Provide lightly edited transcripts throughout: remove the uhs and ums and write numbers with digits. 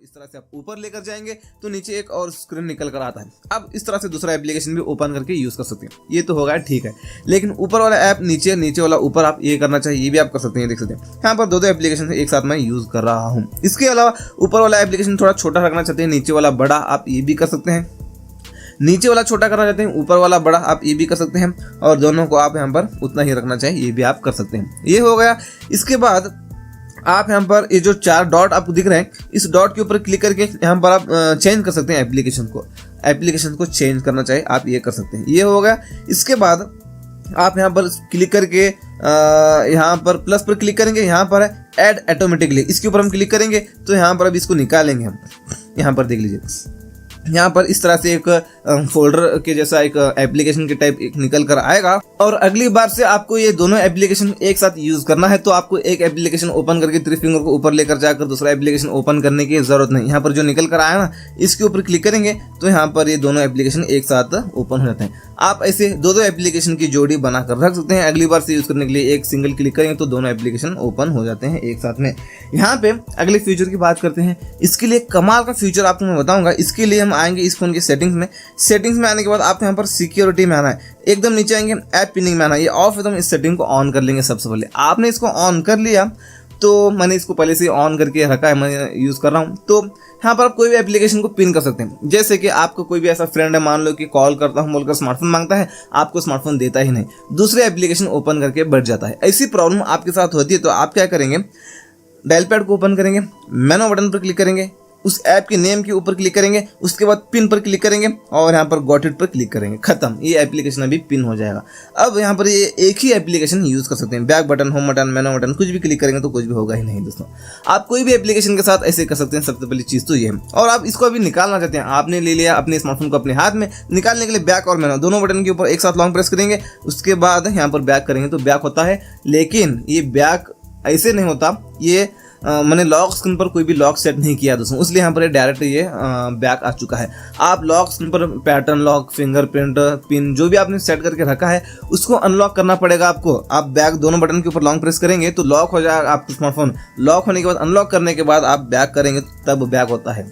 इस तरह से आप ऊपर लेकर जाएंगे तो नीचे एक और स्क्रीन निकल कर आता है। अब इस तरह से दूसरा एप्लीकेशन भी ओपन करके यूज कर सकते हैं। ये तो होगा ठीक है, लेकिन ऊपर वाला ऐप नीचे, नीचे वाला ऊपर आप ये करना चाहिए, ये भी आप कर सकते हैं। देख सकते हैं यहाँ पर दो एप्लीकेशन एक साथ मैं यूज कर रहा हूँ। इसके अलावा ऊपर वाला एप्लीकेशन थोड़ा छोटा रखना चाहते हैं, नीचे वाला बड़ा, आप ये भी कर सकते हैं। नीचे वाला छोटा करना चाहते हैं, ऊपर वाला बड़ा, आप ये भी कर सकते हैं। और दोनों को आप यहाँ पर उतना ही रखना चाहिए, ये भी आप कर सकते हैं। ये हो गया। इसके बाद आप यहाँ पर ये जो 4 डॉट आपको दिख रहे हैं, इस डॉट के ऊपर क्लिक करके यहाँ पर आप चेंज कर सकते हैं एप्लीकेशन को चेंज करना चाहिए, आप ये कर सकते हैं। ये हो गया। इसके बाद आप यहाँ पर क्लिक करके यहाँ पर प्लस पर क्लिक करेंगे, यहाँ पर है ऐड ऑटोमेटिकली, इसके ऊपर हम क्लिक करेंगे तो यहाँ पर अब इसको निकालेंगे हम। यहाँ पर देख लीजिए, यहाँ पर इस तरह से एक फोल्डर के जैसा एक एप्लीकेशन के टाइप एक निकल कर आएगा। और अगली बार से आपको ये दोनों एप्लीकेशन एक साथ यूज करना है तो आपको एक एप्लीकेशन ओपन करके 3 फिंगर को ऊपर लेकर जाकर दूसरा एप्लीकेशन ओपन करने की जरूरत नहीं। यहाँ पर जो निकल कर आया ना, इसके ऊपर क्लिक करेंगे तो यहाँ पर ये दोनों एप्लीकेशन एक साथ ओपन हो जाते हैं। आप ऐसे दो एप्लीकेशन की जोड़ी बनाकर रख सकते हैं। अगली बार से यूज करने के लिए एक सिंगल क्लिक करेंगे तो दोनों एप्लीकेशन ओपन हो जाते हैं एक साथ में। यहाँ पे अगले फीचर की बात करते हैं। इसके लिए कमाल का फीचर आपको मैं बताऊंगा। इसके लिए हम आएंगे इस फोन की सेटिंग्स में आने के बाद आपको यहाँ पर सिक्योरिटी में आना है, एकदम नीचे आएंगे ऐप पिनिंग में आना है। ये ऑफ है तो हम इस सेटिंग को ऑन कर लेंगे। सबसे पहले आपने इसको ऑन कर लिया तो मैंने इसको पहले से ऑन करके रखा है, मैं यूज कर रहा हूँ। तो यहाँ पर आप कोई भी एप्लीकेशन को पिन कर सकते हैं। जैसे कि आपको कोई भी ऐसा फ्रेंड है, मान लो कि कॉल करता हूँ बोलकर स्मार्टफोन मांगता है, आपको स्मार्टफोन देता ही नहीं, दूसरे एप्लीकेशन ओपन करके बैठ जाता है। ऐसी प्रॉब्लम आपके साथ होती है तो आप क्या करेंगे, डायल पैड को ओपन करेंगे, मेनू बटन पर क्लिक करेंगे, उस ऐप के नेम के ऊपर क्लिक करेंगे, उसके बाद पिन पर क्लिक करेंगे और यहाँ पर गॉट इट पर क्लिक करेंगे, खत्म। ये एप्लीकेशन अभी पिन हो जाएगा। अब यहाँ पर ये एक ही एप्लीकेशन यूज कर सकते हैं। बैक बटन, होम बटन, मेनू बटन कुछ भी क्लिक करेंगे तो कुछ भी होगा ही नहीं दोस्तों। आप कोई भी एप्लीकेशन के साथ ऐसे कर सकते हैं। सबसे पहली चीज तो ये है। और आप इसको अभी निकालना चाहते हैं, आपने ले लिया अपने स्मार्टफोन को अपने हाथ में, निकालने के लिए बैक और मेनू दोनों बटन के ऊपर एक साथ लॉन्ग प्रेस करेंगे, उसके बाद यहाँ पर बैक करेंगे तो बैक होता है। लेकिन ये बैक ऐसे नहीं होता, ये मैंने लॉक स्क्रीन पर कोई भी लॉक सेट नहीं किया दोस्तों, इसलिए यहाँ पर डायरेक्ट ये बैक आ चुका है। आप लॉक स्क्रीन पर पैटर्न लॉक, फिंगरप्रिंट, पिन जो भी आपने सेट करके रखा है उसको अनलॉक करना पड़ेगा आपको। आप बैक दोनों बटन के ऊपर लॉन्ग प्रेस करेंगे तो लॉक हो जाएगा आपका स्मार्टफोन। लॉक होने के बाद अनलॉक करने के बाद आप बैक करेंगे तब बैक होता है।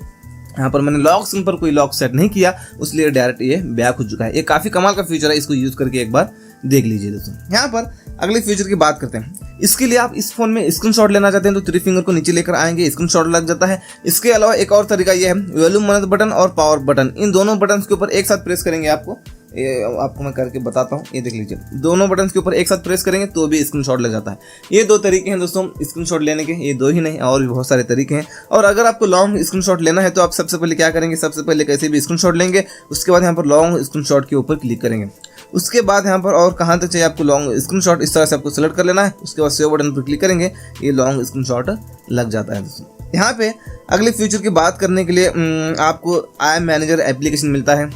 यहाँ पर मैंने लॉक स्क्रीन पर कोई लॉक सेट नहीं किया, इसलिए डायरेक्ट ये बैक हो चुका है। ये काफ़ी कमाल का फीचर है, इसको यूज़ करके एक बार देख लीजिए दोस्तों। यहाँ पर अगले फीचर की बात करते हैं। इसके लिए आप इस फोन में स्क्रीनशॉट लेना चाहते हैं तो 3 फिंगर को नीचे लेकर आएंगे, स्क्रीनशॉट लग जाता है। इसके अलावा एक और तरीका ये है, वॉल्यूम बटन और पावर बटन, इन दोनों बटन के ऊपर एक साथ प्रेस करेंगे। आपको मैं करके बताता हूँ, ये देख लीजिए, दोनों बटन के ऊपर एक साथ प्रेस करेंगे तो भी स्क्रीनशॉट लग जाता है। ये 2 तरीके हैं दोस्तों स्क्रीनशॉट लेने के, ये 2 ही नहीं और भी बहुत सारे तरीके हैं। और अगर आपको लॉन्ग स्क्रीनशॉट लेना है तो आप सबसे पहले क्या करेंगे, सबसे पहले कैसे भी स्क्रीनशॉट लेंगे, उसके बाद यहाँ पर लॉन्ग स्क्रीनशॉट के ऊपर क्लिक करेंगे। उसके बाद यहाँ पर और कहाँ तक चाहिए आपको लॉन्ग स्क्रीनशॉट, इस तरह से आपको सेलेक्ट कर लेना है। उसके बाद सेव बटन पर क्लिक करेंगे, ये लॉन्ग स्क्रीनशॉट लग जाता है दोस्तों। यहाँ पे अगले फीचर की बात करने के लिए आपको आई मैनेजर एप्लीकेशन मिलता है।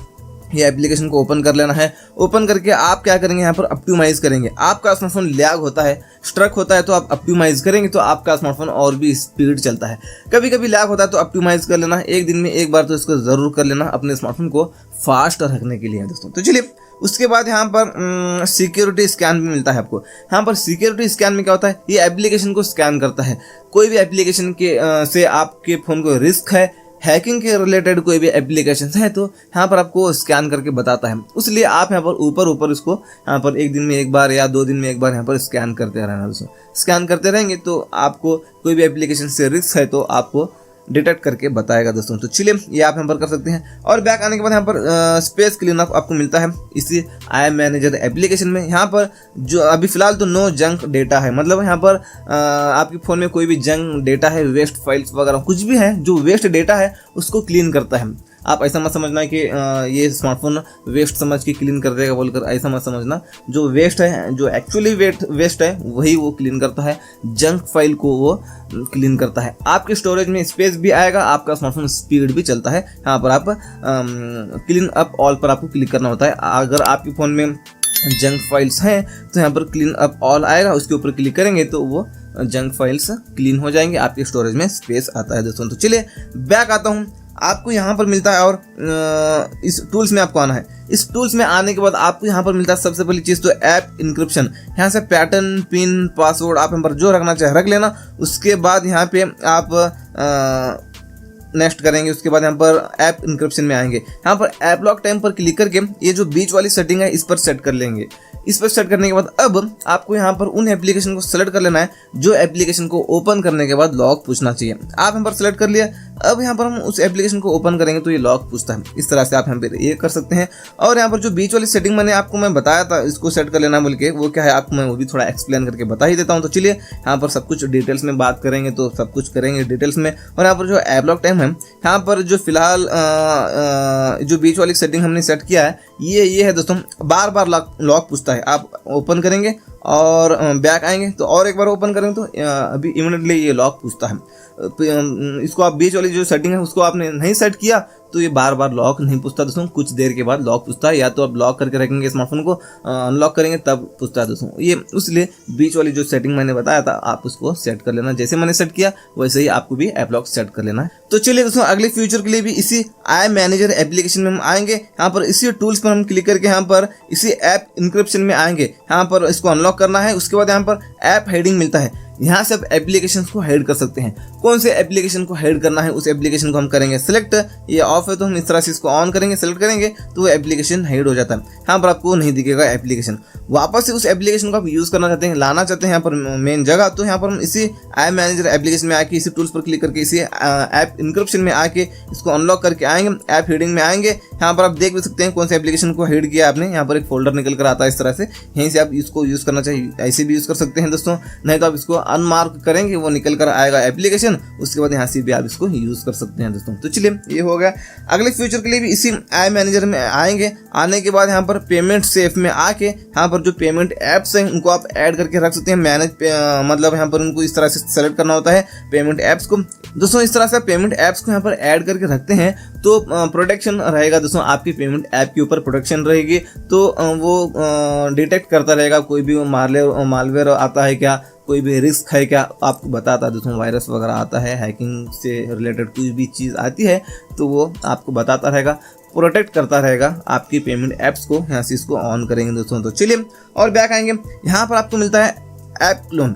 ये एप्लीकेशन को ओपन कर लेना है। ओपन करके आप क्या करेंगे, यहाँ पर ऑप्टिमाइज करेंगे। आपका स्मार्टफोन लैग होता है, स्ट्रक होता है तो आप ऑप्टिमाइज करेंगे तो आपका स्मार्टफोन और भी स्पीड चलता है। कभी कभी लैग होता है तो ऑप्टिमाइज कर लेना, एक दिन में एक बार तो इसको ज़रूर कर लेना अपने स्मार्टफोन को फास्ट रखने के लिए दोस्तों। तो चलिए, उसके बाद यहाँ पर सिक्योरिटी स्कैन भी मिलता है आपको। यहाँ पर सिक्योरिटी स्कैन में क्या होता है, ये एप्लीकेशन को स्कैन करता है। कोई भी एप्लीकेशन के से आपके फ़ोन को रिस्क है, हैकिंग के रिलेटेड कोई भी एप्लीकेशन है तो यहाँ पर आपको स्कैन करके बताता है। इसलिए आप यहाँ पर ऊपर इसको यहाँ पर एक दिन में एक बार या 2 दिन में एक बार यहाँ पर स्कैन करते रहना दोस्तों। स्कैन करते रहेंगे तो आपको कोई भी एप्लीकेशन से रिस्क है तो आपको डिटेक्ट करके बताएगा दोस्तों। तो चलिए, ये आप यहाँ पर कर सकते हैं। और बैक आने के बाद यहाँ पर स्पेस क्लीनअप आपको मिलता है इसी आई मैनेजर एप्लीकेशन में। यहाँ पर जो अभी फिलहाल तो नो जंक डेटा है, मतलब यहाँ पर आपके फ़ोन में कोई भी जंक डेटा है, वेस्ट फाइल्स वगैरह कुछ भी है, जो वेस्ट डेटा है उसको क्लीन करता है। आप ऐसा मत समझना कि ये स्मार्टफोन वेस्ट समझ के क्लीन कर देगा बोलकर, ऐसा मत समझना। जो वेस्ट है, जो एक्चुअली वेस्ट है वही वो क्लीन करता है, जंक फाइल को वो क्लीन करता है। आपके स्टोरेज में स्पेस भी आएगा, आपका स्मार्टफोन स्पीड भी चलता है। यहाँ पर आप क्लीन अप ऑल पर आपको क्लिक करना होता है। अगर आपके फ़ोन में जंक फाइल्स हैं तो यहाँ पर क्लीन अप ऑल आएगा, उसके ऊपर क्लिक करेंगे तो वो जंक फाइल्स क्लीन हो जाएंगे, आपके स्टोरेज में स्पेस आता है दोस्तों। तो चलिए, बैक आता हूँ। आपको यहाँ पर मिलता है और इस टूल्स में आपको आना है। इस टूल्स में आने के बाद आपको यहाँ पर मिलता है सबसे पहली चीज़ तो ऐप इंक्रिप्शन। यहाँ से पैटर्न, पिन, पासवर्ड आप यहाँ पर जो रखना चाहे रख लेना। उसके बाद यहाँ पे आप नेक्स्ट करेंगे, उसके बाद यहाँ पर ऐप इंक्रिप्शन में आएंगे। यहाँ पर ऐप लॉक टाइम पर क्लिक करके ये जो बीच वाली सेटिंग है इस पर सेट कर लेंगे। इस पर सेट करने के बाद अब आपको यहाँ पर उन एप्लीकेशन को सेलेक्ट कर लेना है जो एप्लीकेशन को ओपन करने के बाद लॉक पूछना चाहिए। आप यहाँ पर सेलेक्ट कर लिया। अब यहाँ पर हम उस एप्लीकेशन को ओपन करेंगे तो ये लॉक पूछता है। इस तरह से आप यहाँ पर ये कर सकते हैं। और यहाँ पर जो बीच वाली सेटिंग मैंने आपको मैं बताया था इसको सेट कर लेना बोल के, वो क्या है आपको मैं वो भी थोड़ा एक्सप्लेन करके बता ही देता हूँ। तो चलिए यहाँ पर सब कुछ डिटेल्स में बात करेंगे, तो सब कुछ करेंगे डिटेल्स में। और यहाँ पर जो ऐप लॉक टाइम है, यहाँ पर जो फिलहाल जो बीच वाली सेटिंग हमने सेट किया है ये है दोस्तों, बार बार लॉक पूछता है। आप ओपन करेंगे और बैक आएंगे तो और एक बार ओपन करेंगे तो अभी इमीडिएटली ये लॉक पूछता है। इसको आप बीच वाली जो सेटिंग है उसको आपने नहीं सेट किया तो ये बार बार लॉक नहीं पूछता दोस्तों, कुछ देर के बाद लॉक पूछता है। या तो आप लॉक करके रखेंगे स्मार्टफोन को, अनलॉक करेंगे तब पूछता है दोस्तों ये। इसलिए बीच वाली जो सेटिंग मैंने बताया था आप उसको सेट कर लेना। जैसे मैंने सेट किया वैसे ही आपको भी ऐप लॉक सेट कर लेना है। तो चलिए दोस्तों अगले फ्यूचर के लिए भी इसी आई मैनेजर एप्लीकेशन में हम आएंगे। यहाँ पर इसी टूल्स पर हम क्लिक करके यहाँ पर इसी ऐप इंक्रिप्शन में आएंगे। यहाँ पर इसको अनलॉक करना है। उसके बाद यहाँ पर ऐप हाइडिंग मिलता है, यहाँ से आप एप्लीकेशन को हाइड कर सकते हैं। कौन से एप्लीकेशन को हाइड करना है उस एप्लीकेशन को हम करेंगे सेलेक्ट। ये ऑफ है तो हम इस तरह से इसको ऑन करेंगे, सेलेक्ट करेंगे तो वो एप्लीकेशन हाइड हो जाता है। यहाँ पर आपको नहीं दिखेगा एप्लीकेशन। वापस से उस एप्लीकेशन को आप यूज़ करना चाहते हैं, लाना चाहते हैं यहाँ पर मेन जगह, तो यहाँ पर हम इसी आई मैनेजर एप्लीकेशन में आके इसी टूल्स पर क्लिक करके इसी ऐप इंक्रिप्शन में आके इसको अनलॉक करके आएंगे, ऐप हाइडिंग में आएंगे। यहाँ पर आप देख भी सकते हैं कौन से एप्लीकेशन को हाइड किया आपने। यहाँ पर एक फोल्डर निकल कर आता है इस तरह से, यहीं से आप इसको यूज़ करना चाहिए। ऐसे भी यूज़ कर सकते हैं दोस्तों, नहीं तो आप इसको अनमार्क करेंगे वो निकल कर आएगा एप्लीकेशन। उसके बाद यहाँ से भी आप इसको यूज़ कर सकते हैं दोस्तों। तो चलिए ये हो गया। अगले फ्यूचर के लिए भी इसी आई मैनेजर में आएंगे। आने के बाद यहाँ पर पेमेंट सेफ में आके यहाँ पर जो पेमेंट ऐप्स हैं उनको आप ऐड करके रख सकते हैं। मतलब यहाँ पर उनको इस तरह से सेलेक्ट करना होता है पेमेंट ऐप्स को दोस्तों। इस तरह से पेमेंट ऐप्स को यहाँ पर ऐड करके रखते हैं तो प्रोटेक्शन रहेगा दोस्तों, आपकी पेमेंट ऐप के ऊपर प्रोटेक्शन रहेगी। तो वो डिटेक्ट करता रहेगा कोई भी मालवेयर आता है क्या, कोई भी रिस्क है क्या, आपको बताता है दोस्तों। वायरस वगैरह आता है, हैकिंग से रिलेटेड कोई भी चीज़ आती है तो वो आपको बताता रहेगा, प्रोटेक्ट करता रहेगा आपकी पेमेंट ऐप्स को। यहाँ से इसको ऑन करेंगे दोस्तों। तो चलिए और बैक आएंगे। यहाँ पर आपको मिलता है ऐप क्लोन।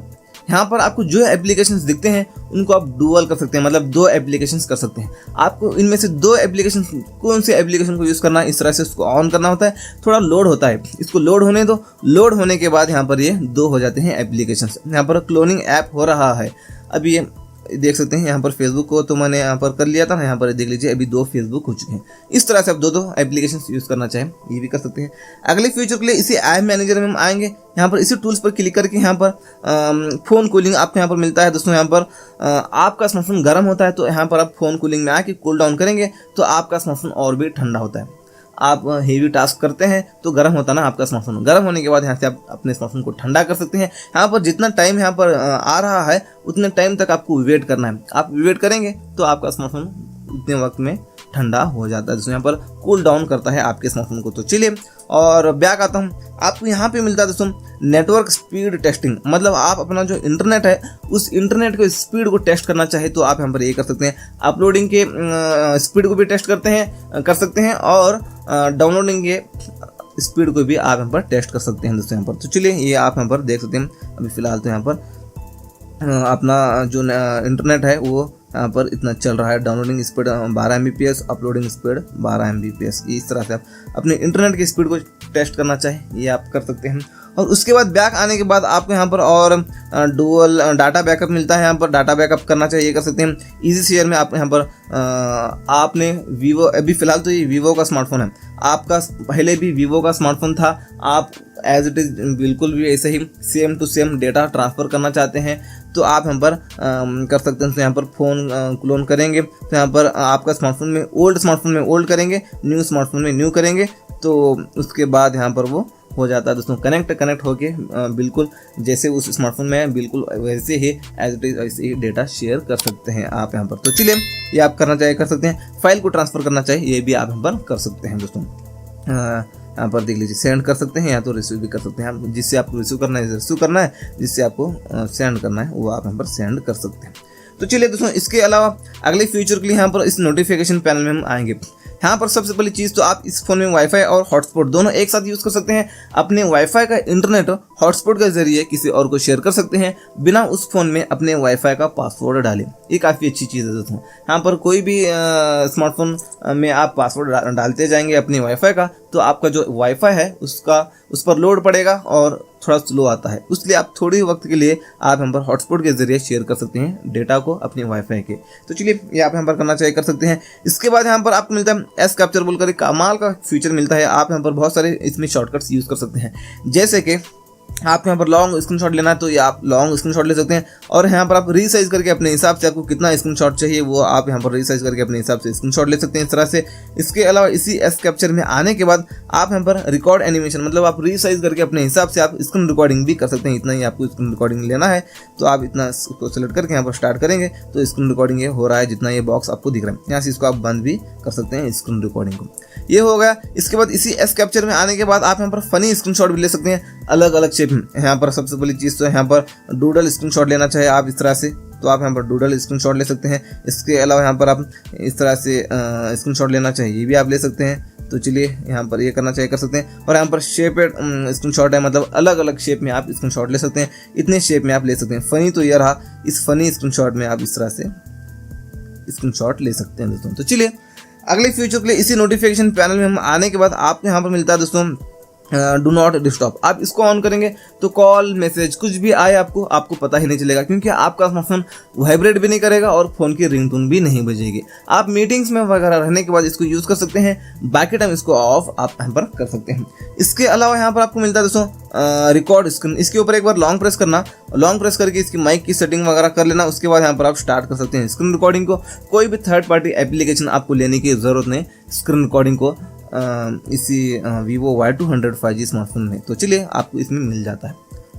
यहाँ पर आपको जो एप्लीकेशंस दिखते हैं उनको आप डुअल कर सकते हैं, मतलब 2 एप्लीकेशंस कर सकते हैं। आपको इनमें से 2 एप्लीकेशन, कौन से एप्लीकेशन को यूज़ करना है, इस तरह से उसको ऑन करना होता है। थोड़ा लोड होता है, इसको लोड होने दो। लोड होने के बाद यहाँ पर ये 2 हो जाते हैं एप्लीकेशंस। यहाँ पर क्लोनिंग ऐप हो रहा है। अभी ये देख सकते हैं यहाँ पर फेसबुक को तो मैंने यहाँ पर कर लिया था ना, यहाँ पर देख लीजिए अभी 2 फेसबुक हो चुके हैं। इस तरह से आप 2 एप्लीकेशन यूज़ करना चाहें ये भी कर सकते हैं। अगले फ्यूचर के लिए इसी ऐप मैनेजर में हम आएंगे। यहाँ पर इसी टूल्स पर क्लिक करके यहाँ पर फ़ोन कूलिंग आपको यहाँ पर मिलता है दोस्तों। यहाँ पर आपका स्मार्टफोन गर्म होता है तो यहाँ पर आप फ़ोन कूलिंग में आके कूल डाउन करेंगे तो आपका स्मार्टफोन और भी ठंडा होता है। आप हेवी टास्क करते हैं तो गर्म होता है ना आपका स्मार्टफोन। गर्म होने के बाद यहाँ से आप अपने स्मार्टफोन को ठंडा कर सकते हैं। यहाँ पर जितना टाइम यहाँ पर आ रहा है उतने टाइम तक आपको वेट करना है। आप वेट करेंगे तो आपका स्मार्टफोन उतने वक्त में ठंडा हो जाता है। यहाँ पर कूल डाउन करता है आपके स्मार्टफोन को। तो चलिए और बैक आता हूँ। आपको यहाँ पे मिलता है दोस्तों नेटवर्क स्पीड टेस्टिंग, मतलब आप अपना जो इंटरनेट है उस इंटरनेट के स्पीड को टेस्ट करना चाहे तो आप यहाँ पर ये कर सकते हैं। अपलोडिंग के स्पीड को भी टेस्ट कर सकते हैं और डाउनलोडिंग के स्पीड को भी आप यहाँ पर टेस्ट कर सकते हैं दोस्तों। यहाँ पर तो चलिए ये आप यहाँ पर देख सकते हैं। अभी फ़िलहाल तो यहाँ पर अपना जो इंटरनेट है वो यहाँ पर इतना चल रहा है। Downloading speed 12 Mbps, uploading speed 12 Mbps। इस तरह से आप अपने इंटरनेट की स्पीड को टेस्ट करना चाहे ये आप कर सकते हैं। और उसके बाद बैक आने के बाद आपको यहाँ पर और डुअल डाटा बैकअप मिलता है। यहाँ पर डाटा बैकअप करना चाहिए ये कर सकते हैं। ईजी शेयर में आप यहाँ पर आपने वीवो, अभी फ़िलहाल तो ये वीवो का स्मार्टफोन है, आपका पहले भी वीवो का स्मार्टफोन था। आप एज इट इज़ बिल्कुल भी ऐसे ही same to same data transfer करना चाहते हैं तो आप यहाँ पर कर सकते हैं। तो यहाँ पर फ़ोन क्लोन करेंगे तो यहाँ पर आपका स्मार्टफोन में ओल्ड स्मार्टफोन में ओल्ड करेंगे, न्यू स्मार्टफोन में न्यू करेंगे तो उसके बाद यहाँ पर वो हो जाता है दोस्तों कनेक्ट होके बिल्कुल जैसे उस स्मार्टफोन में बिल्कुल वैसे ही एज इट इज़ वैसे ही डेटा शेयर कर सकते हैं आप यहाँ पर। तो चलिए ये आप करना चाहिए कर सकते हैं। फाइल को ट्रांसफ़र करना चाहिए ये भी आप यहाँ पर कर सकते हैं दोस्तों। यहाँ पर देख लीजिए सेंड कर सकते हैं या तो रिसीव भी कर सकते हैं। जिससे आपको रिसीव करना है रिसीव करना है, जिससे आपको सेंड करना है वो आप यहाँ पर सेंड कर सकते हैं। तो चलिए दोस्तों इसके अलावा अगले फ्यूचर के लिए यहाँ पर इस नोटिफिकेशन पैनल में हम आएंगे। यहाँ पर सबसे पहली चीज़ तो आप इस फ़ोन में वाईफाई और हॉटस्पॉट दोनों एक साथ यूज़ कर सकते हैं। अपने वाईफाई का इंटरनेट हॉटस्पॉट के जरिए किसी और को शेयर कर सकते हैं बिना उस फोन में अपने वाईफाई का पासवर्ड डालें। ये काफ़ी अच्छी चीज़ है दोस्तों। यहाँ पर कोई भी स्मार्टफोन में आप पासवर्ड डालते जाएंगे अपने वाईफाई का, तो आपका जो वाईफाई है उस पर लोड पड़ेगा और थोड़ा स्लो आता है। इसलिए आप थोड़ी वक्त के लिए आप यहाँ पर हॉटस्पॉट के जरिए शेयर कर सकते हैं डेटा को अपने वाईफाई के। तो चलिए ये आप यहाँ पर करना चाहिए, कर सकते हैं। इसके बाद यहाँ पर आपको मिलता है एस कैप्चर बोलकर एक कमाल का फीचर मिलता है। आप यहाँ पर बहुत सारे इसमें शॉर्टकट्स यूज़ कर सकते हैं, जैसे कि आप यहाँ पर लॉन्ग स्क्रीनशॉट लेना है तो ये आप लॉन्ग स्क्रीनशॉट ले सकते हैं, और यहाँ पर आप रीसाइज करके अपने हिसाब से आपको कितना स्क्रीनशॉट चाहिए वो आप यहाँ पर रीसाइज करके अपने हिसाब से स्क्रीनशॉट ले सकते हैं इस तरह से। इसके अलावा इसी एस कैप्चर में आने के बाद आप यहाँ पर रिकॉर्ड एनिमेशन, मतलब आप रीसाइज करके अपने हिसाब से आप स्क्रीन रिकॉर्डिंग भी कर सकते हैं। इतना ही आपको स्क्रीन रिकॉर्डिंग लेना है तो आप इतना इसको सेलेक्ट करके यहाँ पर स्टार्ट करेंगे तो स्क्रीन रिकॉर्डिंग ये हो रहा है, जितना ये बॉक्स आपको दिख रहा है। यहाँ से इसको आप बंद भी कर सकते हैं स्क्रीन रिकॉर्डिंग को। ये हो गया। इसके बाद इसी एस कैप्चर में आने के बाद आप यहाँ पर फनी स्क्रीनशॉट भी ले सकते हैं अलग अलग शेप में। यहाँ पर सबसे पहली चीज़ तो यहाँ पर डूडल स्क्रीनशॉट लेना चाहिए आप इस तरह से, तो आप यहाँ पर डूडल स्क्रीनशॉट ले सकते हैं। इसके अलावा यहाँ पर आप इस तरह से स्क्रीनशॉट लेना चाहिए, ये भी आप ले सकते हैं। तो चलिए यहाँ पर ये करना चाहिए, कर सकते हैं। और यहाँ पर शेपेड स्क्रीनशॉट है, मतलब अलग अलग शेप में आप स्क्रीनशॉट ले सकते हैं। इतने शेप में आप ले सकते हैं। फनी तो ये रहा, इस फनी स्क्रीनशॉट में आप इस तरह से स्क्रीनशॉट ले सकते हैं दोस्तों। तो चलिए अगले फीचर के लिए इसी नोटिफिकेशन पैनल में हम आने के बाद आपको यहाँ पर मिलता है दोस्तों डू नॉट डिस्टर्ब। आप इसको ऑन करेंगे तो कॉल मैसेज कुछ भी आए आपको पता ही नहीं चलेगा, क्योंकि आपका स्मार्टफोन वाइब्रेट भी नहीं करेगा और फोन की रिंगटोन भी नहीं बजेगी। आप मीटिंग्स में वगैरह रहने के बाद इसको यूज़ कर सकते हैं, बाकी टाइम इसको ऑफ आप यहाँ पर कर सकते हैं। इसके अलावा यहाँ पर आपको मिलता है दोस्तों रिकॉर्ड स्क्रीन। इसके ऊपर एक बार लॉन्ग प्रेस करना, लॉन्ग प्रेस करके इसकी माइक की सेटिंग वगैरह कर लेना। उसके बाद यहाँ पर आप स्टार्ट कर सकते हैं स्क्रीन रिकॉर्डिंग को। कोई भी थर्ड पार्टी एप्लीकेशन आपको लेने की ज़रूरत नहीं स्क्रीन रिकॉर्डिंग को इसी Vivo Y200 5G स्मार्टफोन में। तो चलिए आपको इसमें मिल जाता है,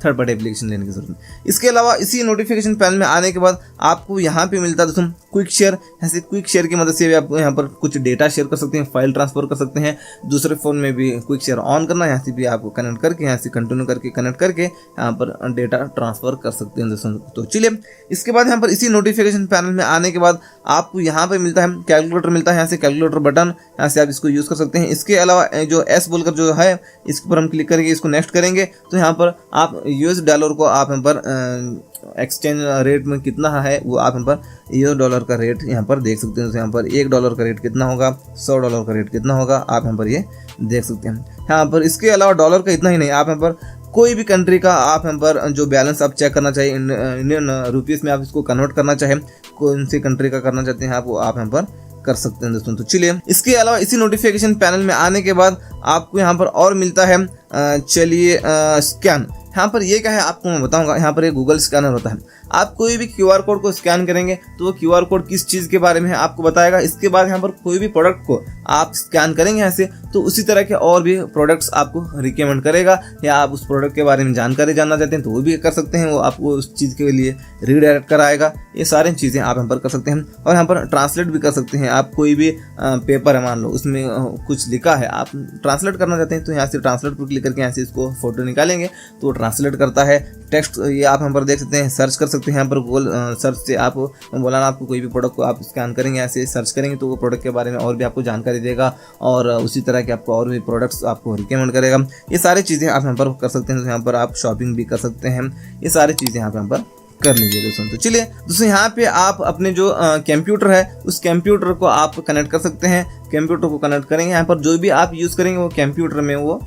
थर्ड पार्टी एप्लीकेशन लेने की जरूरत नहीं। इसके अलावा इसी नोटिफिकेशन पैनल में आने के बाद आपको यहाँ पे मिलता है दोस्तों क्विक शेयर। ऐसे क्विक शेयर की मदद से भी आप यहाँ पर कुछ डेटा शेयर कर सकते हैं, फाइल ट्रांसफर कर सकते हैं। दूसरे फ़ोन में भी क्विक शेयर ऑन करना, यहाँ से भी आपको कनेक्ट करके यहाँ से कंटिन्यू करके कनेक्ट करके यहाँ पर डेटा ट्रांसफर कर सकते हैं दोस्तों। तो चलिए इसके बाद यहाँ पर इसी नोटिफिकेशन पैनल में आने के बाद आपको यहाँ पर मिलता है कैलकुलेटर मिलता है। यहाँ से कैलकुलेटर बटन, यहाँ से आप इसको यूज़ कर सकते हैं। इसके अलावा जो एस बोलकर जो है इस पर हम क्लिक करेंगे, इसको नेक्स्ट करेंगे तो यहाँ पर आप यूएस डॉलर को आप यहाँ पर एक्सचेंज रेट में कितना है वो आप यहाँ पर यूएस डॉलर का रेट यहाँ पर देख सकते हैं। तो यहाँ पर $1 का रेट कितना होगा, $100 का रेट कितना होगा, आप यहाँ पर ये देख सकते हैं। यहाँ पर इसके अलावा डॉलर का इतना ही नहीं, आप यहाँ पर कोई भी कंट्री का आप यहाँ पर जो बैलेंस आप चेक करना चाहिए इंडियन रुपीज़ में आप इसको कन्वर्ट करना चाहें, कौन सी कंट्री का करना चाहते हैं आप, वो आप यहाँ पर कर सकते हैं दोस्तों। तो चलिए इसके अलावा इसी नोटिफिकेशन पैनल में आने के बाद आपको यहाँ पर और मिलता है चलिए स्कैन। यहाँ पर ये क्या है आपको मैं बताऊंगा। यहाँ पर एक गूगल स्कैनर होता है, आप कोई भी क्यूआर कोड को स्कैन करेंगे तो वो क्यूआर कोड किस चीज़ के बारे में है आपको बताएगा। इसके बाद यहाँ पर कोई भी प्रोडक्ट को आप स्कैन करेंगे यहाँ से तो उसी तरह के और भी प्रोडक्ट्स आपको रिकमेंड करेगा, या आप उस प्रोडक्ट के बारे में जानकारी जानना चाहते हैं तो वो भी कर सकते हैं, वो आपको उस चीज़ के लिए रीडायरेक्ट कराएगा। ये सारी चीज़ें आप यहाँ पर कर सकते हैं। और यहाँ पर ट्रांसलेट भी कर सकते हैं। आप कोई भी पेपर है, मान लो उसमें कुछ लिखा है, आप ट्रांसलेट करना चाहते हैं तो यहाँ से ट्रांसलेट पर क्लिक करके यहाँ से इसको फोटो निकालेंगे तो ट्रांसलेट करता है टेक्स्ट। ये आप यहाँ पर देख सकते हैं, सर्च कर सकते हैं। यहाँ पर गूगल सर्च से आप बोला ना आपको कोई भी प्रोडक्ट को आप स्कैन करेंगे, ऐसे सर्च करेंगे तो वो प्रोडक्ट के बारे में और भी आपको जानकारी देगा और उसी तरह के आपको और भी प्रोडक्ट्स आपको रिकमेंड करेगा। ये सारी चीज़ें आप यहाँ पर कर सकते हैं। तो यहाँ पर आप शॉपिंग भी कर सकते हैं, ये सारी चीज़ें आप यहाँ पर कर लीजिए दोस्तों। तो चलिए दोस्तों यहाँ पे आप अपने जो कंप्यूटर है उस कंप्यूटर को आप कनेक्ट कर सकते हैं। कंप्यूटर को कनेक्ट करेंगे, यहाँ पर जो भी आप यूज़ करेंगे वो कंप्यूटर में वो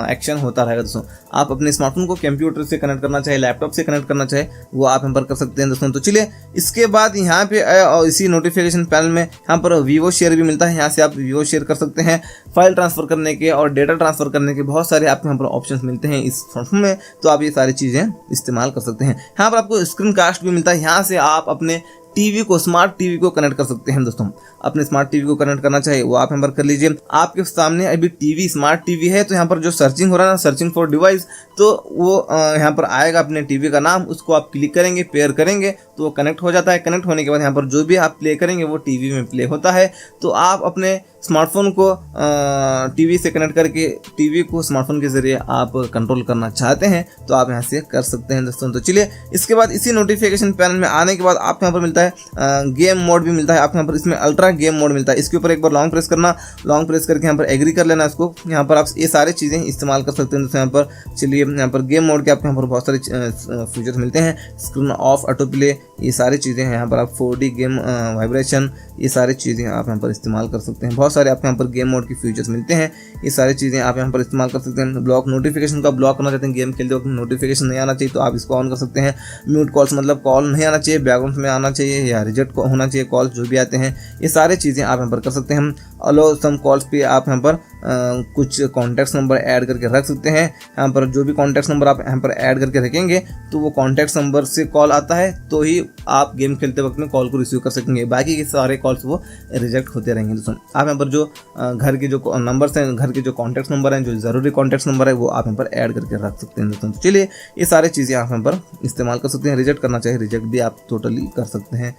एक्शन होता रहेगा दोस्तों। आप अपने स्मार्टफोन को कंप्यूटर से कनेक्ट करना चाहे, लैपटॉप से कनेक्ट करना चाहे, वो आप यहाँ पर कर सकते हैं दोस्तों। तो चलिए इसके बाद यहाँ पे और इसी नोटिफिकेशन पैनल में यहाँ पर वीवो शेयर भी मिलता है। यहाँ से आप वीवो शेयर कर सकते हैं। फाइल ट्रांसफर करने के और डेटा ट्रांसफर करने के बहुत सारे आपको यहाँ पर ऑप्शंस मिलते हैं इस स्मार्टफोन में, तो आप ये सारी चीज़ें इस्तेमाल कर सकते हैं। यहाँ पर आपको स्क्रीन कास्ट भी मिलता है। यहाँ से आप अपने टीवी को, स्मार्ट टीवी को कनेक्ट कर सकते हैं दोस्तों। अपने स्मार्ट टीवी को कनेक्ट करना चाहिए वो आप यहाँ पर कर लीजिए। आपके सामने अभी टीवी, स्मार्ट टीवी है तो यहाँ पर जो सर्चिंग हो रहा है ना, सर्चिंग फॉर डिवाइस, तो वो यहाँ पर आएगा अपने टीवी का नाम, उसको आप क्लिक करेंगे, पेयर करेंगे तो वो कनेक्ट हो जाता है। कनेक्ट होने के बाद यहाँ पर जो भी आप प्ले करेंगे वो टीवी में प्ले होता है। तो आप अपने स्मार्टफोन को टीवी से कनेक्ट करके टीवी को स्मार्टफोन के जरिए आप कंट्रोल करना चाहते हैं तो आप यहाँ से कर सकते हैं दोस्तों। तो चलिए इसके बाद इसी नोटिफिकेशन पैनल में आने के बाद आपको यहाँ पर मिलता है है गेम मोड भी मिलता है आपको, यहाँ पर इसमें अल्ट्रा गेम मोड मिलता है। इसके ऊपर एक बार लॉन्ग प्रेस करना, लॉन्ग प्रेस करके यहाँ पर एग्री कर लेना इसको। यहाँ पर आप ये सारी चीज़ें इस्तेमाल कर सकते हैं दोस्तों। यहाँ पर चलिए यहाँ पर गेम मोड के आपको यहाँ पर बहुत सारे फीचर्स मिलते हैं, स्क्रीन ऑफ, ऑटो प्ले, ये सारी चीज़ें हैं। यहाँ पर आप 4D गेम वाइब्रेशन, ये सारी चीज़ें आप यहाँ पर इस्तेमाल कर सकते हैं। बहुत सारे आपको यहाँ पर गेम मोड की फीचर्स मिलते हैं, ये सारी चीज़ें आप यहाँ पर इस्तेमाल कर सकते हैं। ब्लॉक नोटिफिकेशन का ब्लॉक करना चाहते हैं, गेम खेलते वक्त नोटिफिकेशन नहीं आना चाहिए तो आप इसको ऑन कर सकते हैं। म्यूट कॉल्स मतलब कॉल नहीं आना चाहिए, बैकग्राउंड में आना चाहिए या रिजेक्ट होना चाहिए कॉल्स जो भी आते हैं, ये सारी चीज़ें आप यहाँ पर कर सकते हैं। अलो सम कॉल्स पे आप यहाँ पर कुछ कॉन्टैक्ट नंबर ऐड करके रख सकते हैं। यहाँ पर जो भी कॉन्टैक्ट नंबर आप यहाँ पर ऐड करके रखेंगे तो वो कॉन्टैक्ट नंबर से कॉल आता है तो ही आप गेम खेलते वक्त में कॉल को रिसीव कर सकेंगे, बाकी के सारे कॉल्स वो रिजेक्ट होते रहेंगे दोस्तों। आप यहाँ पर जो घर के जो नंबर्स हैं, घर के जो कॉन्टैक्ट नंबर हैं, जो ज़रूरी कॉन्टैक्ट नंबर है वो आप यहाँ पर ऐड करके रख सकते हैं दोस्तों। चलिए ये सारी चीज़ें आप यहाँ पर इस्तेमाल कर सकते हैं। रिजेक्ट करना चाहिए, रिजेक्ट भी आप टोटली कर सकते हैं।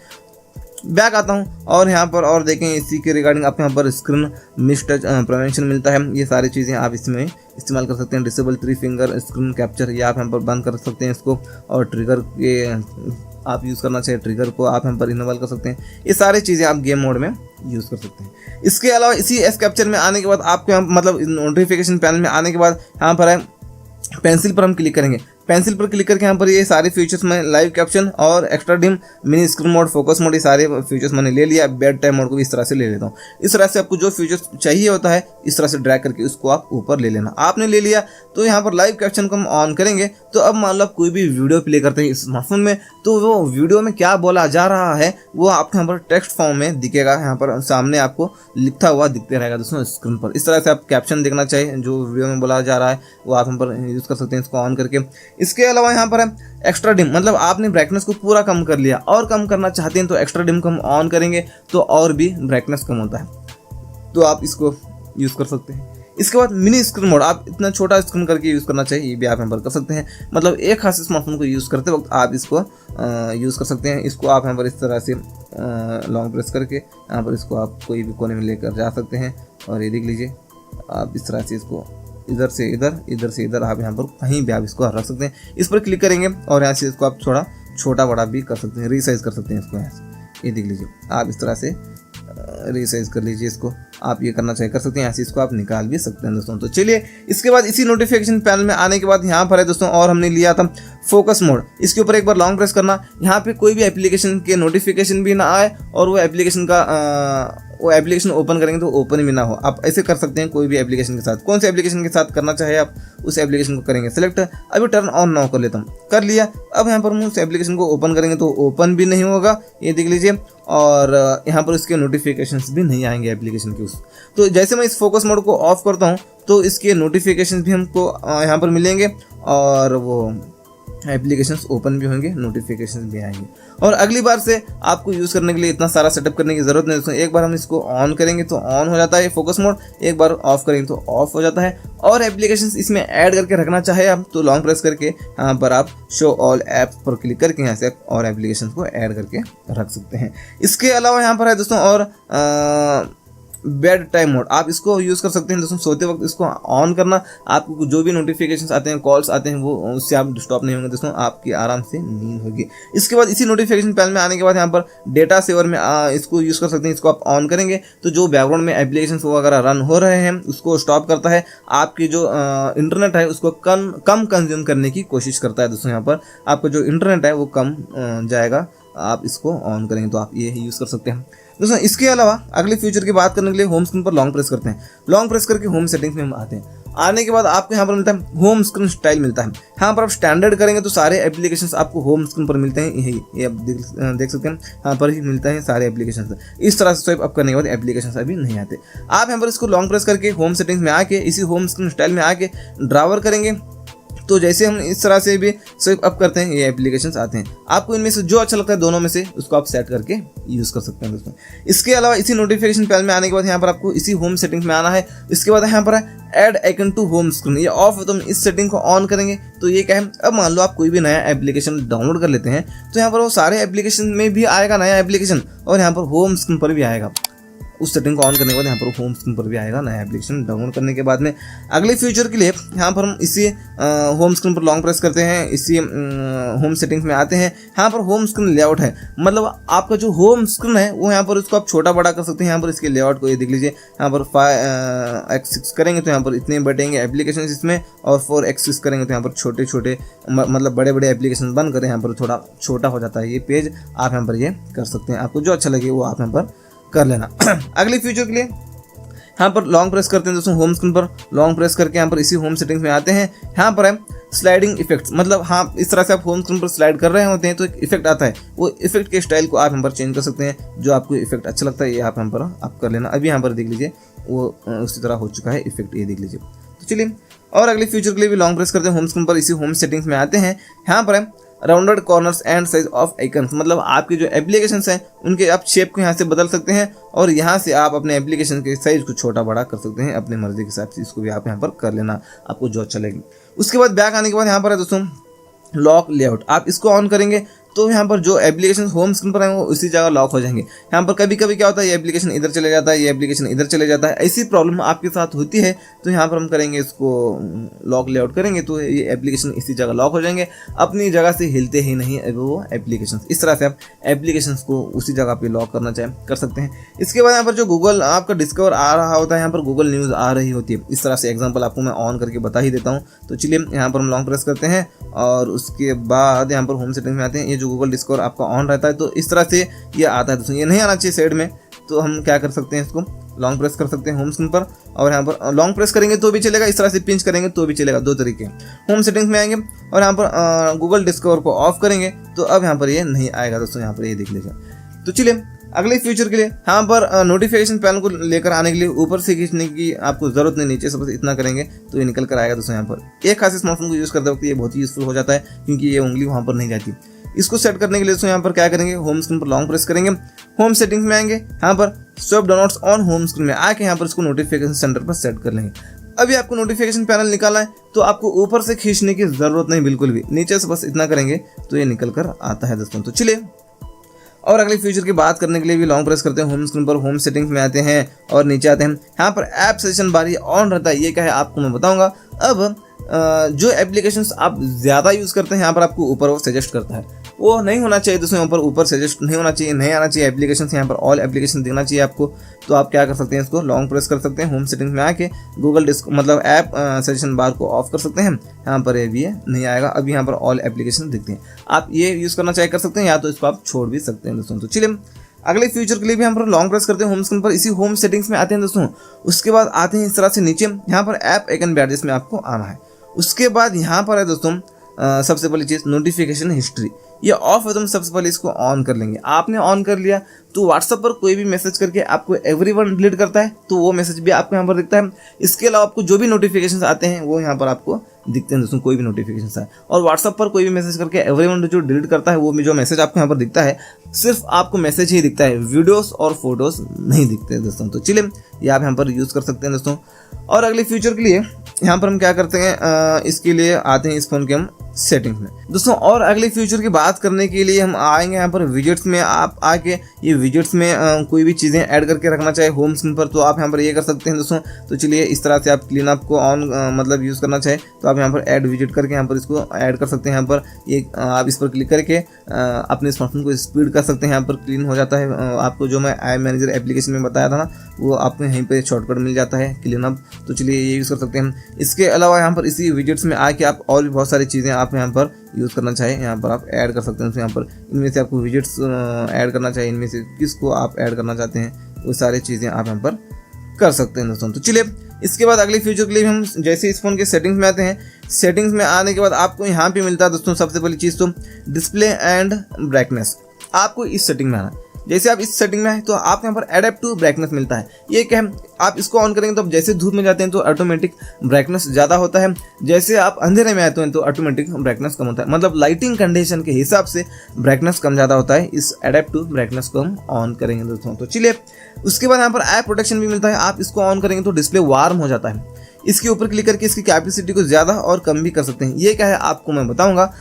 बैक आता हूँ और यहाँ पर और देखें इसी के रिगार्डिंग आपको यहाँ पर स्क्रीन मिस टच प्रिवेंशन मिलता है, ये सारी चीज़ें आप इसमें इस्तेमाल कर सकते हैं। डिसेबल 3 फिंगर स्क्रीन कैप्चर, ये आप यहाँ पर बंद कर सकते हैं इसको, और ट्रिगर के आप यूज़ करना चाहिए, ट्रिगर को आप यहाँ पर इनेबल कर सकते हैं। ये सारी चीज़ें आप गेम मोड में यूज़ कर सकते हैं। इसके अलावा इसी एस कैप्चर में आने के बाद आपको यहाँ मतलब नोटिफिकेशन पैनल में आने के बाद यहाँ पर है पेंसिल पर हम क्लिक करेंगे। पेंसिल पर क्लिक करके यहाँ पर ये सारे फीचर्स मैं लाइव कैप्शन और extra dim, mini screen mode, focus mode, ये सारे फीचर्स मैंने ले लिया। बेड टाइम मोड को भी इस तरह से ले लेता हूँ। इस तरह से आपको जो फीचर्स चाहिए होता है इस तरह से ड्रैग करके उसको आप ऊपर ले लेना। आपने ले लिया तो यहाँ पर लाइव कैप्शन को हम ऑन करेंगे तो अब मान लो आप कोई भी वीडियो प्ले करते हैं स्मार्टफोन में तो वो वीडियो में क्या बोला जा रहा है वो आपको यहाँ पर टेक्स्ट फॉर्म में दिखेगा, यहाँ पर सामने आपको लिखा हुआ दिखते रहेगा दोस्तों स्क्रीन पर। इस तरह से आप कैप्शन देखना चाहिए जो वीडियो में बोला जा रहा है वो आप यहाँ पर यूज़ कर सकते हैं इसको ऑन करके। इसके अलावा यहाँ पर एक्स्ट्रा डिम मतलब आपने ब्राइटनेस को पूरा कम कर लिया और कम करना चाहते हैं तो एक्स्ट्रा डिम को हम ऑन करेंगे तो और भी ब्राइटनेस कम होता है, तो आप इसको यूज़ कर सकते हैं। इसके बाद मिनी स्क्रीन मोड, आप इतना छोटा स्क्रीन करके यूज़ करना चाहिए, ये भी आप यहाँ पर कर सकते हैं। मतलब एक खास स्मार्टफोन को यूज़ करते वक्त आप इसको यूज़ कर सकते हैं। इसको आप यहाँ पर इस तरह से लॉन्ग प्रेस करके यहाँ पर इसको आप कोई भी कोने में लेकर जा सकते हैं और ये देख लीजिए आप इस तरह से इसको इधर से इधर, इधर से इधर आप यहाँ पर कहीं भी आप इसको रख सकते हैं। इस पर क्लिक करेंगे और यहाँ से इसको आप थोड़ा छोटा बड़ा भी कर सकते हैं, रीसाइज कर सकते हैं इसको यहाँ से। ये देख लीजिए आप इस तरह से रीसाइज कर लीजिए इसको, आप ये करना चाहिए कर सकते हैं। यहाँ से इसको आप निकाल भी सकते हैं दोस्तों। तो चलिए इसके बाद इसी नोटिफिकेशन पैनल में आने के बाद यहाँ पर है दोस्तों और हमने लिया था फोकस मोड। इसके ऊपर एक बार लॉन्ग प्रेस करना, यहाँ पे कोई भी एप्लीकेशन के नोटिफिकेशन भी ना आए और वो एप्लीकेशन ओपन करेंगे तो ओपन भी ना हो। आप ऐसे कर सकते हैं कोई भी एप्लीकेशन के साथ। कौन से एप्लीकेशन के साथ करना चाहे आप उस एप्लीकेशन को करेंगे सिलेक्ट। अभी टर्न ऑन नाउ कर लेता हूँ, कर लिया। अब यहाँ पर हम उस एप्लीकेशन को ओपन करेंगे तो ओपन भी नहीं होगा, ये देख लीजिए, और यहाँ पर उसके नोटिफिकेशंस भी नहीं आएंगे एप्लीकेशन के उस। तो जैसे मैं इस फोकस मोड को ऑफ करता हूँ तो इसके नोटिफिकेशंस भी हमको यहाँ पर मिलेंगे और वो एप्लीकेशंस ओपन भी होंगे, नोटिफिकेशंस भी आएंगे। और अगली बार से आपको यूज़ करने के लिए इतना सारा सेटअप करने की ज़रूरत नहीं दोस्तों। एक बार हम इसको ऑन करेंगे तो ऑन हो जाता है फोकस मोड, एक बार ऑफ करेंगे तो ऑफ हो जाता है। और एप्लीकेशंस इसमें ऐड करके रखना चाहे आप तो लॉन्ग प्रेस करके यहाँ पर आप शो ऑल ऐप्स पर क्लिक करके यहाँ से और एप्लीकेशंस को ऐड करके रख सकते हैं। इसके अलावा यहाँ पर है दोस्तों और बेड टाइम मोड, आप इसको यूज़ कर सकते हैं दोस्तों। सोते वक्त इसको ऑन करना, आपको जो भी नोटिफिकेशंस आते हैं, कॉल्स आते हैं, वो उससे आप डिस्टर्ब नहीं होंगे दोस्तों, आपकी आराम से नींद होगी। इसके बाद इसी नोटिफिकेशन पैनल में आने के बाद यहाँ पर डेटा सेवर में इसको यूज़ कर सकते हैं। इसको आप ऑन करेंगे तो जो बैकग्राउंड में एप्लीकेशंस वगैरह रन हो रहे हैं उसको स्टॉप करता है, आपकी जो इंटरनेट है उसको कम कंज्यूम करने की कोशिश करता है दोस्तों। यहाँ पर आपका जो इंटरनेट है वो कम जाएगा, आप इसको ऑन करेंगे तो आप ये यूज़ कर सकते हैं दोस्तों। इसके अलावा अगले फीचर की बात करने के लिए होम स्क्रीन पर लॉन्ग प्रेस करते हैं। लॉन्ग प्रेस करके होम सेटिंग्स में हम आते हैं। आने के बाद आपको यहाँ पर मिलता है होम स्क्रीन स्टाइल मिलता है। यहाँ पर आप स्टैंडर्ड करेंगे तो सारे एप्लीकेशंस आपको होम स्क्रीन पर मिलते हैं, ये आप देख सकते हैं, यहाँ पर ही मिलता है सारे एप्लीकेशंस। इस तरह से स्वाइप अप करने के बाद एप्लीकेशंस अभी नहीं आते। आप यहाँ पर इसको लॉन्ग प्रेस करके होम सेटिंग्स में आके इसी होम स्क्रीन स्टाइल में आके ड्रावर करेंगे तो जैसे हम इस तरह से भी स्वाइप अप करते हैं ये एप्लीकेशंस आते हैं। आपको इनमें से जो अच्छा लगता है दोनों में से उसको आप सेट करके यूज़ कर सकते हैं दोस्तों। इसके अलावा इसी नोटिफिकेशन पैनल में आने के बाद यहाँ पर आपको इसी होम सेटिंग्स में आना है। इसके बाद यहाँ पर है add icon to home screen, ये ऑफ है तो हम इस सेटिंग को ऑन करेंगे तो ये क्या है, अब मान लो आप कोई भी नया एप्लीकेशन डाउनलोड कर लेते हैं तो यहाँ पर वो सारे एप्लीकेशन में भी आएगा नया एप्लीकेशन और यहाँ पर होम स्क्रीन पर भी आएगा। उस सेटिंग को ऑन करने के बाद यहाँ पर होम स्क्रीन पर भी आएगा नया एप्लीकेशन डाउनलोड करने के बाद में। अगले फ्यूचर के लिए यहाँ पर हम इसी होम स्क्रीन पर लॉन्ग प्रेस करते हैं, इसी होम सेटिंग्स में आते हैं। यहाँ पर होम स्क्रीन लेआउट है, मतलब आपका जो होम स्क्रीन है वो यहाँ पर उसको आप छोटा बड़ा कर सकते हैं। यहाँ पर इसके लेआउट को ये देख लीजिए, यहाँ पर 5x6 करेंगे तो यहाँ पर इतने बैठेंगे एप्लीकेशन इसमें, और 4x6 करेंगे तो यहाँ पर छोटे छोटे मतलब बड़े बड़े एप्लीकेशन बन कर यहाँ पर थोड़ा छोटा हो जाता है ये पेज। आप यहाँ पर ये कर सकते हैं, आपको जो अच्छा लगे वो आप यहाँ पर कर लेना। अगले फ्यूचर के लिए यहाँ पर लॉन्ग प्रेस करते हैं दोस्तों, होम स्क्रीन पर लॉन्ग प्रेस करके यहाँ पर इसी होम सेटिंग्स में आते हैं। यहाँ पर है स्लाइडिंग इफेक्ट्स, मतलब हाँ इस तरह से आप होम स्क्रीन पर स्लाइड कर रहे होते हैं तो एक इफेक्ट आता है, वो इफेक्ट के स्टाइल को आप यहाँ पर चेंज कर सकते हैं। जो आपको इफेक्ट अच्छा लगता है ये आप यहाँ पर आप कर लेना। अभी यहाँ पर देख लीजिए वो उसी तरह हो चुका है इफेक्ट, ये देख लीजिए। तो चलिए और अगले फ्यूचर के लिए भी लॉन्ग प्रेस करते हैं, होम स्क्रीन पर इसी होम सेटिंग्स में आते हैं। यहाँ पर है rounded corners and size of icons, मतलब आपके जो एप्लीकेशंस हैं उनके आप शेप को यहाँ से बदल सकते हैं और यहाँ से आप अपने एप्लीकेशन के साइज को छोटा बड़ा कर सकते हैं अपनी मर्जी के हिसाब से। इसको भी आप यहाँ पर कर लेना, आपको जो अच्छा लगेगी। उसके बाद बैक आने के बाद यहाँ पर है दोस्तों लॉक लेआउट, आप इसको ऑन करेंगे तो यहाँ पर जो एप्लीकेशन होम स्क्रीन पर है वो उसी जगह लॉक हो जाएंगे। यहाँ पर कभी कभी क्या होता है, ये एप्लीकेशन इधर चले जाता है, ये एप्लीकेशन इधर चले जाता है, ऐसी प्रॉब्लम आपके साथ होती है। तो यहाँ पर हम करेंगे इसको लॉक लेआउट करेंगे तो ये एप्लीकेशन इसी जगह लॉक हो जाएंगे, अपनी जगह से हिलते ही नहीं वो एप्लीकेशन। इस तरह से आप एप्लीकेशन को उसी जगह पर लॉक करना चाहे कर सकते हैं। इसके बाद यहाँ पर जो गूगल आपका डिस्कवर आ रहा होता है, यहाँ पर गूगल न्यूज़ आ रही होती है। इस तरह से एग्जाम्पल आपको मैं ऑन करके बता ही देता हूँ। तो चलिए यहाँ पर हम लॉन्ग प्रेस करते हैं और उसके बाद यहाँ पर होम सेटिंग में आते हैं। ये जो गूगल डिस्कवर आपका ऑन रहता है तो इस तरह से ये आता है दोस्तों, ये नहीं आना चाहिए साइड में। तो हम क्या कर सकते हैं, इसको लॉन्ग प्रेस कर सकते हैं होम स्क्रीन पर, और यहाँ पर लॉन्ग प्रेस करेंगे तो भी चलेगा, इस तरह से पिंच करेंगे तो भी चलेगा। दो तरीके होम सेटिंग्स में आएंगे और यहाँ पर गूगल डिस्कवर को ऑफ करेंगे तो अब यहाँ पर ये नहीं आएगा दोस्तों, यहाँ पर ये देख लीजिए। तो चलिए अगले फ्यूचर के लिए यहाँ पर नोटिफिकेशन पैनल को लेकर आने के लिए ऊपर से खींचने की आपको जरूरत नहीं, नीचे से बस इतना करेंगे तो ये निकल कर आएगा दोस्तों। यहाँ पर एक खास स्मार्टफोन को यूज़ करते वक्त ये बहुत ही यूजफुल हो जाता है क्योंकि ये उंगली वहाँ पर नहीं जाती। इसको सेट करने के लिए दोस्तों यहाँ पर क्या करेंगे, होम स्क्रीन पर लॉन्ग प्रेस करेंगे, होम सेटिंग्स में आएंगे, यहाँ पर swap downloads on home screen में आके यहाँ पर इसको नोटिफिकेशन सेंटर पर सेट कर लेंगे। अभी आपको नोटिफिकेशन पैनल निकाला है तो आपको ऊपर से खींचने की जरूरत नहीं बिल्कुल भी, नीचे से बस इतना करेंगे तो ये निकल कर आता है दोस्तों। तो चलिए और अगले फ्यूचर की बात करने के लिए भी लॉन्ग प्रेस करते हैं, होम स्क्रीन पर होम सेटिंग्स में आते हैं और नीचे आते हैं। यहाँ पर ऐप सजेशन बार ये ऑन रहता है, ये क्या है आपको मैं बताऊंगा। अब जो एप्लीकेशंस आप ज़्यादा यूज़ करते हैं यहाँ पर आपको ऊपर वो सजेस्ट करता है, वो नहीं होना चाहिए दोस्तों। यहाँ पर ऊपर सजेस्ट नहीं होना चाहिए, नहीं आना चाहिए एप्लीकेशन, यहाँ पर ऑल एप्लीकेशन देना चाहिए आपको। तो आप क्या कर सकते हैं, इसको लॉन्ग प्रेस कर सकते हैं, होम सेटिंग्स में आके गूगल मतलब ऐप सजेशन बार को ऑफ कर सकते हैं। यहाँ पर ये भी नहीं आएगा, अभी यहाँ पर ऑल एप्लीकेशन दिखते हैं। आप ये यूज़ करना चाहे कर सकते हैं या तो इसको आप छोड़ भी सकते हैं दोस्तों। तो चलिए अगले फ्यूचर के लिए भी हम पर लॉन्ग प्रेस करते हैं, होम स्क्रीन पर इसी होम सेटिंग्स में आते हैं दोस्तों। उसके बाद आते हैं इस तरह से नीचे, यहाँ पर ऐप आइकन बैडजेस में आपको आना है। उसके बाद यहाँ पर है दोस्तों सबसे पहली चीज़ नोटिफिकेशन हिस्ट्री, ये ऑफ है तो हम सबसे पहले इसको ऑन कर लेंगे। आपने ऑन कर लिया तो व्हाट्सएप पर कोई भी मैसेज करके आपको एवरीवन डिलीट करता है तो वो मैसेज भी आपको यहाँ पर दिखता है। इसके अलावा आपको जो भी नोटिफिकेशन आते हैं वो यहाँ पर आपको दिखते हैं दोस्तों, कोई भी नोटिफिकेशन आए। और व्हाट्सएप पर कोई भी मैसेज करके एवरीवन जो डिलीट करता है वो भी जो मैसेज आपको यहाँ पर दिखता है, सिर्फ आपको मैसेज ही दिखता है, वीडियोस और फोटोज नहीं दिखते दोस्तों। तो चलिए ये आप यहाँ पर यूज़ कर सकते हैं दोस्तों। और अगले फ्यूचर के लिए यहाँ पर हम क्या करते हैं, इसके लिए आते हैं इस फोन के हम सेटिंग्स में दोस्तों। और अगले फ्यूचर की बात करने के लिए हम आएंगे यहाँ पर विजेट्स में। आप आके ये विजेट्स में कोई भी चीज़ें ऐड करके रखना चाहे होम स्क्रीन पर तो आप यहाँ पर ये कर सकते हैं दोस्तों। तो चलिए इस तरह से आप क्लीन अप को ऑन मतलब यूज़ करना चाहे तो आप यहाँ पर ऐड विजेट करके यहाँ पर इसको ऐड कर सकते हैं। यहाँ पर ये आप इस पर क्लिक करके अपने स्मार्टफोन को स्पीड कर सकते हैं, यहाँ पर क्लीन हो जाता है। आपको जो मैं आई मैनेजर एप्लीकेशन में बताया था ना वो आपको यहीं पर शॉर्टकट मिल जाता है क्लीन अप। तो चलिए ये यूज़ कर सकते हैं। इसके अलावा यहाँ पर इसी विजेट्स में आके आप और भी बहुत सारी चीज़ें आप यहाँ पर यूज़ करना चाहे यहाँ पर आप ऐड कर सकते हैं। तो यहाँ पर इनमें से आपको विजेट्स ऐड करना चाहिए, इनमें से किसको आप ऐड करना चाहते हैं वो सारी चीज़ें आप यहाँ पर कर सकते हैं दोस्तों। तो चलिए इसके बाद अगले फ्यूचर के लिए हम जैसे इस फोन के सेटिंग्स में आते हैं, सेटिंग्स में आने के बाद आपको यहाँ पे मिलता है दोस्तों सबसे पहली चीज़ तो डिस्प्ले एंड ब्राइटनेस। आपको इस सेटिंग में आना है। जैसे आप इस सेटिंग में आए तो आप यहाँ पर एडेप्टिव ब्राइटनेस मिलता है। ये क्या है, आप इसको ऑन करेंगे तो अब जैसे धूप में जाते हैं तो ऑटोमेटिक ब्राइटनेस ज़्यादा होता है, जैसे आप अंधेरे में आते हैं तो ऑटोमेटिक ब्राइटनेस कम होता है। मतलब लाइटिंग कंडीशन के हिसाब से ब्राइटनेस कम ज़्यादा होता है। इस एडेप्टिव ब्राइटनेस को हम ऑन करेंगे दोस्तों। तो चलिए उसके बाद यहाँ पर ऐप प्रोटेक्शन भी मिलता है। आप इसको ऑन करेंगे तो डिस्प्ले वार्म हो जाता है। इसके ऊपर क्लिक करके इसकी कैपेसिटी को ज़्यादा और कम भी कर सकते हैं। ये क्या है आपको मैं बताऊँगा।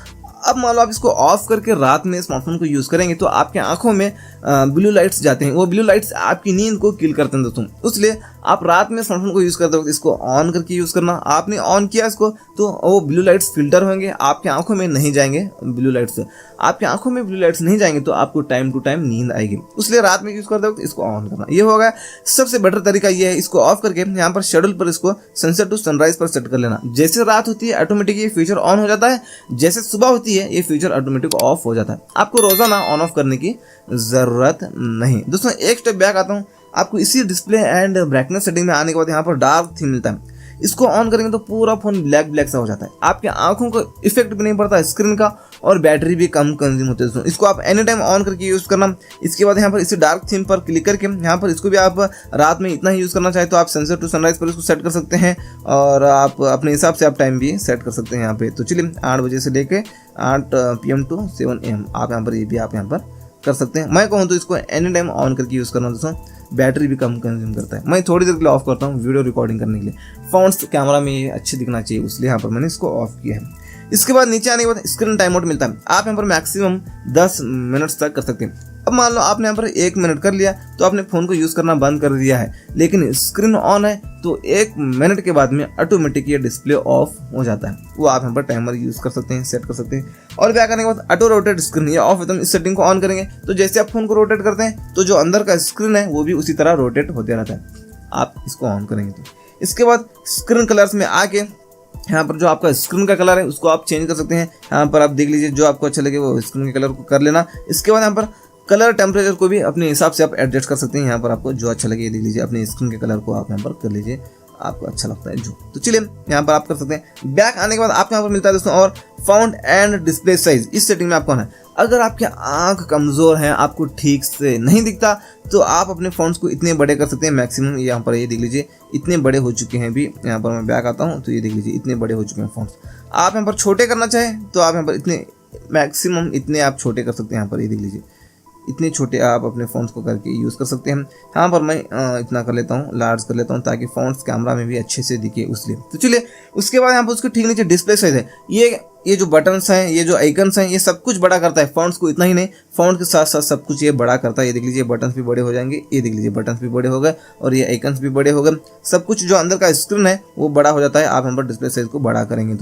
अब मान लो आप इसको ऑफ करके रात में स्मार्टफोन को यूज़ करेंगे तो आपके आंखों में ब्लू लाइट्स जाते हैं। वो ब्लू लाइट्स आपकी नींद को किल करते हैं दोस्तों। इसलिए आप रात में स्मार्टफोन को यूज़ करते वक्त इसको ऑन करके यूज़ करना। आपने ऑन किया इसको तो वो ब्लू लाइट्स फिल्टर होंगे, आपके आंखों में नहीं जाएंगे ब्लू लाइट्स। आपके आंखों में ब्लू लाइट्स नहीं जाएंगे तो आपको टाइम टू टाइम नींद आएगी। इसलिए रात में यूज़ करते वक्त इसको ऑन करना। ये होगा सबसे बेटर तरीका। ये है इसको ऑफ करके यहाँ पर शेड्यूल पर इसको सनसेट टू सनराइज पर सेट कर लेना। जैसे रात होती है ऑटोमेटिक ये फीचर ऑन हो जाता है, जैसे सुबह होती है ये फीचर ऑटोमेटिक ऑफ हो जाता है। आपको रोजाना ऑन ऑफ करने की जरूरत नहीं। दोस्तों एक स्टेप बैक आता हूँ। आपको इसी डिस्प्ले एंड ब्राइटनेस सेटिंग में आने के बाद यहाँ पर डार्क थीम मिलता है। इसको ऑन करेंगे तो पूरा फोन ब्लैक सा हो जाता है। आपकी आंखों को इफेक्ट भी नहीं पड़ता स्क्रीन का और बैटरी भी कम कंज्यूम होती है दोस्तों। इसको आप एनी टाइम ऑन करके यूज़ करना। इसके बाद यहाँ पर इसी डार्क थीम पर क्लिक करके यहाँ पर इसको भी आप रात में इतना ही यूज़ करना चाहे तो आप सनसेट टू सनराइज पर इसको सेट कर सकते हैं और आप अपने हिसाब से आप टाइम भी सेट कर सकते हैं यहाँ पे। तो चलिए 8 बजे से लेके 8 PM टू 7 AM आप यहाँ पर ये भी आप यहाँ पर कर सकते हैं। मैं कहूँ तो इसको एनी टाइम ऑन करके यूज़ करना दोस्तों, बैटरी भी कम कंज्यूम करता है। मैं थोड़ी देर के लिए ऑफ करता हूँ वीडियो रिकॉर्डिंग करने के लिए। फ़ॉन्ट्स कैमरा में ये अच्छे दिखना चाहिए इसलिए यहाँ पर मैंने इसको ऑफ किया है। इसके बाद नीचे आने के बाद स्क्रीन टाइम आउट मिलता है। आप यहाँ पर मैक्सिमम 10 मिनट्स तक कर सकते हैं। अब मान लो आपने यहाँ पर 1 मिनट कर लिया तो आपने फ़ोन को यूज़ करना बंद कर दिया है, लेकिन स्क्रीन ऑन है तो 1 मिनट के बाद में ऑटोमेटिक ये डिस्प्ले ऑफ हो जाता है। वो आप यहाँ पर टाइमर यूज़ कर सकते हैं, सेट कर सकते हैं। और क्या करने के बाद ऑटो रोटेट स्क्रीन ये ऑफ है। तो इस सेटिंग को ऑन करेंगे तो जैसे आप फोन को रोटेट करते हैं तो जो अंदर का स्क्रीन है वो भी उसी तरह रोटेट होते रहता है। आप इसको ऑन करेंगे तो इसके बाद स्क्रीन कलर्स में आके यहाँ पर जो आपका स्क्रीन का कलर है उसको आप चेंज कर सकते हैं। यहाँ पर आप देख लीजिए जो आपको अच्छा लगे वो स्क्रीन के कलर को कर लेना। इसके बाद यहाँ पर कलर टेम्परेचर को भी अपने हिसाब से आप एडजस्ट कर सकते हैं। यहाँ पर आपको जो अच्छा लगे देख लीजिए, अपने स्क्रीन के कलर को आप यहाँ पर कर लीजिए, आपको अच्छा लगता है जो। तो चलिए यहाँ पर आप कर सकते हैं। बैक आने के बाद आपको यहाँ पर मिलता है दोस्तों और फाउंड एंड डिस्प्ले साइज। इस सेटिंग में आपको आना है। अगर आपकी आंख कमज़ोर है, आपको ठीक से नहीं दिखता तो आप अपने फ़ॉन्ट्स को इतने बड़े कर सकते हैं। मैक्सिमम यहाँ पर ये देख लीजिए इतने बड़े हो चुके हैं। भी यहाँ पर मैं बैक आता हूँ तो ये देख लीजिए इतने बड़े हो चुके हैं फ़ॉन्ट्स। आप यहाँ पर छोटे करना चाहें तो आप यहाँ पर इतने मैक्सिमम इतने आप छोटे कर सकते हैं। यहाँ पर ये देख लीजिए इतने छोटे आप अपने फ़ॉन्ट्स को करके यूज़ कर सकते हैं। यहाँ पर मैं इतना कर लेता हूँ, लार्ज कर लेता हूँ ताकि फ़ॉन्ट्स कैमरा में भी अच्छे से दिखे उसलिए। तो चलिए उसके बाद यहाँ पर उसके ठीक नीचे डिस्प्ले साइज है। ये जो बटन्स हैं, ये जो आइकन्स हैं, ये सब कुछ बड़ा करता है फ़ॉन्ट्स को। इतना ही नहीं, फ़ॉन्ट के साथ साथ सब कुछ ये बड़ा करता है। ये देख लीजिए बटन्स भी बड़े हो जाएंगे। ये देख लीजिए बटन्स भी बड़े हो गए और ये आइकन्स भी बड़े हो गए। सब कुछ जो अंदर का स्क्रीन है वो बड़ा हो जाता है। आप यहाँ पर डिस्प्ले साइज को बड़ा करेंगे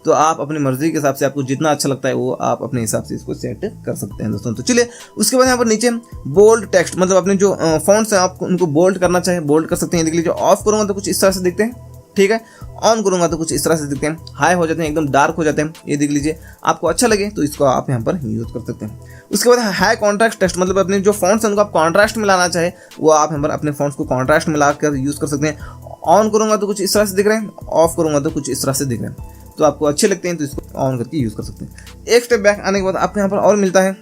तो आप अपनी मर्जी के हिसाब से आपको जितना अच्छा लगता है वो आप अपने हिसाब से इसको सेट कर सकते हैं दोस्तों। तो चलिए उसके बाद यहाँ पर नीचे बोल्ड टेक्स्ट, मतलब अपने जो फ़ॉन्ट्स हैं आपको उनको बोल्ड करना चाहे बोल्ड कर सकते हैं। देख लीजिए ऑफ करूँगा तो कुछ इस तरह से दिखते हैं, ठीक है। ऑन करूँगा तो कुछ इस तरह से दिखते हैं, हाई हो जाते हैं, एकदम डार्क हो जाते हैं। ये देख लीजिए, आपको अच्छा लगे तो इसको आप यहाँ पर यूज़ कर सकते हैं। उसके बाद हाई कॉन्ट्रास्ट टेक्स्ट, मतलब अपने जो फ़ॉन्ट्स हैं उनको आप कॉन्ट्रास्ट में लाना चाहे वो आप यहाँ पर अपने फ़ॉन्ट्स को कॉन्ट्रास्ट में ला कर यूज़ कर सकते हैं। ऑन करूँगा तो कुछ इस तरह से दिख रहे हैं, ऑफ करूँगा तो कुछ इस तरह से दिख रहे हैं। तो आपको अच्छे लगते हैं तो इसको ऑन करके यूज़ कर सकते हैं। एक स्टेप बैक आने के बाद आपको यहाँ पर और मिलता है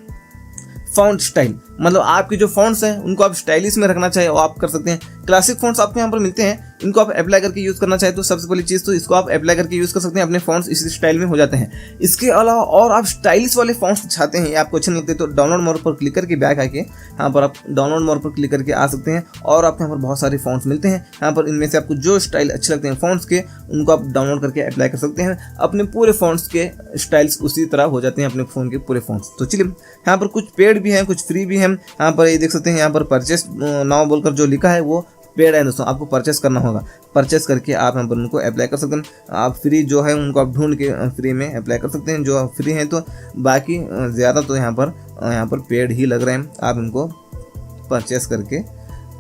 फ़ॉन्ट स्टाइल, मतलब आपकी जो फ़ॉन्ट्स हैं उनको आप स्टाइलिश में रखना चाहे वो आप कर सकते हैं। क्लासिक फ़ॉन्ट्स आपको यहाँ पर मिलते हैं, इनको आप अप्लाई करके यूज़ करना चाहे तो सबसे पहली चीज़ तो इसको आप अप्लाई करके यूज़ कर सकते हैं। अपने फ़ॉन्ट्स इसी स्टाइल में हो जाते हैं। इसके अलावा और आप स्टाइलिश वाले फ़ॉन्ट्स चाहते हैं, आपको अच्छे नहीं लगते तो डाउनलोड मोर पर क्लिक करके बैक आके यहाँ पर आप डाउनलोड मोर पर क्लिक करके आ सकते हैं और आपको यहाँ पर बहुत सारे फ़ॉन्ट्स मिलते हैं। यहाँ पर इनमें से आपको जो स्टाइल अच्छे लगते हैं फ़ॉन्ट्स के उनको आप डाउनलोड करके अप्लाई कर सकते हैं। अपने पूरे फ़ॉन्ट्स के स्टाइल्स उसी तरह हो जाते हैं अपने फ़ोन के पूरे फ़ॉन्ट्स। तो चलिए यहाँ पर कुछ पेड भी हैं कुछ फ्री भी हैं। यहाँ पर ये देख सकते हैं, यहाँ पर परचेस नाउ बोलकर जो लिखा है वो पेड है दोस्तों, आपको परचेस करना होगा। परचेस करके आप यहाँ पर उनको अप्लाई कर सकते हैं। आप फ्री जो है उनको आप ढूंढ के फ्री में अप्लाई कर सकते हैं जो फ्री हैं, तो बाकी ज़्यादा तो यहाँ पर पेड ही लग रहे हैं। आप इनको परचेस करके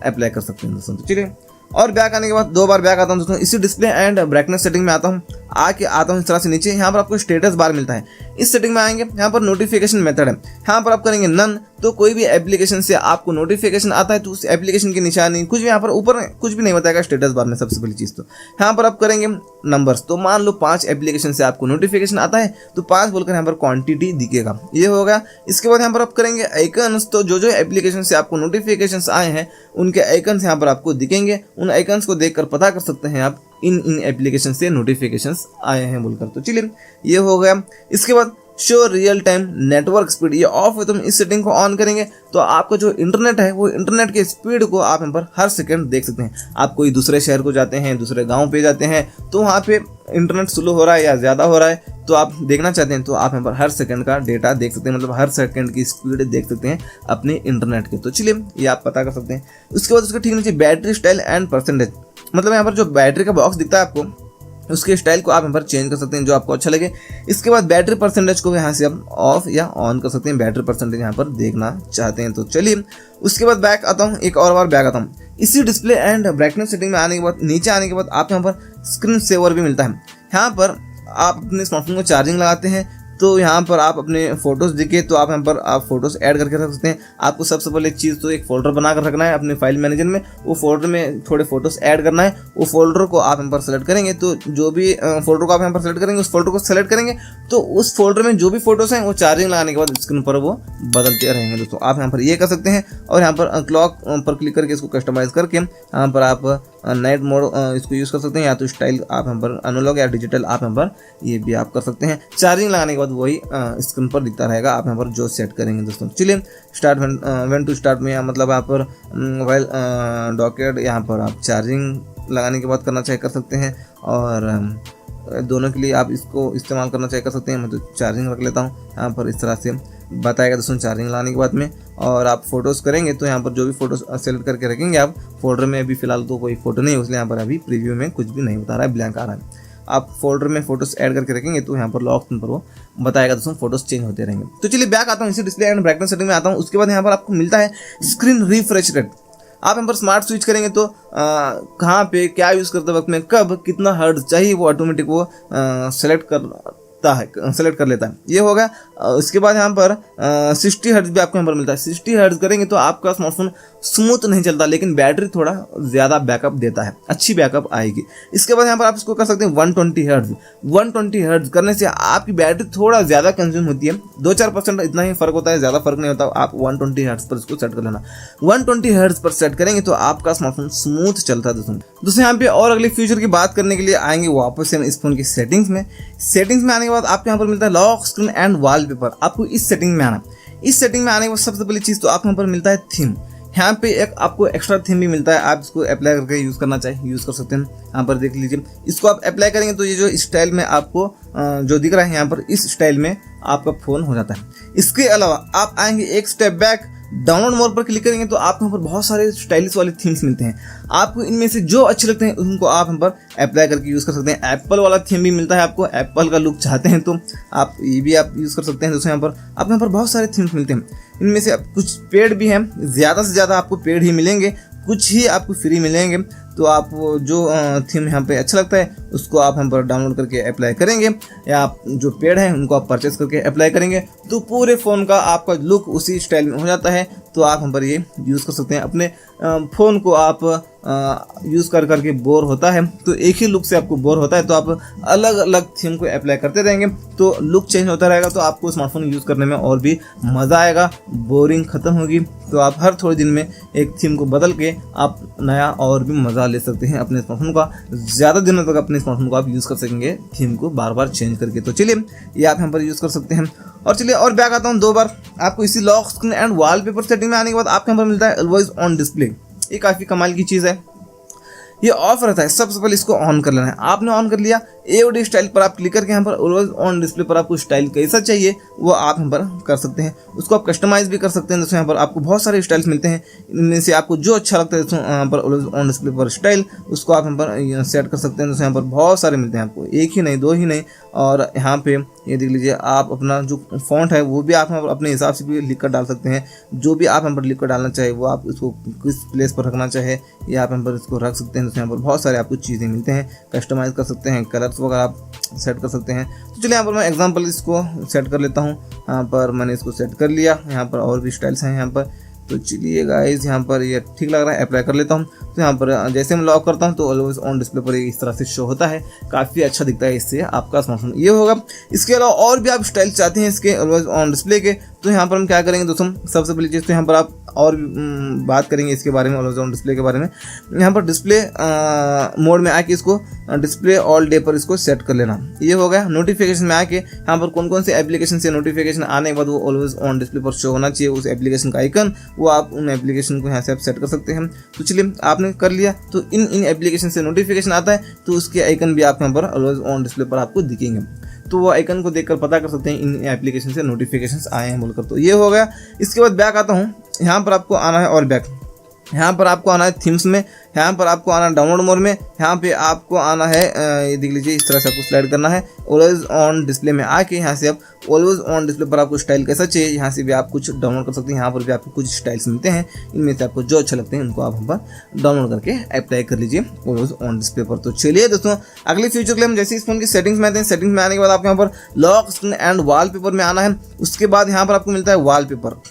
अप्लाई कर सकते हैं दोस्तों। तो चलिए और बैक आने के बाद 2 बार बैक आता हूँ दोस्तों। इसी डिस्प्ले एंड ब्राइटनेस सेटिंग में आता हूँ इस तरह से नीचे यहाँ पर आपको स्टेटस बार मिलता है। इस सेटिंग में आएंगे, यहाँ पर नोटिफिकेशन मेथड है, यहाँ पर आप करेंगे नन। तो कोई भी एप्लीकेशन से आपको नोटिफिकेशन आता है तो उस एप्लीकेशन की निशानी कुछ भी यहाँ पर ऊपर कुछ भी नहीं बताएगा स्टेटस बार में। सबसे पहली चीज़ तो यहाँ पर आप करेंगे नंबर्स। तो मान लो 5 एप्लीकेशन से आपको नोटिफिकेशन आता है तो 5 बोलकर यहाँ पर क्वांटिटी दिखेगा, ये होगा। इसके बाद यहाँ पर आप करेंगे आइकन्स। तो जो एप्लीकेशन से आपको नोटिफिकेशन आए हैं उनके आइकन्स यहाँ पर आपको दिखेंगे। उन आइकन्स को देखकर पता कर सकते हैं आप इन एप्लीकेशन से नोटिफिकेशंस आए हैं बोलकर। तो चलिए ये हो गया। इसके बाद show real time network speed, ये ऑफ है तो हम इस सेटिंग को ऑन करेंगे तो आपका जो इंटरनेट है वो इंटरनेट के स्पीड को आप यहाँ पर हर सेकंड देख सकते हैं। आप कोई दूसरे शहर को जाते हैं, दूसरे गांव पे जाते हैं तो वहाँ पे इंटरनेट स्लो हो रहा है या ज़्यादा हो रहा है तो आप देखना चाहते हैं तो आप यहाँ पर हर सेकंड का डेटा देख सकते हैं, मतलब हर सेकंड की स्पीड देख सकते हैं अपने इंटरनेट के। तो चलिए ये आप पता कर सकते हैं। उसके बाद उसके ठीक नीचे बैटरी स्टाइल एंड परसेंटेज, मतलब यहाँ पर जो बैटरी का बॉक्स दिखता है आपको, उसके स्टाइल को आप यहाँ पर चेंज कर सकते हैं जो आपको अच्छा लगे। इसके बाद बैटरी परसेंटेज को यहाँ से आप ऑफ या ऑन कर सकते हैं, बैटरी परसेंटेज यहाँ पर देखना चाहते हैं तो चलिए। उसके बाद बैक आता हूँ, एक और बार बैक आता हूँ। इसी डिस्प्ले एंड ब्राइटनेस सेटिंग में आने के बाद नीचे आने के बाद आप यहाँ पर स्क्रीन सेवर भी मिलता है। यहाँ पर आप अपने स्मार्टफोन को चार्जिंग लगाते हैं तो यहाँ पर आप अपने फोटोज़ दिखे तो आप यहाँ पर आप फोटोज़ ऐड करके रख सकते हैं। आपको सबसे पहले एक चीज़ तो एक फोल्डर बना कर रखना है अपने फाइल मैनेजर में, वो फोल्डर में थोड़े फोटोज़ ऐड करना है। वो फोल्डर को आप यहाँ पर सेलेक्ट करेंगे तो जो भी फोल्डर को आप यहाँ पर सेलेक्ट करेंगे, उस फोल्डर को सेलेक्ट करेंगे तो उस फोल्डर में जो भी फोटोज़ हैं वो चार्जिंग लगाने के बाद स्क्रीन पर वो बदलते रहेंगे दोस्तों। आप यहाँ पर ये कर सकते हैं। और यहाँ पर क्लॉक पर क्लिक करके इसको कस्टमाइज़ करके यहाँ पर आप नाइट मोड इसको यूज़ कर सकते हैं, या तो स्टाइल आप यहाँ पर एनालॉग या डिजिटल आप यहाँ पर ये भी आप कर सकते हैं। चार्जिंग लगाने के बाद वही स्क्रीन पर दिखता रहेगा, आप यहाँ पर जो सेट करेंगे दोस्तों। चलिए स्टार्ट व्हेन टू स्टार्ट में मतलब यहाँ पर मोबाइल डॉकेट यहाँ पर आप चार्जिंग लगाने के बाद करना चाहे कर सकते हैं, और दोनों के लिए आप इसको इस्तेमाल करना चाहे कर सकते हैं। मैं तो चार्जिंग रख लेता हूँ यहाँ पर, इस तरह से बताएगा दोस्तों चार्जिंग लगाने के बाद में। और आप फोटोज़ करेंगे तो यहाँ पर जो भी फोटोज़ सेलेक्ट करके रखेंगे आप फोल्डर में, अभी फिलहाल तो कोई फोटो नहीं है इसलिए यहाँ पर अभी प्रीव्यू में कुछ भी नहीं बता रहा है, ब्लैंक आ रहा है। आप फोल्डर में फोटोज़ ऐड करके रखेंगे तो यहाँ पर लॉक पर वो बताएगा दोस्तों, फोटोज़ चेंज होते रहेंगे। तो चलिए बैक आता हूँ, इसी डिस्प्ले एंड ब्राइटनेस सेटिंग में आता हूँ। उसके बाद यहाँ पर आपको मिलता है स्क्रीन रिफ्रेश रेट। आप यहाँ पर स्मार्ट स्विच करेंगे तो कहाँ पे क्या यूज़ करते वक्त में कब कितना हर्ट्ज चाहिए वो ऑटोमेटिक वो सेलेक्ट कर लेता है, ये होगा। उसके बाद यहाँ पर 60 हर्ट्ज भी आपको यहाँ पर मिलता है। 60 हर्ट्ज करेंगे तो आपका स्मार्टफोन स्मूथ नहीं चलता, लेकिन बैटरी थोड़ा ज़्यादा बैकअप देता है, अच्छी बैकअप आएगी। इसके बाद यहाँ पर आप इसको कर सकते हैं 120 हर्ट्ज। 120 हर्ट्ज करने से आपकी बैटरी थोड़ा ज़्यादा कंज्यूम होती है, 2-4% इतना ही फर्क होता है, ज़्यादा फर्क नहीं होता। आप 120 हर्ट्ज पर इसको सेट कर लेना। 120 हर्ट्ज पर सेट करेंगे तो आपका स्मार्टफोन स्मूथ चलता है दोस्तों। यहाँ पे और अगले फ्यूचर की बात करने के लिए आएंगे वापस हम इस फोन की सेटिंग्स में आने के बाद आपको यहाँ पर मिलता है लॉक स्क्रीन एंड वॉलपेपर। आपको इस सेटिंग में आना। इस सेटिंग में आने के बाद सबसे पहली चीज़ तो आपको यहाँ पर मिलता है थीम। यहाँ पे एक आपको एक्स्ट्रा थीम भी मिलता है, आप इसको अप्लाई करके यूज़ करना चाहिए, यूज़ कर सकते हैं। यहाँ पर देख लीजिए, इसको आप अप्लाई करेंगे तो ये जो स्टाइल में आपको जो दिख रहा है यहाँ पर, इस स्टाइल में आपका फ़ोन हो जाता है। इसके अलावा आप आएंगे एक स्टेप बैक, डाउनलोड मोड पर क्लिक करेंगे तो आपको यहाँ पर बहुत सारे स्टाइलिश वाले थीम्स मिलते हैं। आपको इनमें से जो अच्छे लगते हैं उनको आप यहाँ पर अप्लाई करके यूज़ कर सकते हैं। एप्पल वाला थीम भी मिलता है, आपको एप्पल का लुक चाहते हैं तो आप ये भी आप यूज़ कर सकते हैं। दोस्तों यहाँ पर बहुत सारे थीम्स मिलते हैं। इनमें से कुछ पेड भी हैं, ज़्यादा से ज़्यादा आपको पेड ही मिलेंगे, कुछ ही आपको फ्री मिलेंगे। तो आप जो थीम यहाँ पे अच्छा लगता है उसको आप यहाँ पर डाउनलोड करके अप्लाई करेंगे, या आप जो पेड हैं उनको आप परचेस करके अप्लाई करेंगे तो पूरे फ़ोन का आपका लुक उसी स्टाइल में हो जाता है। तो आप यहाँ पर ये यूज़ कर सकते हैं। अपने फ़ोन को आप यूज़ करके बोर होता है तो एक ही लुक से आपको बोर होता है तो आप अलग अलग थीम को अप्लाई करते रहेंगे तो लुक चेंज होता रहेगा, तो आपको स्मार्टफोन यूज़ करने में और भी मज़ा आएगा, बोरिंग ख़त्म होगी। तो आप हर थोड़े दिन में एक थीम को बदल के आप नया और भी मज़ा ले सकते हैं अपने स्मार्टफोन का। ज़्यादा दिनों तक अपने स्मार्टफोन को आप यूज़ कर सकेंगे थीम को बार बार चेंज करके। तो चलिए ये आप यहाँ पर यूज़ कर सकते हैं। और चलिए और बैक आता हूँ 2 बार। आपको इसी lock screen and wallpaper setting में आने के बाद आपको यहाँ पर मिलता है ऑलवेज ऑन डिस्प्ले। ये काफ़ी कमाल की चीज़ है, ये ऑफ रहता है। सबसे पहले इसको ऑन कर लेना है। आपने ऑन कर लिया, AOD स्टाइल पर आप क्लिक करके यहाँ पर ऑलवेज ऑन डिस्प्ले पर आपको स्टाइल कैसा चाहिए वो आप यहाँ पर कर सकते हैं। उसको आप कस्टमाइज़ भी कर सकते हैं। दोस्तों यहाँ पर आपको बहुत सारे स्टाइल्स मिलते हैं, इनमें से आपको जो अच्छा लगता है दोस्तों यहाँ पर ऑलवेज ऑन डिस्प्ले पर स्टाइल उसको आप यहाँ पर सेट कर सकते हैं। दोस्तों यहाँ पर बहुत सारे मिलते हैं आपको, एक ही नहीं 2 ही नहीं। और यहाँ पे ये देख लीजिए, आप अपना जो फॉन्ट है वो भी आप यहाँ पर अपने हिसाब से भी लिख कर डाल सकते हैं। जो भी आप यहाँ पर लिख कर डालना चाहे वो आप इसको किस प्लेस पर रखना चाहे ये आप यहाँ पर इसको रख सकते हैं। दोस्तों यहाँ पर बहुत सारे आपको चीज़ें मिलते हैं, कस्टमाइज़ कर सकते हैं, कलर्स वगैरह आप सेट कर सकते हैं। तो चलिए यहाँ पर मैं एग्जांपल इसको सेट कर लेता हूँ। यहाँ पर मैंने इसको सेट कर लिया। यहाँ पर और भी स्टाइल्स हैं यहाँ पर। तो चलिए गाइस यहाँ पर ये ठीक लग रहा है, अप्लाई कर लेता हूँ। तो यहाँ पर जैसे मैं लॉक करता हूँ तो ऑलवेज ऑन डिस्प्ले पर इस तरह से शो होता है, काफ़ी अच्छा दिखता है। इससे आपका स्मार्टफोन ये होगा। इसके अलावा और भी आप स्टाइल चाहते हैं इसके ऑलवेज ऑन डिस्प्ले के, तो यहाँ पर हम क्या करेंगे दोस्तों, सबसे पहली चीज़ तो यहाँ पर आप और बात करेंगे इसके बारे में, ऑलवेज ऑन डिस्प्ले के बारे में। यहाँ पर डिस्प्ले मोड में आके इसको डिस्प्ले ऑल डे पर इसको सेट कर लेना, ये हो गया। नोटिफिकेशन में आके यहाँ पर कौन कौन से एप्लीकेशन से नोटिफिकेशन आने के बाद वो ऑलवेज ऑन डिस्प्ले पर शो होना चाहिए, उस एप्लीकेशन का आइकन, वो आप उन एप्लीकेशन को यहाँ से आप सेट कर सकते हैं। तो चलिए आपने कर लिया, तो इन एप्लीकेशन से नोटिफिकेशन आता है तो उसके आइकन भी आप यहाँ पर ऑलवेज ऑन डिस्प्ले पर आपको दिखेंगे। तो वो आइकन को देखकर पता कर सकते हैं इन एप्लीकेशन से नोटिफिकेशंस आए हैं बोलकर। तो ये हो गया। इसके बाद बैक आता हूँ, यहाँ पर आपको आना है और बैक, यहाँ पर आपको आना है थीम्स में, यहाँ पर आपको आना है डाउनलोड मोड में, यहाँ पे आपको आना है ये देख लीजिए इस तरह से आपको स्लाइड करना है ऑलवेज ऑन डिस्प्ले में आके यहाँ से आप ऑलवेज ऑन डिस्प्ले पर आपको स्टाइल कैसा चाहिए यहाँ से भी आप कुछ डाउनलोड कर सकते हैं। यहाँ पर भी आपको कुछ स्टाइल्स मिलते हैं, इनमें से आपको जो अच्छा लगते हैं उनको आप हम पर डाउनलोड करके अप्लाई कर लीजिए ऑलवेज ऑन डिस्प्ले पर। तो चलिए दोस्तों अगले फ्यूचर के लिए हम जैसे इस फोन की सेटिंग्स में आते हैं, सेटिंग्स में आने के बाद आपको यहाँ पर लॉक स्क्रीन एंड वॉलपेपर में आना है। उसके बाद यहाँ पर आपको मिलता है वॉलपेपर।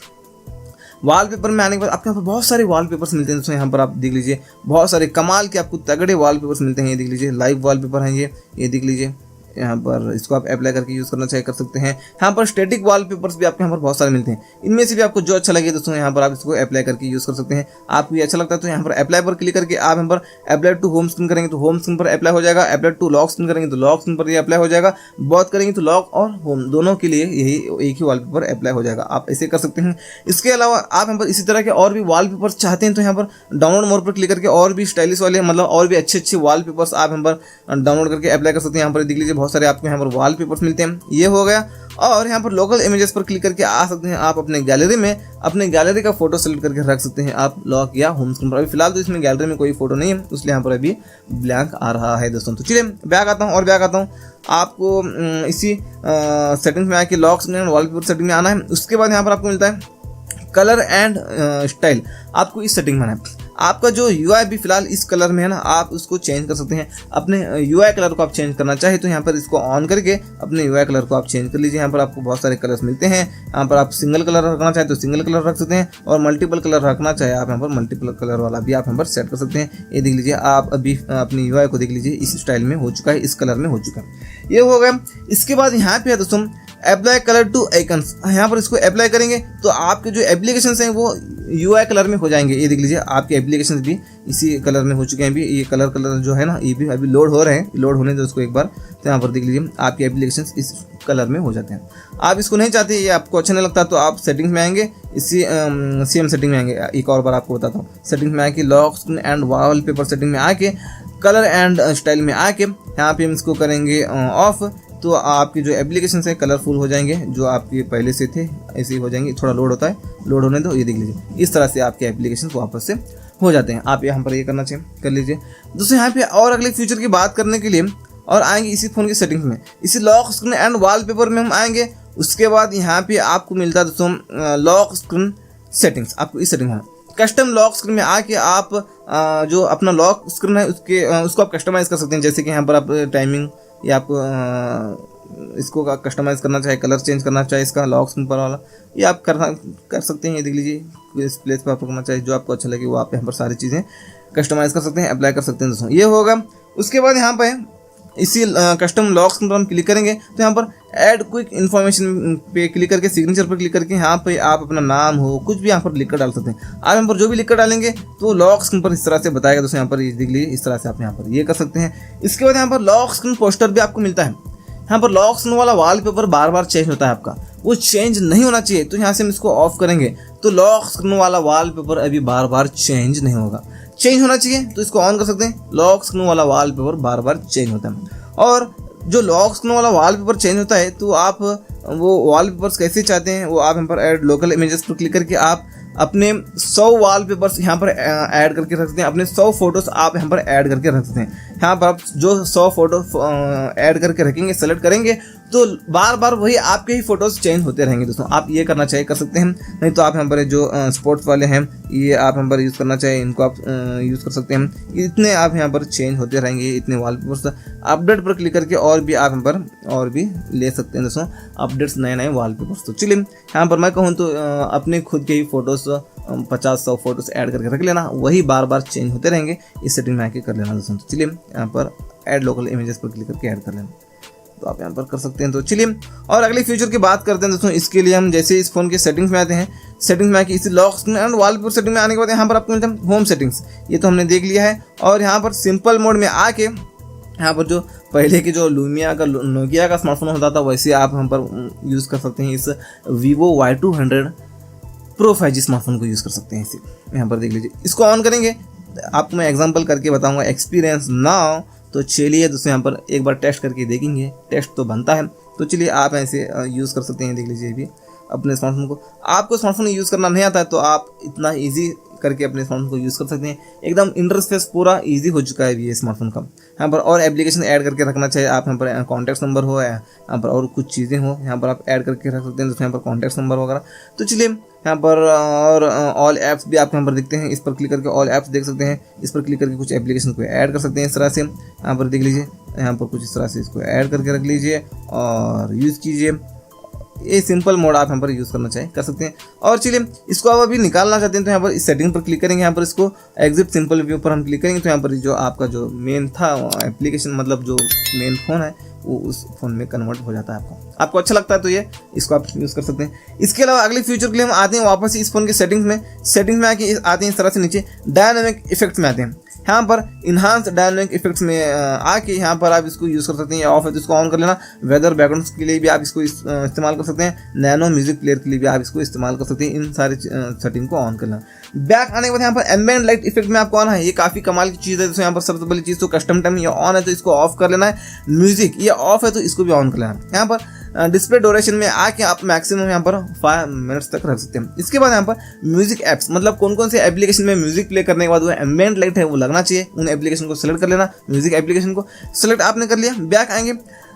वॉलपेपर में आने के बाद आपके यहाँ पर बहुत सारे वॉलपेपर्स मिलते हैं दोस्तों। यहाँ पर आप देख लीजिए बहुत सारे कमाल के आपको तगड़े वॉलपेपर्स मिलते हैं। ये देख लीजिए लाइव वॉलपेपर हैं ये देख लीजिए, यहाँ पर इसको आप अप्लाई करके यूज़ करना चाहिए कर सकते हैं। यहाँ पर स्टैटिक वॉलपेपर्स भी आपके यहाँ पर बहुत सारे मिलते हैं, इनमें से भी आपको जो अच्छा लगे दोस्तों यहाँ पर आप इसको अप्लाई करके यूज़ कर सकते हैं। आपको ये अच्छा लगता है तो यहाँ पर अप्लाई पर क्लिक करके आप यहाँ पर अप्लाई टू होम स्क्रीन करेंगे तो होम स्क्रीन पर अप्लाई हो जाएगा, अप्लाई टू लॉक स्क्रीन करेंगे तो लॉक स्क्रीन पर ये अप्लाई हो जाएगा, बहुत करेंगे तो लॉक और होम दोनों के लिए यही एक ही वॉलपेपर अप्लाई हो जाएगा। आप ऐसे कर सकते हैं। इसके अलावा आप यहाँ पर इसी तरह के और भी वॉलपेपर चाहते हैं तो यहाँ पर डाउनलोड मोड पर क्लिक करके और भी स्टाइलिश वाले मतलब और भी अच्छे अच्छे वॉलपेपर्स आप यहाँ पर डाउनलोड करके अप्लाई कर सकते हैं। यहाँ पर देख लीजिए बहुत सारे आपको यहाँ पर वॉलपेपर्स मिलते हैं। ये हो गया। और यहाँ पर लोकल इमेजेस पर क्लिक करके आ सकते हैं आप अपने गैलरी में, अपने गैलरी का फोटो सेलेक्ट करके रख सकते हैं आप लॉक या होम स्क्रीन पर। अभी फिलहाल तो इसमें गैलरी में कोई फोटो नहीं है इसलिए यहाँ पर अभी ब्लैंक आ रहा है दोस्तों। तो चलिए बैक आता हूँ और बैक आता हूँ। आपको इसी सेटिंग्स में आके लॉक स्क्रीन वॉलपेपर सेटिंग में आना है। उसके बाद यहाँ पर आपको मिलता है कलर एंड स्टाइल। आपको इस सेटिंग में आना है। आपका जो UI भी फिलहाल इस कलर में है ना, आप उसको चेंज कर सकते हैं। अपने UI कलर को आप चेंज करना चाहे तो यहाँ पर इसको ऑन करके अपने UI कलर को आप चेंज कर लीजिए। यहाँ पर आपको बहुत सारे कलर्स मिलते हैं। यहाँ पर आप सिंगल कलर रखना चाहे तो सिंगल कलर रख सकते हैं और मल्टीपल कलर रखना चाहे आप यहाँ पर मल्टीपल कलर वाला भी आप यहाँ पर सेट कर सकते हैं। ये देख लीजिए आप अभी अपनी UI को देख लीजिए इस स्टाइल में हो चुका है, इस कलर में हो चुका है। ये हो गया। इसके बाद यहाँ पे है दोस्तों अप्लाई कलर टू आइकन्स। यहाँ पर इसको अप्लाई करेंगे तो आपके जो एप्लीकेशंस हैं वो UI कलर में हो जाएंगे। ये देख लीजिए आपके एप्लीकेशंस भी इसी कलर में हो चुके हैं। अभी ये कलर जो है ना ये भी अभी लोड हो रहे हैं, लोड होने दो इसको एक बार। तो यहाँ पर देख लीजिए आपके एप्लीकेशंस इस कलर में हो जाते हैं। आप इसको नहीं चाहते, ये आपको अच्छा नहीं लगता तो आप सेटिंग्स में आएंगे, इसी सेम सेटिंग में आएंगे। एक और बार आपको बताता हूँ, सेटिंग्स में आके lock screen and wallpaper setting में आके कलर एंड स्टाइल में आके यहाँ पे हम इसको करेंगे ऑफ। तो आपके जो एप्लीकेशन है कलरफुल हो जाएंगे, जो आपके पहले से थे ऐसे ही हो जाएंगे। थोड़ा लोड होता है, लोड होने दो। ये देख लीजिए इस तरह से आपके एप्लीकेशन वापस से हो जाते हैं। आप यहाँ पर ये करना चाहिए कर लीजिए दोस्तों। यहाँ पे और अगले फ्यूचर की बात करने के लिए और आएंगे इसी फ़ोन की सेटिंग्स में, इसी लॉक स्क्रीन एंड वॉलपेपर में हम आएंगे। उसके बाद यहाँ पे आपको मिलता है दोस्तों लॉक स्क्रीन सेटिंग्स। आपको इस सेटिंग में कस्टम लॉक स्क्रीन में आके आप जो अपना लॉक स्क्रीन है उसको आप कस्टमाइज़ कर सकते हैं। जैसे कि यहाँ पर आप टाइमिंग या आपको इसको कस्टमाइज़ करना चाहे, कलर चेंज करना चाहे इसका लॉक स्क्रीन पर वाला, ये आप कर सकते हैं। ये देख लीजिए इस प्लेस पर आप करना चाहे जो आपको अच्छा लगे वो आप यहाँ पर सारी चीज़ें कस्टमाइज़ कर सकते हैं, अप्लाई कर सकते हैं दोस्तों। ये होगा। उसके बाद यहाँ पर इसी कस्टम लॉक स्क्रीन पर हम क्लिक करेंगे तो यहाँ पर ऐड क्विक इन्फॉर्मेशन पे क्लिक करके सिग्नेचर पर क्लिक करके यहाँ पे आप अपना नाम हो कुछ भी यहाँ पर लिख कर डाल सकते हैं। आप यहाँ पर जो भी लिख कर डालेंगे तो लॉक स्क्रीन पर इस तरह से बताएगा दोस्तों। यहाँ पर देख लीजिए इस तरह से आप यहाँ पर ये कर सकते हैं। इसके बाद यहाँ पर लॉक स्क्रीन पोस्टर भी आपको मिलता है। यहाँ पर लॉक स्क्रीन वाला वॉलपेपर बार बार चेंज होता है, आपका वो चेंज नहीं होना चाहिए। तो यहाँ से हम इसको ऑफ करेंगे तो लॉक स्क्रीन वाला वॉलपेपर अभी बार बार चेंज नहीं होगा, चेंज होना चाहिए तो इसको ऑन कर सकते हैं। लॉक स्क्रीन वाला वॉलपेपर बार बार चेंज होता है। और जो लॉक स्क्रीन वाला वॉलपेपर चेंज होता है तो आप वो वॉलपेपर्स कैसे चाहते हैं वो आप यहाँ पर ऐड लोकल इमेजेस पर क्लिक करके आप अपने 100 वॉलपेपर्स यहाँ पर ऐड करके रख सकते हैं। अपने 100 फोटोज़ आप यहाँ पर ऐड करके रख सकते हैं। यहाँ पर आप जो 100 फोटो ऐड करके रखेंगे, सेलेक्ट करेंगे तो बार बार वही आपके ही फ़ोटोज़ चेंज होते रहेंगे दोस्तों। आप ये करना चाहिए कर सकते हैं। नहीं तो आप यहाँ पर जो स्पोर्ट्स वाले हैं ये आप यहाँ पर यूज़ करना चाहिए, इनको आप यूज़ कर सकते हैं। इतने आप यहाँ पर चेंज होते रहेंगे, इतने वॉलपेपर्स। अपडेट पर क्लिक करके और भी आप यहाँ पर और भी ले सकते हैं दोस्तों अपडेट्स, नए नए वॉलपेपर्स। तो चलिए यहाँ पर मैं कहूँ तो अपने खुद के ही फ़ोटोज़ 50-100 फोटोज़ ऐड करके रख लेना, वही बार बार चेंज होते रहेंगे। इस सेटिंग में आके कर लेना दोस्तों। तो चलिए यहाँ पर ऐड लोकल इमेजेस पर क्लिक करके ऐड कर लेना, तो आप यहाँ पर कर सकते हैं। तो चलिए और अगले फ्यूचर की बात करते हैं दोस्तों। इसके लिए हम जैसे इस फोन के सेटिंग्स में आते हैं, सेटिंग्स में आके इसी lock screen and wallpaper setting में आने के बाद यहाँ पर आपको मिलता है होम सेटिंग्स। ये तो हमने देख लिया है। और यहाँ पर सिंपल मोड में आके यहाँ पर जो पहले के जो नोकिया का स्मार्टफोन होता था वैसे आप यहाँ पर यूज़ कर सकते हैं। इस Vivo Y200 Pro 5G smartphone को यूज़ कर सकते हैं। इसे यहाँ पर देख लीजिए, इसको ऑन करेंगे आपको मैं एग्जांपल करके बताऊंगा एक्सपीरियंस नाउ। तो चलिए दोस्तों यहाँ पर एक बार टेस्ट करके देखेंगे, टेस्ट तो बनता है। तो चलिए आप ऐसे यूज़ कर सकते हैं। देख लीजिए भी अपने स्मार्टफोन को, आपको स्मार्टफोन यूज़ करना नहीं आता है तो आप इतना ईजी करके अपने स्मार्टफोन को यूज़ कर सकते हैं। एकदम इंटरफेस पूरा इजी हो चुका है ये स्मार्टफोन का। यहाँ पर और एप्लीकेशन ऐड करके रखना चाहिए आप, यहाँ पर कॉन्टैक्ट नंबर हो, यहाँ पर और कुछ चीज़ें हो, यहाँ पर आप ऐड करके रख सकते हैं, जैसे यहाँ पर कॉन्टैक्ट नंबर वगैरह। तो चलिए यहाँ पर और ऑल ऐप्स भी आपको यहाँ पर दिखते हैं, इस पर क्लिक करके ऑल ऐप्स देख सकते हैं। इस पर क्लिक करके कुछ एप्लीकेशन को ऐड कर सकते हैं इस तरह से। यहाँ पर देख लीजिए, यहाँ पर कुछ इस तरह से इसको ऐड करके रख लीजिए और यूज़ कीजिए। ये सिंपल मोड आप यहाँ पर यूज़ करना चाहिए कर सकते हैं। और चलिए इसको आप अभी निकालना चाहते हैं तो यहाँ पर इस सेटिंग पर क्लिक करेंगे, यहाँ पर इसको एग्जिट सिंपल व्यू पर हम क्लिक करेंगे तो यहाँ पर जो आपका जो मेन था एप्लीकेशन, मतलब जो मेन फ़ोन है वो उस फोन में कन्वर्ट हो जाता है। आपको अच्छा लगता है तो ये इसको आप यूज़ कर सकते हैं। इसके अलावा अगले फ्यूचर के लिए हम आते हैं वापस इस फोन के सेटिंग्स में आके आते हैं इस तरह से नीचे डायनामिक इफेक्ट्स में आते हैं। यहाँ पर इन्हांस डायनामिक इफेक्ट्स में आके यहाँ पर आप इसको यूज़ कर सकते हैं। ऑफ है तो इसको ऑन कर लेना। वेदर बैकग्राउंड्स के लिए भी आप इसको इस्तेमाल कर सकते हैं। नैनो म्यूजिक प्लेयर के लिए भी आप इसको इस्तेमाल कर सकते हैं। इन सारी सेटिंग को ऑन कर लेना। बैक आने के बाद यहाँ पर एम्बिएंट लाइट इफेक्ट में आपको आना है। ये काफ़ी कमाल की चीज़ है। तो यहाँ पर सबसे पहली चीज़ तो कस्टम टाइम ये ऑन है तो इसको ऑफ कर लेना है। म्यूजिक ये ऑफ है तो इसको भी ऑन कर लेना है। यहाँ पर डिस्प्ले ड्यूरेशन में आके आप मैक्सिमम यहाँ पर 5 मिनट्स तक रख सकते हैं। इसके बाद यहाँ पर म्यूजिक ऐप्स, मतलब कौन कौन से एप्लीकेशन में म्यूजिक प्ले करने के बाद वो एम्बिएंट लाइट है वो लगना चाहिए, उन एप्लीकेशन को सेलेक्ट कर लेना। म्यूजिक एप्लीकेशन को सेलेक्ट आपने कर लिया। बैक आएंगे,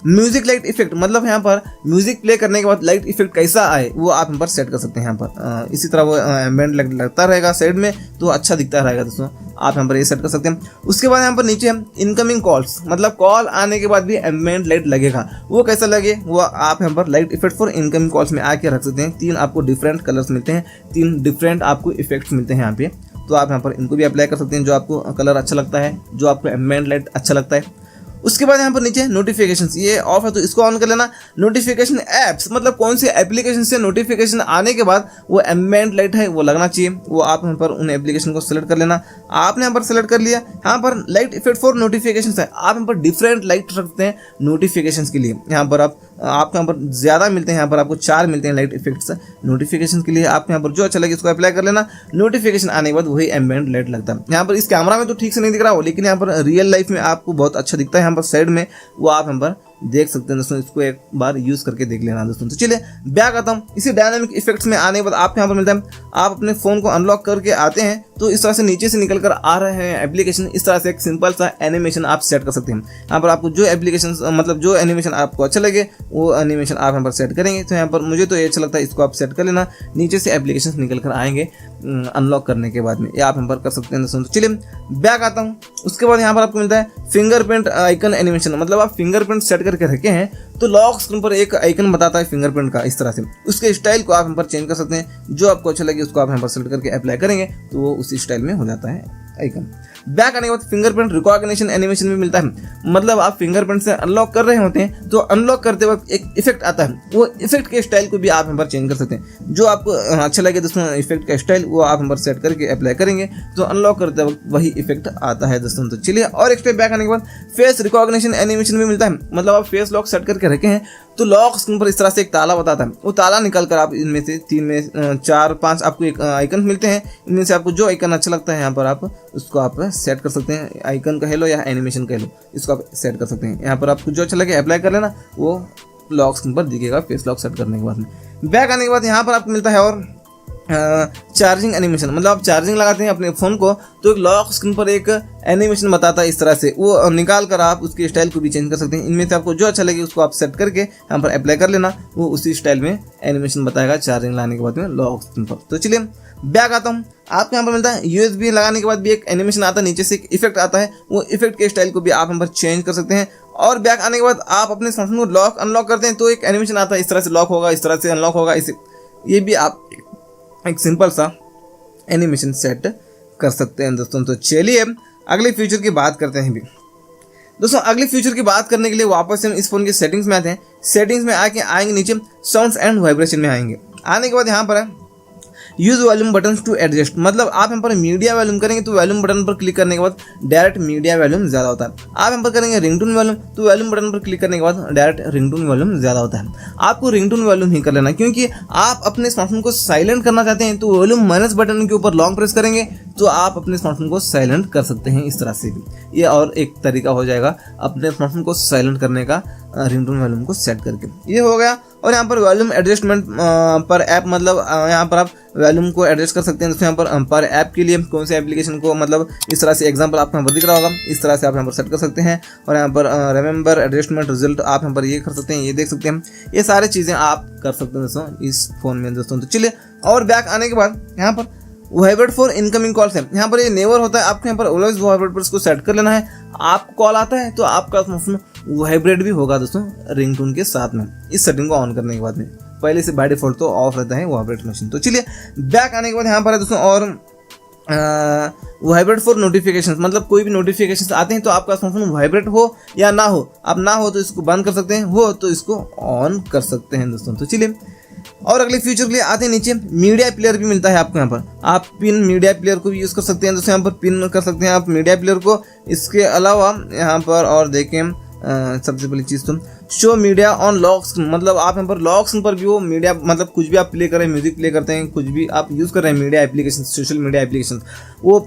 म्यूजिक लाइट इफेक्ट, मतलब यहाँ पर म्यूजिक प्ले करने के बाद लाइट इफेक्ट कैसा आए वो आप यहाँ पर सेट कर सकते हैं। यहाँ पर इसी तरह वो एम्बिएंट लाइट लगता रहेगा साइड में तो अच्छा दिखता रहेगा दोस्तों, आप यहाँ पर ये सेट कर सकते हैं। उसके बाद यहाँ पर नीचे इनकमिंग कॉल्स, मतलब कॉल आने के बाद भी एम्बिएंट लाइट लगेगा, वो कैसा लगे वो आप यहाँ पर light effect for incoming calls में आके रख सकते हैं। 3 आपको डिफरेंट कलर्स मिलते हैं, 3 डिफरेंट आपको इफेक्ट्स मिलते हैं यहाँ पे, तो आप यहाँ पर इनको भी अप्लाई कर सकते हैं। जो आपको कलर अच्छा लगता है, जो आपको एम्बिएंट लाइट अच्छा लगता है। उसके बाद यहाँ पर नीचे नोटिफिकेशंस, ये ऑफ है तो इसको ऑन कर लेना। नोटिफिकेशन ऐप्स, मतलब कौन से एप्लीकेशन से नोटिफिकेशन आने के बाद वो एम्बिएंट लाइट है वो लगना चाहिए, वो आप यहाँ पर उन एप्लीकेशन को सेलेक्ट कर लेना। आपने यहाँ पर सेलेक्ट कर लिया। यहाँ पर लाइट इफेक्ट फॉर नोटिफिकेशंस है, आप यहाँ पर डिफरेंट लाइट रखते हैं नोटिफिकेशंस के लिए। यहाँ पर आपको यहाँ पर ज़्यादा मिलते हैं, यहाँ पर आपको 4 मिलते हैं लाइट इफेक्ट्स नोटिफिकेशन के लिए। आप यहाँ पर जो अच्छा लगे इसको अप्लाई कर लेना। नोटिफिकेशन आने के बाद वही एम्बिएंट लाइट लगता है। यहाँ पर इस कैमरा में तो ठीक से नहीं दिख रहा हो, लेकिन यहाँ पर रियल लाइफ में आपको बहुत अच्छा दिखता है। यहाँ पर साइड में वो आप यहाँ पर देख सकते हैं दोस्तों, इसको एक बार यूज करके देख लेना दोस्तों। तो चलिए बैक आता हूँ। इसी डायनामिक इफेक्ट्स में आने के बाद आपको यहाँ पर मिलता है, आप अपने फोन को अनलॉक करके आते हैं तो इस तरह से नीचे से निकल कर आ रहे हैं एप्लीकेशन। इस तरह से एक सिंपल सा एनिमेशन आप सेट कर सकते हैं। यहाँ पर आपको जो एप्लीकेशन, मतलब जो एनिमेशन आपको अच्छा लगे वो एनिमेशन आप यहाँ पर सेट करेंगे। तो यहाँ पर मुझे तो ये अच्छा लगता है, इसको आप सेट कर लेना। नीचे से एप्लीकेशन निकल कर आएंगे अनलॉक करने के बाद में, ये आप यहाँ पर कर सकते हैं दोस्तों। तो चलिए बैक आता हूँ। उसके बाद यहाँ पर आपको मिलता है फिंगरप्रिंट आइकन एनिमेशन, मतलब आप फिंगरप्रिंट सेट करके रखे हैं तो लॉक स्क्रीन पर एक आइकन बताता है फिंगरप्रिंट का इस तरह से। उसके स्टाइल को आप यहाँ पर चेंज कर सकते हैं, जो आपको अच्छा लगे उसको आप यहाँ पर सेलेक्ट करके अप्लाई करेंगे तो वो उसी स्टाइल में हो जाता है आइकन। बैक आने के बाद फिंगरप्रिंट रिकॉग्निशन एनिमेशन भी मिलता है, मतलब आप फिंगरप्रिंट से अनलॉक कर रहे होते हैं तो अनलॉक करते वक्त एक इफेक्ट आता है, वो इफेक्ट के स्टाइल को भी आप यहाँ पर चेंज कर सकते हैं। जो आपको अच्छा लगे दोस्तों इफेक्ट का स्टाइल वो आप यहाँ पर सेट करके अप्लाई करेंगे तो अनलॉक करते वक्त वही इफेक्ट आता है दोस्तों। तो चलिए और एक स्टेप बैक आने के बाद फेस रिकॉग्निशन एनिमेशन भी मिलता है, मतलब आप फेस लॉक सेट करके रखे हैं तो लॉक स्क्रीन पर इस तरह से एक ताला बताता है, वो ताला निकल कर आप इनमें से 3 में 4 5 आपको एक आइकन मिलते हैं। इनमें से आपको जो आइकन अच्छा लगता है यहाँ पर आप उसको आप सेट कर सकते हैं। आइकन कह लो या एनिमेशन कह लो, इसको आप सेट कर सकते हैं। यहाँ पर आपको जो अच्छा लगे अप्लाई कर लेना, वो लॉक स्क्रीन पर दिखेगा फेस लॉक सेट करने के बाद में। बैक आने के बाद यहाँ पर आपको मिलता है और चार्जिंग एनिमेशन, मतलब आप चार्जिंग लगाते हैं अपने फ़ोन को तो एक लॉक स्क्रीन पर एक एनिमेशन बताता है इस तरह से, वो निकाल कर आप उसके स्टाइल को भी चेंज कर सकते हैं। इनमें से आपको जो अच्छा लगे उसको आप सेट करके यहाँ पर अप्लाई कर लेना, वो उसी स्टाइल में एनिमेशन बताएगा चार्जिंग लाने के बाद में लॉक स्क्रीन पर। तो चलिए बैक आता हूँ। आपको यहाँ पर मिलता है USB लगाने के बाद भी एक एनिमेशन आता है, नीचे से एक इफेक्ट आता है, वो इफेक्ट के स्टाइल को भी आप यहाँ पर चेंज कर सकते हैं। और बैक आने के बाद आप अपने स्मार्टफोन को लॉक अनलॉक करते हैं तो एक एनिमेशन आता है, इस तरह से लॉक होगा, इस तरह से अनलॉक होगा। ये भी आप एक सिंपल सा एनिमेशन सेट कर सकते हैं दोस्तों। तो चलिए अगले फीचर की बात करते हैं भी दोस्तों। अगले फीचर की बात करने के लिए वापस से हम इस फोन के सेटिंग्स में आते हैं। सेटिंग्स में आके आएंगे नीचे साउंड्स एंड वाइब्रेशन में आएंगे। आने के बाद यहाँ पर है use volume button to adjust, मतलब आप यहाँ पर मीडिया वॉल्यूम करेंगे तो वॉल्यूम बटन पर क्लिक करने के बाद डायरेक्ट मीडिया वॉल्यूम ज़्यादा होता है। आप यहाँ पर करेंगे रिंगटोन वॉल्यूम तो वॉल्यूम बटन पर क्लिक करने के बाद डायरेक्ट रिंगटोन वॉल्यूम ज़्यादा होता है। आपको रिंगटोन वॉल्यूम ही कर लेना, क्योंकि आप अपने स्मार्टफोन को साइलेंट करना चाहते हैं तो वॉल्यूम माइनस बटन के ऊपर लॉन्ग प्रेस करेंगे तो आप अपने स्मार्टफोन को साइलेंट कर सकते हैं। इस तरह से भी ये और एक तरीका हो जाएगा अपने स्मार्टफोन को साइलेंट करने का, रिंगटोन वॉल्यूम को सेट करके। ये हो गया। और यहाँ पर वॉल्यूम एडजस्टमेंट पर ऐप, मतलब यहाँ पर आप वॉल्यूम को एडजस्ट कर सकते हैं। दोस्तों यहाँ पर ऐप के लिए कौन से एप्लीकेशन को, मतलब इस तरह से एग्जांपल आपको यहाँ पर दिख रहा होगा, इस तरह से आप यहाँ पर सेट कर सकते हैं। और यहाँ पर रिमेंबर एडजस्टमेंट रिजल्ट आप यहाँ पर ये कर सकते हैं, ये देख सकते हैं। ये सारी चीज़ें आप कर सकते हैं दोस्तों इस फोन में दोस्तों। तो चलिए, और बैक आने के बाद यहाँ पर वाइब्रेट फॉर इनकमिंग कॉल्स है, यहाँ पर ये नेवर होता है। आपको यहाँ पर ऑलवेज वाइब्रेट पर इसको सेट कर लेना है। आपको कॉल आता है तो आपका स्मार्टफोन वाइब्रेट भी होगा दोस्तों रिंगटोन के साथ में, इस सेटिंग को ऑन करने के बाद में। पहले से बाय डिफॉल्ट तो ऑफ रहता है वाइब्रेट मशीन। तो चलिए, बैक आने के बाद यहाँ पर है दोस्तों और वाइब्रेट फॉर नोटिफिकेशंस, मतलब कोई भी नोटिफिकेशंस आते हैं तो आपका स्मार्टफोन वाइब्रेट हो या ना हो, आप ना हो तो इसको बंद कर सकते हैं, हो तो इसको ऑन कर सकते हैं दोस्तों। तो चलिए, और अगले फीचर के लिए आते हैं नीचे। मीडिया प्लेयर भी मिलता है आपको यहाँ पर, आप पिन मीडिया प्लेयर को भी यूज़ कर सकते हैं दोस्तों। यहाँ पर पिन कर सकते हैं आप मीडिया प्लेयर को। इसके अलावा यहाँ पर और देखें सबसे पहली चीज़ तो show media on lock screen, मतलब आप यहाँ पर लॉक स्क्रीन पर भी वो मीडिया, मतलब कुछ भी आप प्ले करें, म्यूजिक प्ले करते हैं, कुछ भी आप यूज़ कर रहे हैं media application, social media application, वो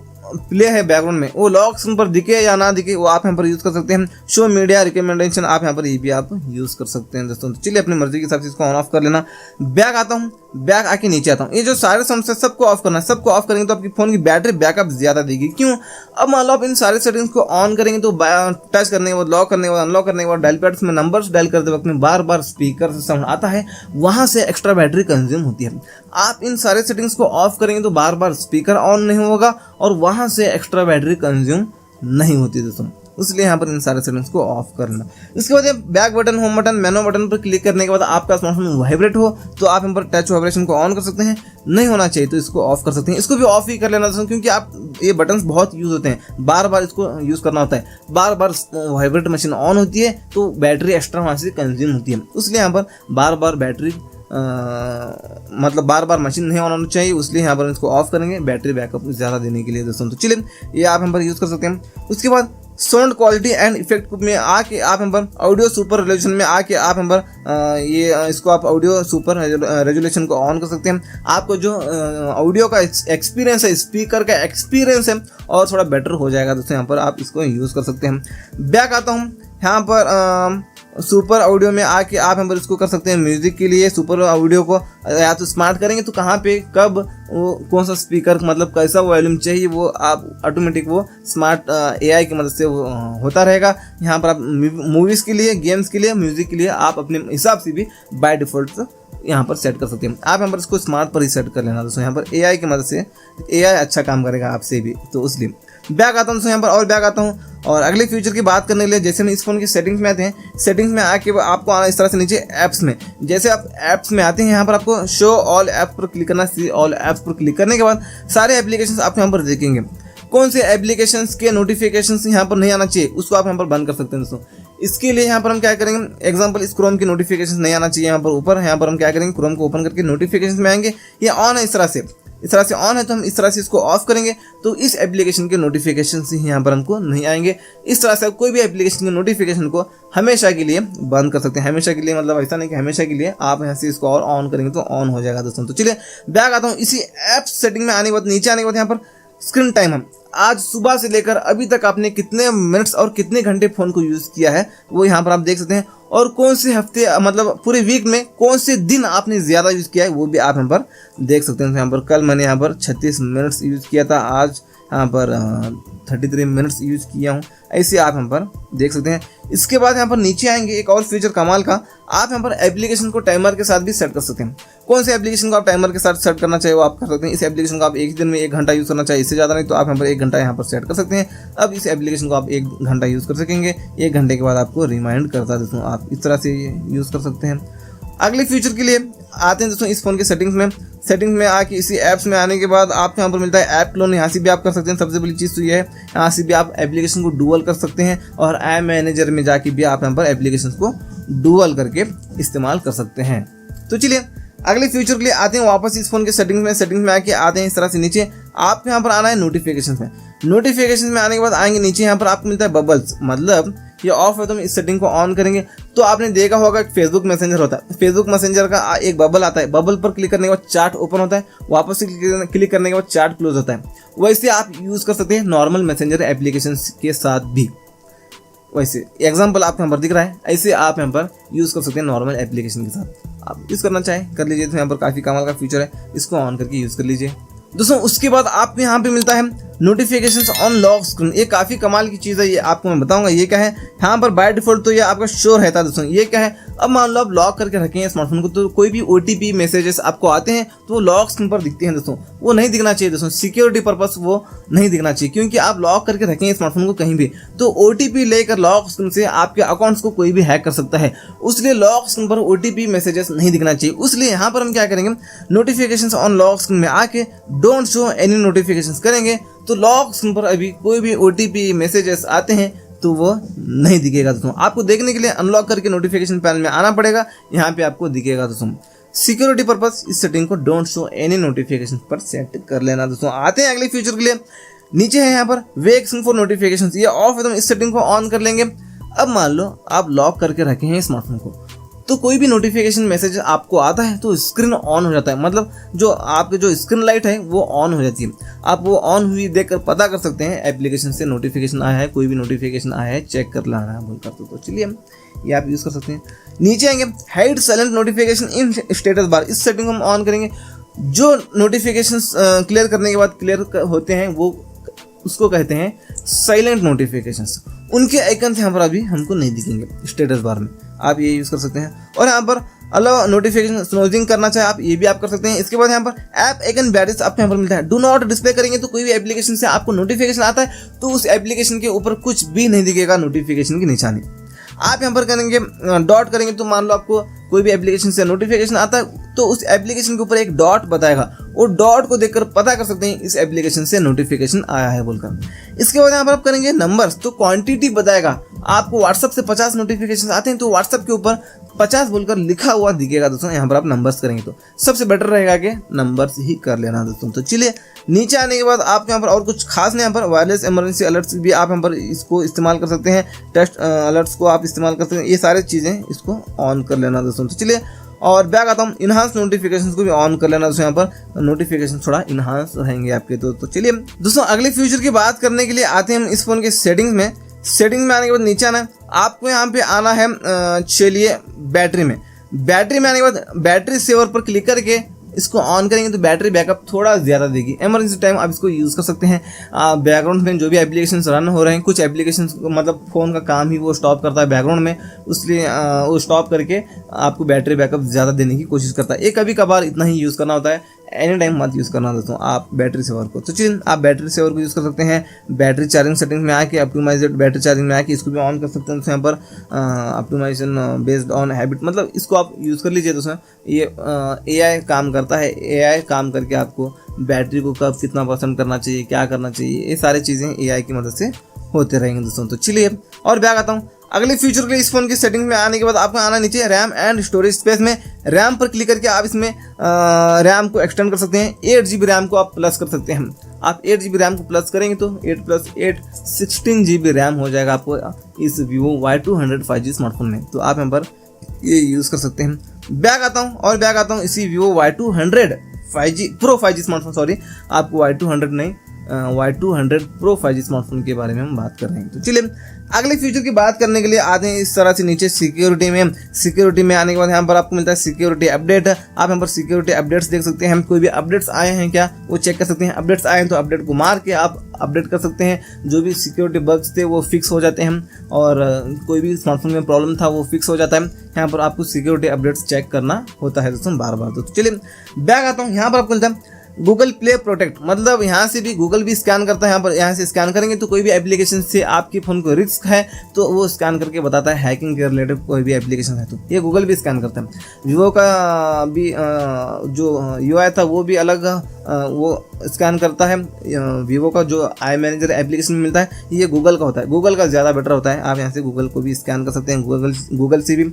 प्ले है बैकग्राउंड में, वो लॉक स्क्रीन पर दिखे या ना दिखे वो आप यहाँ पर यूज़ कर सकते हैं। शो मीडिया रिकमेंडेशन आप यहाँ पर ये भी आप यूज़ कर सकते हैं दोस्तों। तो चलिए, अपनी मर्जी के हिसाब से इसको ऑन ऑफ कर लेना। बैक आता हूँ, बैक आके नीचे आता हूँ। ये जो सारे साउंड्स है सबको ऑफ करना है। सबको ऑफ करेंगे तो आपकी फ़ोन की बैटरी बैकअप ज़्यादा देगी। क्यों? अब मान लो आप इन सारे सेटिंग्स को ऑन करेंगे तो टच करने के बाद, लॉक करने के बाद, अनलॉक करने के बाद डायल पैड्स में नंबर्स डायल करते वक्त में बार बार स्पीकर से साउंड आता है, वहाँ से एक्स्ट्रा बैटरी कंज्यूम होती है। आप इन सारे सेटिंग्स को ऑफ करेंगे तो बार बार स्पीकर ऑन नहीं होगा और वहाँ से एक्स्ट्रा बैटरी कंज्यूम नहीं होती दोस्तों। इसलिए यहाँ पर इन सारे सेटिंग्स को ऑफ करना। इसके बाद बैक बटन, होम बटन, मेनू बटन पर क्लिक करने के बाद आपका स्मार्टफोन वाइब्रेट हो तो आप यहाँ पर टच वाइब्रेशन को ऑन कर सकते हैं। नहीं होना चाहिए तो इसको ऑफ कर सकते हैं। इसको भी ऑफ ही कर लेना दोस्तों, क्योंकि आप ये बटन्स बहुत यूज होते हैं, बार बार इसको यूज़ करना होता है। बार बार वाइब्रेट मशीन ऑन होती है तो बैटरी एक्स्ट्रा वहाँ से कंज्यूम होती है। इसलिए यहाँ पर बार बार बैटरी मतलब बार बार मशीन नहीं ऑन होनी चाहिए, इसलिए यहाँ पर इसको ऑफ करेंगे बैटरी बैकअप ज़्यादा देने के लिए दोस्तों। तो चलिए, ये आप यहाँ पर यूज़ कर सकते हैं। उसके बाद साउंड क्वालिटी एंड इफेक्ट में आके आप यहाँ पर ऑडियो सुपर रेजोल्यूशन में आके आप यहाँ पर ये इसको आप ऑडियो सुपर रेजोल्यूशन को ऑन कर सकते हैं। आपको जो ऑडियो का एक्सपीरियंस है, स्पीकर का एक्सपीरियंस है और थोड़ा बेटर हो जाएगा दोस्तों। यहाँ पर आप इसको यूज़ कर सकते हैं। बैक आता हूँ, यहाँ पर सुपर ऑडियो में आके आप यहाँ पर इसको कर सकते हैं म्यूजिक के लिए। सुपर ऑडियो को या तो स्मार्ट करेंगे तो कहाँ पे कब वो कौन सा स्पीकर, मतलब कैसा वॉल्यूम चाहिए वो आप ऑटोमेटिक वो स्मार्ट एआई की मदद से वो होता रहेगा। यहाँ पर आप मूवीज़ के लिए, गेम्स के लिए, म्यूजिक के लिए आप अपने हिसाब से भी बाय डिफ़ॉल्ट यहाँ पर सेट कर सकते हैं। आप यहाँ पर इसको स्मार्ट पर ही सेट कर लेना दोस्तों। यहाँ पर एआई की मदद से एआई अच्छा काम करेगा आपसे भी, तो इसलिए बैक आता हूँ दोस्तों यहाँ पर। और बैक आता हूँ और अगले फीचर की बात करने के लिए, जैसे हम इस फोन की सेटिंग्स में आते हैं, सेटिंग्स में आके आपको आना इस तरह से नीचे ऐप्स में। जैसे आप ऐप्स में आते हैं, यहाँ पर आपको शो ऑल ऐप पर क्लिक करना। सी ऑल ऐप्स पर क्लिक करने के बाद सारे एप्लीकेशंस आप यहाँ पर देखेंगे। कौन से एप्लीकेशंस के नोटिफिकेशंस यहाँ पर नहीं आना चाहिए उसको आप यहाँ पर बंद कर सकते हैं दोस्तों। इसके लिए यहाँ पर हम क्या करेंगे, एग्जांपल इस क्रोम की नोटिफिकेशन नहीं आना चाहिए यहाँ पर ऊपर। यहाँ पर हम क्या करेंगे, क्रोम को ओपन करके नोटिफिकेशन में आएंगे, ये ऑन है इस तरह से ऑन है तो हम इस तरह से इसको ऑफ करेंगे तो इस एप्लीकेशन के नोटिफिकेशन ही यहाँ पर हमको नहीं आएंगे। इस तरह से आप कोई भी एप्लीकेशन के नोटिफिकेशन को हमेशा के लिए बंद कर सकते हैं। हमेशा के लिए मतलब ऐसा नहीं कि हमेशा के लिए, आप यहाँ से इसको और ऑन करेंगे तो ऑन हो जाएगा दोस्तों। तो चलिए, बैक आता हूँ। इसी ऐप सेटिंग में आने के बाद नीचे आने के बाद यहाँ पर स्क्रीन टाइम, हम आज सुबह से लेकर अभी तक आपने कितने मिनट्स और कितने घंटे फ़ोन को यूज़ किया है वो यहाँ पर आप देख सकते हैं। और कौन से हफ्ते, मतलब पूरे वीक में कौन से दिन आपने ज़्यादा यूज़ किया है वो भी आप यहाँ पर देख सकते हैं। यहाँ पर कल मैंने यहाँ पर 36 मिनट्स यूज़ किया था, आज यहाँ पर 33 मिनट्स यूज़ किया हूँ, ऐसे आप यहाँ पर देख सकते हैं। इसके बाद यहाँ पर नीचे आएंगे, एक और फीचर कमाल का, आप यहाँ पर एप्लीकेशन को टाइमर के साथ भी सेट कर सकते हैं। कौन से एप्लीकेशन को आप टाइमर के साथ सेट करना चाहिए वो आप कर सकते हैं। इस एप्लीकेशन को आप एक दिन में 1 घंटा यूज़ करना चाहिए, इससे ज़्यादा नहीं, तो आप यहाँ पर 1 घंटा यहाँ पर सेट कर सकते हैं। अब इस एप्लीकेशन को आप 1 घंटा यूज़ कर सकेंगे, 1 घंटे के बाद आपको रिमाइंड करता है दोस्तों। आप इस तरह से यूज़ कर सकते हैं। अगले फीचर के लिए आते हैं दोस्तों इस फोन के सेटिंग्स में आके इसी ऐप्स में आने के बाद आपको यहाँ पर मिलता है ऐप क्लोन। यहाँ से भी आप कर सकते हैं। सबसे बड़ी चीज़ तो ये है, यहाँ से भी आप एप्लीकेशन को डुअल कर सकते हैं और ऐप मैनेजर में जाके भी आप यहाँ पर एप्लीकेशन को डुअल करके इस्तेमाल कर सकते हैं। तो चलिए, अगले फ्यूचर के लिए आते हैं वापस इस फोन के सेटिंग्स में आके आते हैं इस तरह से नीचे आपको यहाँ पर आना है नोटिफिकेशन में। नोटिफिकेशन में आने के बाद आएंगे नीचे, यहाँ पर आपको मिलता है बबल्स, मतलब ये ऑफ है तो हम इस सेटिंग को ऑन करेंगे तो आपने देखा होगा फेसबुक मैसेंजर होता है, फेसबुक मैसेंजर का एक बबल आता है, बबल पर क्लिक करने के बाद चार्ट ओपन होता है, वापस से क्लिक करने के बाद चार्ट क्लोज होता है। वैसे आप यूज़ कर सकते हैं नॉर्मल मैसेंजर एप्लीकेशन के साथ भी। वैसे एग्जाम्पल आपको यहाँ पर दिख रहा है, ऐसे आप यहाँ पर यूज़ कर सकते हैं नॉर्मल एप्लीकेशन के साथ। आप यूज़ करना चाहें कर लीजिए, तो यहाँ पर काफ़ी कमाल का फीचर है, इसको ऑन करके यूज़ कर लीजिए दोस्तों। उसके बाद आपको यहाँ पे मिलता है नोटिफिकेशंस ऑन लॉक स्क्रीन। ये काफ़ी कमाल की चीज़ है, ये आपको मैं बताऊंगा ये क्या है। यहाँ पर बाय डिफॉल्ट तो ये आपका शो रहता है दोस्तों। ये क्या है, अब मान लो आप लॉक करके रखें स्मार्टफोन को, तो कोई भी OTP मैसेजेस आपको आते हैं तो वो लॉक स्क्रीन पर दिखते हैं दोस्तों, वो नहीं दिखना चाहिए दोस्तों। सिक्योरिटी पर्पस वो नहीं दिखना चाहिए, क्योंकि आप लॉक करके रखें स्मार्टफोन को कहीं भी तो OTP लेकर लॉक स्क्रीन से आपके अकाउंट्स को कोई भी हैक कर सकता है, उसलिए लॉक स्क्रीन पर OTP मैसेजेस नहीं दिखना चाहिए। उसलिए यहाँ पर हम क्या करेंगे, नोटिफिकेशंस ऑन लॉक स्क्रीन में आके डोंट शो एनी नोटिफिकेशंस करेंगे तो लॉक स्क्रीन पर अभी कोई भी OTP मैसेजेस आते हैं तो वो नहीं दिखेगा दोस्तों। आपको देखने के लिए अनलॉक करके नोटिफिकेशन पैनल में आना पड़ेगा, यहाँ पे आपको दिखेगा दोस्तों। सिक्योरिटी पर्पस इस सेटिंग को डोंट शो एनी नोटिफिकेशन पर सेट कर लेना दोस्तों। आते हैं अगले फीचर के लिए, नीचे है यहाँ पर वेक सिंक फॉर नोटिफिकेशन, ये ऑफ है तो इस सेटिंग को ऑन कर लेंगे। अब मान लो आप लॉक करके रखे हैं स्मार्टफोन को, तो कोई भी नोटिफिकेशन मैसेज आपको आता है तो स्क्रीन ऑन हो जाता है, मतलब जो आपके जो स्क्रीन लाइट है वो ऑन हो जाती है। आप वो ऑन हुई देखकर पता कर सकते हैं एप्लीकेशन से नोटिफिकेशन आया है, कोई भी नोटिफिकेशन आया है चेक कर लाना है बोलकर। तो चलिए ये आप यूज़ कर सकते हैं। नीचे आएंगे hide silent notification in status bar, इस सेटिंग को हम ऑन करेंगे। जो नोटिफिकेशन क्लियर करने के बाद क्लियर होते हैं वो उसको कहते हैं साइलेंट नोटिफिकेशंस। उनके आइकन यहाँ पर अभी हमको नहीं दिखेंगे स्टेटस बार में, आप ये यूज़ कर सकते हैं। और यहाँ पर अलाउ नोटिफिकेशन स्नोजिंग करना चाहे आप ये भी आप कर सकते हैं। इसके बाद यहाँ पर ऐप आइकन बैरियर्स आपको यहाँ पर मिलता है, डू नॉट डिस्प्ले करेंगे तो कोई भी एप्लीकेशन से आपको नोटिफिकेशन आता है तो उस एप्लीकेशन के ऊपर कुछ भी नहीं दिखेगा नोटिफिकेशन की निशानी। आप यहाँ पर करेंगे डॉट करेंगे तो मान लो आपको कोई भी एप्लीकेशन से नोटिफिकेशन आता है तो उस एप्लीकेशन के ऊपर एक डॉट बताएगा, वो डॉट को देखकर पता कर सकते हैं इस एप्लीकेशन से नोटिफिकेशन आया है बोलकर। इसके बाद यहाँ पर आप करेंगे नंबर्स, तो क्वांटिटी बताएगा। आपको व्हाट्सएप से 50 नोटिफिकेशन आते हैं तो व्हाट्सएप के ऊपर 50 बोलकर लिखा हुआ दिखेगा दोस्तों। यहाँ पर आप नंबर्स करेंगे तो सबसे बेटर रहेगा कि नंबर्स ही कर लेना दोस्तों। तो चलिए नीचे आने के बाद आप यहाँ पर और कुछ खास नहीं, यहाँ पर वायरलेस इमरजेंसी अलर्ट्स भी आप यहाँ पर इसको इस्तेमाल कर सकते हैं, टेस्ट अलर्ट्स को आप इस्तेमाल कर सकते हैं, ये सारी चीज़ें इसको ऑन कर लेना दोस्तों। तो चलिए और बैक आता हूँ, इन्हांस नोटिफिकेशन को भी ऑन कर लेना दोस्तों। यहाँ पर नोटिफिकेशन थोड़ा इन्हांस रहेंगे आपके। तो चलिए दोस्तों अगले फ्यूचर की बात करने के लिए आते हैं हम इस फोन के सेटिंग्स में। सेटिंग में आने के बाद नीचे आना है, आपको यहाँ पे आना है चलिए बैटरी में आने के बाद बैटरी सेवर पर क्लिक करके इसको ऑन करेंगे तो बैटरी बैकअप थोड़ा ज़्यादा देगी। इमरजेंसी टाइम आप इसको यूज़ कर सकते हैं। बैकग्राउंड में जो भी एप्लीकेशन रन हो रहे हैं, कुछ एप्लीकेशन मतलब फ़ोन का काम ही वो स्टॉप करता है बैकग्राउंड में, इसलिए वो स्टॉप करके आपको बैटरी बैकअप ज़्यादा देने की कोशिश करता है। ये कभी कभार इतना ही यूज़ करना होता है, एनी टाइम मत यूज़ करना दोस्तों आप बैटरी सेवर को। तो चलिए आप बैटरी सेवर को यूज़ कर सकते हैं। बैटरी चार्जिंग सेटिंग में आके ऑप्टिमाइज्ड बैटरी चार्जिंग में आके इसको भी ऑन कर सकते हैं। तो यहाँ पर ऑप्टिमाइजेशन बेस्ड ऑन हैबिट, मतलब इसको आप यूज़ कर लीजिए दोस्तों। ये AI काम करता है, AI काम करके आपको बैटरी को कब कितना % करना चाहिए, क्या करना चाहिए, ये सारी चीज़ें AI की मदद से होते रहेंगे दोस्तों। तो चलिए और बैक आता हूँ अगले फीचर के लिए। इस फोन की सेटिंग में आने के बाद आपको आना नीचे रैम एंड स्टोरेज स्पेस में, रैम पर क्लिक करके आप इसमें रैम को एक्सटेंड कर सकते हैं। 8 GB रैम को आप प्लस कर सकते हैं। आप 8 GB रैम को प्लस करेंगे तो 8 + 8 16 GB रैम हो जाएगा आपको इस Vivo Y200 5G स्मार्टफोन में। तो आप यहाँ पर ये यूज़ कर सकते हैं। बैक आता हूँ इसी Vivo Y200 5G Pro 5G smartphone, sorry आपको Y200 नहीं Y200 Pro 5G स्मार्टफोन के बारे में हम बात कर रहे हैं। तो चलिए अगले फीचर की बात करने के लिए आते हैं इस तरह से नीचे सिक्योरिटी में आने के बाद यहाँ पर आपको मिलता है सिक्योरिटी अपडेट। आप यहाँ पर सिक्योरिटी अपडेट्स देख सकते हैं। हम कोई भी अपडेट्स आए हैं क्या वो चेक कर सकते हैं। अपडेट्स आए हैं तो अपडेट को मार के आप अपडेट कर सकते हैं। जो भी सिक्योरिटी बग्स थे वो फिक्स हो जाते हैं और कोई भी स्मार्टफोन में प्रॉब्लम था वो फिक्स हो जाता है। यहाँ पर आपको सिक्योरिटी अपडेट्स चेक करना होता है दोस्तों बार बार। तो चलिए बैक आता हूँ, यहाँ पर आपको मिलता है गूगल प्ले प्रोटेक्ट, मतलब यहाँ से भी गूगल भी स्कैन करता है। यहाँ से स्कैन करेंगे तो कोई भी एप्लीकेशन से आपके फ़ोन को रिस्क है तो वो स्कैन करके बताता है। हैकिंग के रिलेटेड कोई भी एप्लीकेशन है तो ये गूगल भी स्कैन करता है। वीवो का भी जो UI था वो भी अलग वो स्कैन करता है। वीवो का जो आई मैनेजर एप्लीकेशन में मिलता है ये गूगल का होता है, गूगल का ज़्यादा बेटर होता है। आप यहाँ से गूगल को भी स्कैन कर सकते हैं, गूगल से भी।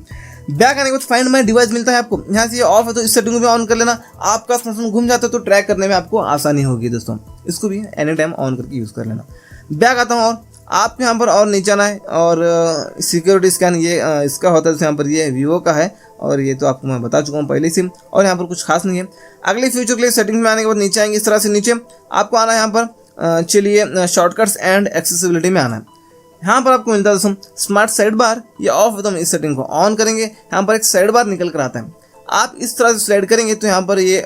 बैक आने के बाद फाइंड माई डिवाइस मिलता है आपको, यहाँ से ये ऑफ है तो इस सेटिंग को भी ऑन कर लेना। आपका स्मार्टफोन घूम जाता है तो ट्रैक करने में आपको आसानी होगी दोस्तों, इसको भी एनी टाइम ऑन करके यूज़ कर लेना। बैक आता हूँ और आपको यहाँ पर और नीचे आना है और सिक्योरिटी स्कैन ये इसका होता है, जैसे यहाँ पर ये वीवो का है और ये तो आपको मैं बता चुका हूँ पहले से, और यहाँ पर कुछ खास नहीं है। अगले फ्यूचर के लिए सेटिंग में आने के बाद नीचे आएंगे, इस तरह से नीचे आपको आना है यहाँ पर चलिए शॉर्टकट्स एंड एक्सेसिबिलिटी में आना है। यहाँ पर आपको मिलता है दोस्तों स्मार्ट साइड बार, ये ऑफ है तो हम इस सेटिंग को ऑन करेंगे। यहाँ पर एक साइड बार निकल कर आता है, आप इस तरह से स्लाइड करेंगे तो यहाँ पर ये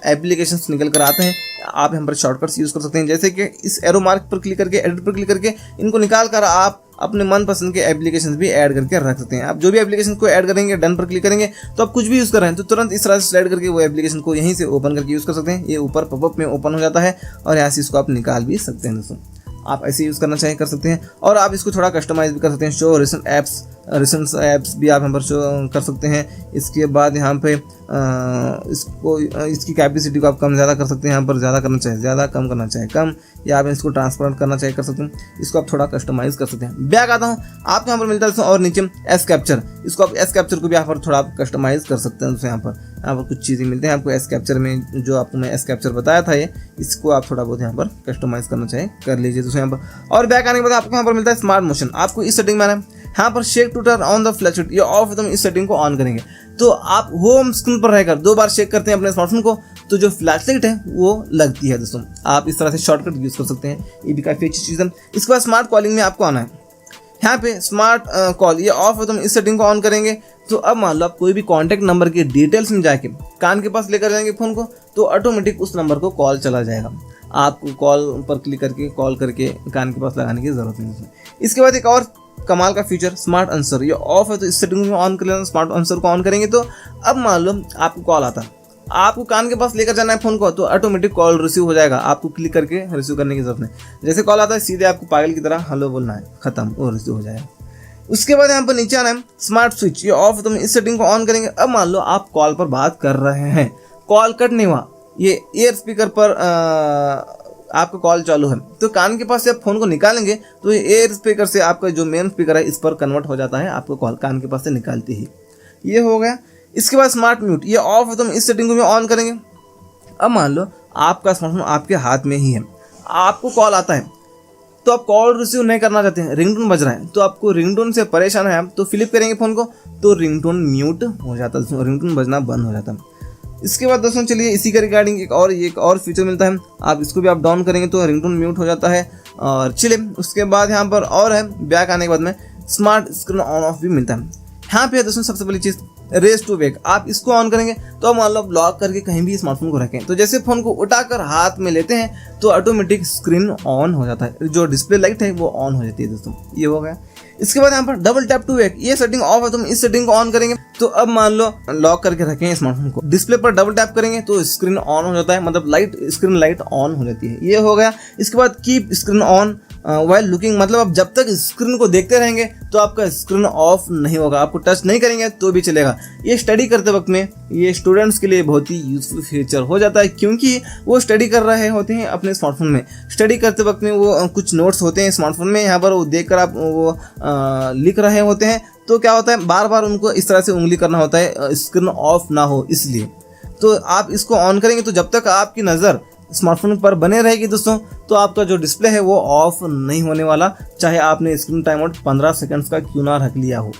एप्लीकेशंस निकल कर आते हैं। आप यहाँ पर शॉर्टकट्स यूज़ कर सकते हैं, जैसे कि इस एरो मार्क पर क्लिक करके एडिट पर क्लिक करके इनको निकाल कर आप अपने मनपसंद के एप्लीकेशंस भी ऐड करके रख सकते हैं। आप जो भी एप्लीकेशन को ऐड करेंगे डन पर क्लिक करेंगे तो आप कुछ भी यूज़ कर रहे हैं तो तुरंत इस तरह से स्लाइड करके वो एप्लीकेशन को यहीं से ओपन करके यूज़ कर सकते हैं। ये ऊपर पॉपअप में ओपन हो जाता है और यहाँ से इसको आप निकाल भी सकते हैं दोस्तों। आप ऐसे यूज़ करना चाहें कर सकते हैं, और आप इसको थोड़ा कस्टमाइज भी कर सकते हैं। शो रिसेंट ऐप्स भी आप यहाँ पर शो कर सकते हैं। इसके बाद यहाँ पे इसकी कैपेसिटी को आप कम ज़्यादा कर सकते हैं। यहाँ पर ज़्यादा करना चाहे ज़्यादा, कम करना चाहे कम, या आप इसको ट्रांसपेरेंट करना चाहे कर सकते हैं। इसको आप थोड़ा कस्टमाइज़ कर सकते हैं। बैक आता हूँ, आपको यहाँ पर मिलता है और नीचे एस कैप्चर, इसको आप एस कैप्चर को भी यहाँ पर थोड़ा आप कस्टमाइज़ कर सकते हैं। यहाँ पर कुछ चीज़ें मिलते हैं आपको एस कैप्चर में, जो आपको मैं एस कैप्चर बताया था, ये इसको आप थोड़ा बहुत यहाँ पर कस्टमाइज़ करना चाहे कर लीजिए दोस्तों यहाँ पर। और बैक आने के बाद आपको यहाँ पर मिलता है स्मार्ट मोशन, आपको इस सेटिंग में आना है। यहाँ पर shake to turn on the flashlight, ये ऑफ है तो हम इस सेटिंग को ऑन करेंगे तो आप होम स्क्रीन पर रहकर 2 बार शेक करते हैं अपने स्मार्टफोन को तो जो फ्लैशलाइट है वो लगती है दोस्तों। आप इस तरह से शॉर्टकट यूज़ कर सकते हैं, ये भी काफ़ी अच्छी चीज़ है। इसके बाद स्मार्ट कॉलिंग में आपको आना है। यहाँ पे स्मार्ट कॉल ये ऑफ है तो हम इस सेटिंग को ऑन करेंगे तो अब मान लो आप कोई भी कॉन्टैक्ट नंबर के डिटेल्स में जाके कान के पास लेकर जाएंगे फ़ोन को तो ऑटोमेटिक उस नंबर को कॉल चला जाएगा। आपको कॉल पर क्लिक करके कॉल करके कान के पास लगाने की ज़रूरत नहीं है। इसके बाद एक और कमाल का फीचर स्मार्ट आंसर, ये ऑफ है तो इस सेटिंग में ऑन कर लेना। स्मार्ट आंसर को ऑन करेंगे तो अब मान लो आपको कॉल आता है, आपको कान के पास लेकर जाना है फ़ोन को तो ऑटोमेटिक कॉल रिसीव हो जाएगा। आपको क्लिक करके रिसीव करने की जरूरत नहीं, जैसे कॉल आता है सीधे आपको पागल की तरह हेलो बोलना है, खत्म, वो रिसीव हो जाएगा। उसके बाद यहाँ पर नीचे आना है स्मार्ट स्विच, ये ऑफ है तो इस सेटिंग को ऑन करेंगे। अब मान लो आप कॉल पर बात कर रहे हैं, कॉल कट नहीं हुआ, ये एयर स्पीकर पर आपका कॉल चालू है तो कान के पास से आप फोन को निकालेंगे तो ये एयर स्पीकर से आपका जो मेन स्पीकर है इस पर कन्वर्ट हो जाता है आपको कॉल कान के पास से निकालते ही। ये हो गया। इसके बाद स्मार्ट म्यूट, ये ऑफ है तो हम इस सेटिंग को भी ऑन करेंगे। अब मान लो आपका स्मार्टफोन आपके हाथ में ही है, आपको कॉल आता है तो आप कॉल रिसीव नहीं करना चाहते हैं, रिंगटोन बज रहा है तो आपको रिंगटोन से परेशान है आप तो फ्लिप करेंगे फ़ोन को तो रिंगटोन म्यूट हो जाता है, रिंगटोन बजना बंद हो जाता है। इसके बाद दोस्तों चलिए इसी के रिगार्डिंग एक और फीचर मिलता है, आप इसको भी आप डाउन करेंगे तो रिंगटोन म्यूट हो जाता है। और चलिए उसके बाद यहाँ पर और है, बैक आने के बाद में स्मार्ट स्क्रीन ऑन ऑफ भी मिलता है। यहाँ पे दोस्तों सबसे पहली चीज़ रेस टू वेक, आप इसको ऑन करेंगे तो मान लो लॉक करके कहीं भी स्मार्टफोन को रखें तो जैसे फ़ोन को उठाकर हाथ में लेते हैं तो ऑटोमेटिक स्क्रीन ऑन हो जाता है, जो डिस्प्ले लाइट है वो ऑन हो जाती है दोस्तों। ये हो गया। इसके बाद यहाँ पर डबल टैप टू वेक, ये सेटिंग ऑफ है तो हम इस सेटिंग को ऑन करेंगे तो अब मान लो लॉक करके रखें स्मार्टफोन को, डिस्प्ले पर डबल टैप करेंगे तो स्क्रीन ऑन हो जाता है, मतलब स्क्रीन लाइट ऑन हो जाती है। ये हो गया। इसके बाद keep screen on while looking, मतलब आप जब तक स्क्रीन को देखते रहेंगे तो आपका स्क्रीन ऑफ नहीं होगा, आपको टच नहीं करेंगे तो भी चलेगा। ये स्टडी करते वक्त में ये स्टूडेंट्स के लिए बहुत ही यूजफुल फीचर हो जाता है क्योंकि वो स्टडी कर रहे होते हैं अपने स्मार्टफोन में, स्टडी करते वक्त में वो कुछ नोट्स होते हैं स्मार्टफोन में, यहाँ पर वो देखकर आप वो लिख रहे होते हैं तो क्या होता है बार बार उनको इस तरह से उंगली करना होता है स्क्रीन ऑफ ना हो इसलिए। तो आप इसको ऑन करेंगे तो जब तक आपकी नज़र स्मार्टफोन पर बने रहेगी दोस्तों तो आपका जो डिस्प्ले है वो ऑफ नहीं होने वाला, चाहे आपने स्क्रीन टाइम आउट 15 सेकंड्स का क्यों ना रख लिया हो।